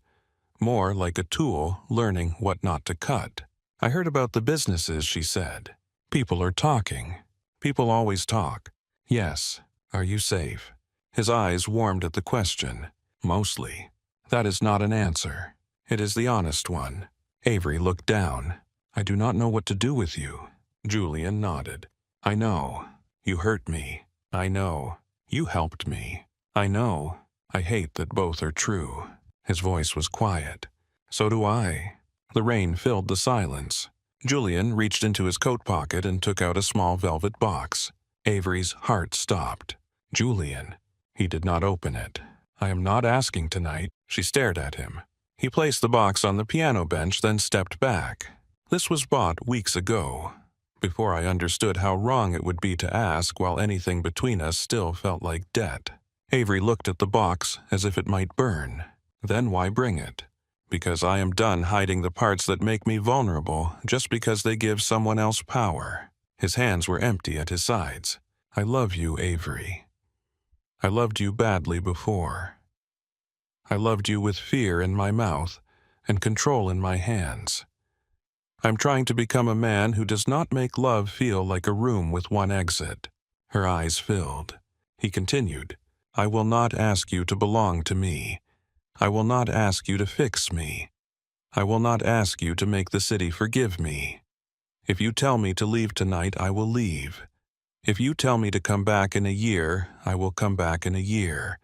more like a tool learning what not to cut. "I heard about the businesses," she said. "People are talking. People always talk." "Yes. Are you safe?" His eyes warmed at the question. "Mostly." "That is not an answer. It is the honest one." Avery looked down. "I do not know what to do with you." Julian nodded. "I know. You hurt me. I know. You helped me. I know. I hate that both are true." His voice was quiet. "So do I." The rain filled the silence. Julian reached into his coat pocket and took out a small velvet box. Avery's heart stopped. "Julian." He did not open it. "I am not asking tonight." She stared at him. He placed the box on the piano bench, then stepped back. "This was bought weeks ago, before I understood how wrong it would be to ask while anything between us still felt like debt." Avery looked at the box as if it might burn. "Then why bring it?" "Because I am done hiding the parts that make me vulnerable just because they give someone else power." His hands were empty at his sides. "I love you, Avery. I loved you badly before. I loved you with fear in my mouth and control in my hands. I'm trying to become a man who does not make love feel like a room with one exit." Her eyes filled. He continued, "I will not ask you to belong to me. I will not ask you to fix me. I will not ask you to make the city forgive me. If you tell me to leave tonight, I will leave. If you tell me to come back in a year, I will come back in a year.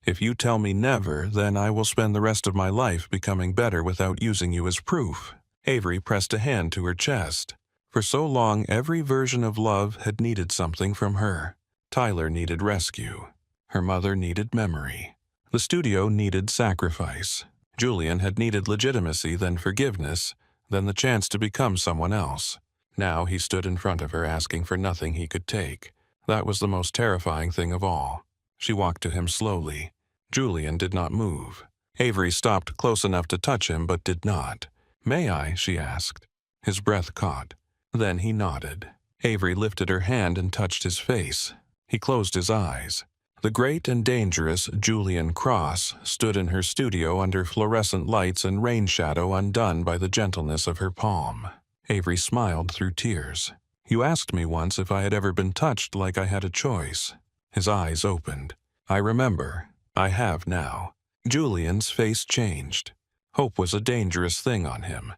If you tell me never, then I will spend the rest of my life becoming better without using you as proof." Avery pressed a hand to her chest. For so long, every version of love had needed something from her. Tyler needed rescue. Her mother needed memory. The studio needed sacrifice. Julian had needed legitimacy, then forgiveness, then the chance to become someone else. Now he stood in front of her asking for nothing he could take. That was the most terrifying thing of all. She walked to him slowly. Julian did not move. Avery stopped close enough to touch him, but did not. "May I?" she asked. His breath caught. Then he nodded. Avery lifted her hand and touched his face. He closed his eyes. The great and dangerous Julian Cross stood in her studio under fluorescent lights and rain shadow undone by the gentleness of her palm. Avery smiled through tears. "You asked me once if I had ever been touched like I had a choice." His eyes opened. "I remember. I have now." Julian's face changed. Hope was a dangerous thing on him.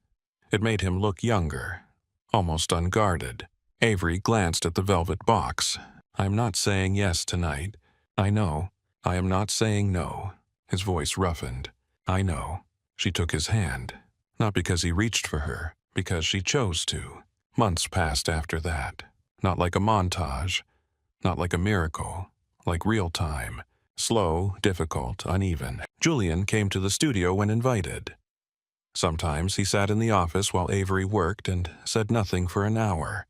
It made him look younger, almost unguarded. Avery glanced at the velvet box. "I'm not saying yes tonight. I know. I am not saying no." His voice roughened. "I know." She took his hand. Not because he reached for her, because she chose to. Months passed after that. Not like a montage. Not like a miracle. Like real time. Slow, difficult, uneven. Julian came to the studio when invited. Sometimes he sat in the office while Avery worked and said nothing for an hour.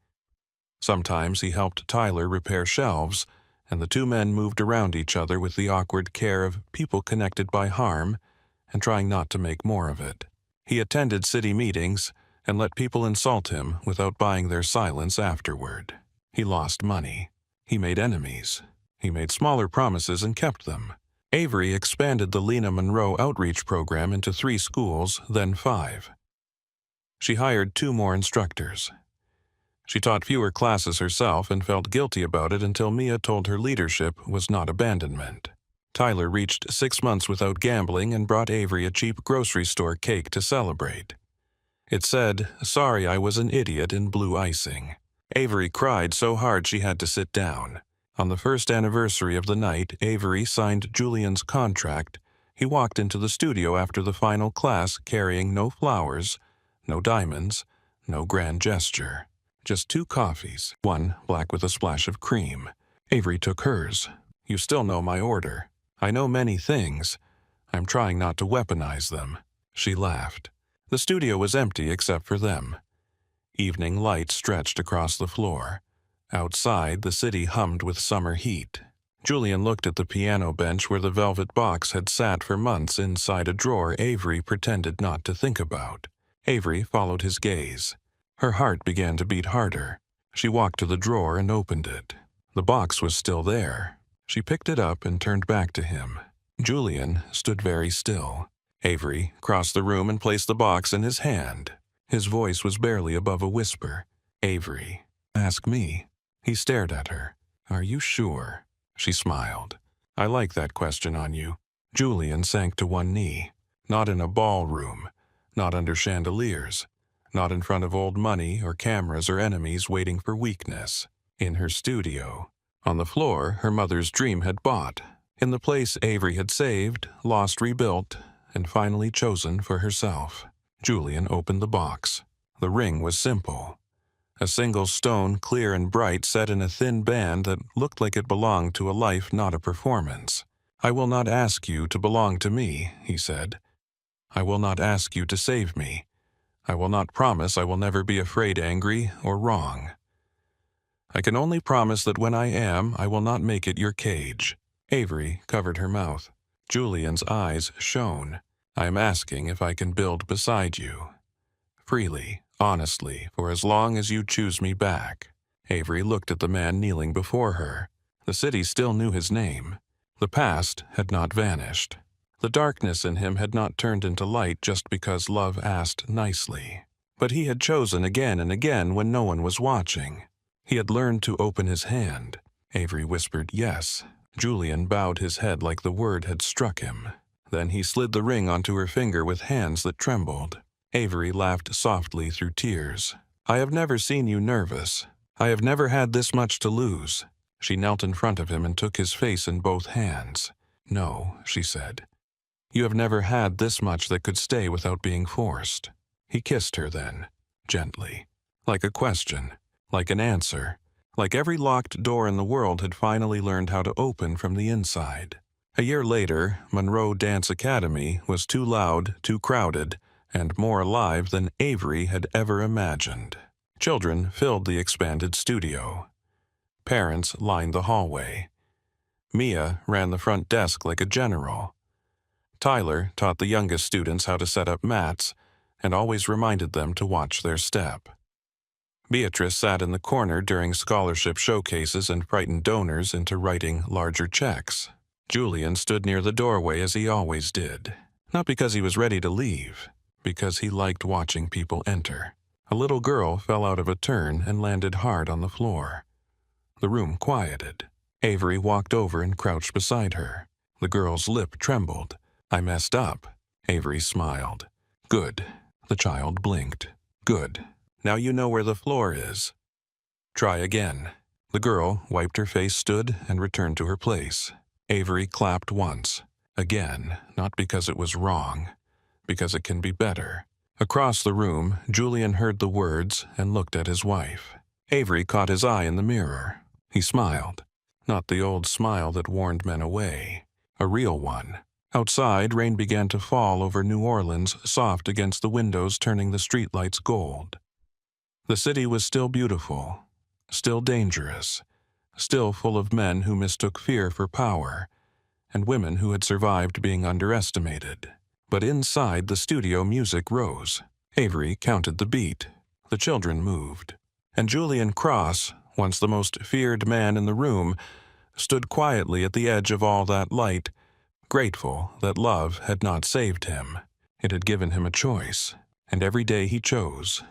Sometimes he helped Tyler repair shelves, and the two men moved around each other with the awkward care of people connected by harm and trying not to make more of it. He attended city meetings and let people insult him without buying their silence afterward. He lost money. He made enemies. He made smaller promises and kept them. Avery expanded the Lena Monroe outreach program into 3 schools, then 5. She hired 2 more instructors. She taught fewer classes herself and felt guilty about it until Mia told her leadership was not abandonment. Tyler reached 6 months without gambling and brought Avery a cheap grocery store cake to celebrate. It said, "Sorry I was an idiot," in blue icing. Avery cried so hard she had to sit down. On the first anniversary of the night Avery signed Julian's contract, he walked into the studio after the final class carrying no flowers, no diamonds, no grand gesture. Just 2 coffees, one black with a splash of cream. Avery took hers. "You still know my order. I know many things. I'm trying not to weaponize them." She laughed. The studio was empty except for them. Evening light stretched across the floor. Outside, the city hummed with summer heat. Julian looked at the piano bench where the velvet box had sat for months inside a drawer Avery pretended not to think about. Avery followed his gaze. Her heart began to beat harder. She walked to the drawer and opened it. The box was still there. She picked it up and turned back to him. Julian stood very still. Avery crossed the room and placed the box in his hand. His voice was barely above a whisper. "Avery, ask me." He stared at her. "Are you sure?" She smiled. "I like that question on you." Julian sank to one knee. Not in a ballroom. Not under chandeliers. Not in front of old money or cameras or enemies waiting for weakness. In her studio. On the floor her mother's dream had bought. In the place Avery had saved, lost, rebuilt, and finally chosen for herself. Julian opened the box. The ring was simple. A single stone, clear and bright, set in a thin band that looked like it belonged to a life, not a performance. "I will not ask you to belong to me," he said. "I will not ask you to save me. I will not promise I will never be afraid, angry, or wrong. I can only promise that when I am, I will not make it your cage." Avery covered her mouth. Julian's eyes shone. "I am asking if I can build beside you. Freely, honestly, for as long as you choose me back." Avery looked at the man kneeling before her. The city still knew his name. The past had not vanished. The darkness in him had not turned into light just because love asked nicely. But he had chosen again and again when no one was watching. He had learned to open his hand. Avery whispered yes. Julian bowed his head like the word had struck him. Then he slid the ring onto her finger with hands that trembled. Avery laughed softly through tears. "I have never seen you nervous. I have never had this much to lose." She knelt in front of him and took his face in both hands. "No," she said. "You have never had this much that could stay without being forced." He kissed her then, gently. Like a question, like an answer, like every locked door in the world had finally learned how to open from the inside. A year later, Monroe Dance Academy was too loud, too crowded, and more alive than Avery had ever imagined. Children filled the expanded studio. Parents lined the hallway. Mia ran the front desk like a general. Tyler taught the youngest students how to set up mats and always reminded them to watch their step. Beatrice sat in the corner during scholarship showcases and frightened donors into writing larger checks. Julian stood near the doorway as he always did, not because he was ready to leave, because he liked watching people enter. A little girl fell out of a turn and landed hard on the floor. The room quieted. Avery walked over and crouched beside her. The girl's lip trembled. "I messed up." Avery smiled. "Good." The child blinked. "Good. Now you know where the floor is. Try again." The girl wiped her face, stood, and returned to her place. Avery clapped once. Again, not because it was wrong, because it can be better. Across the room, Julian heard the words and looked at his wife. Avery caught his eye in the mirror. He smiled. Not the old smile that warned men away. A real one. Outside, rain began to fall over New Orleans, soft against the windows, turning the streetlights gold. The city was still beautiful, still dangerous, still full of men who mistook fear for power, and women who had survived being underestimated. But inside the studio, music rose. Avery counted the beat. The children moved. And Julian Cross, once the most feared man in the room, stood quietly at the edge of all that light, grateful that love had not saved him. It had given him a choice, and every day he chose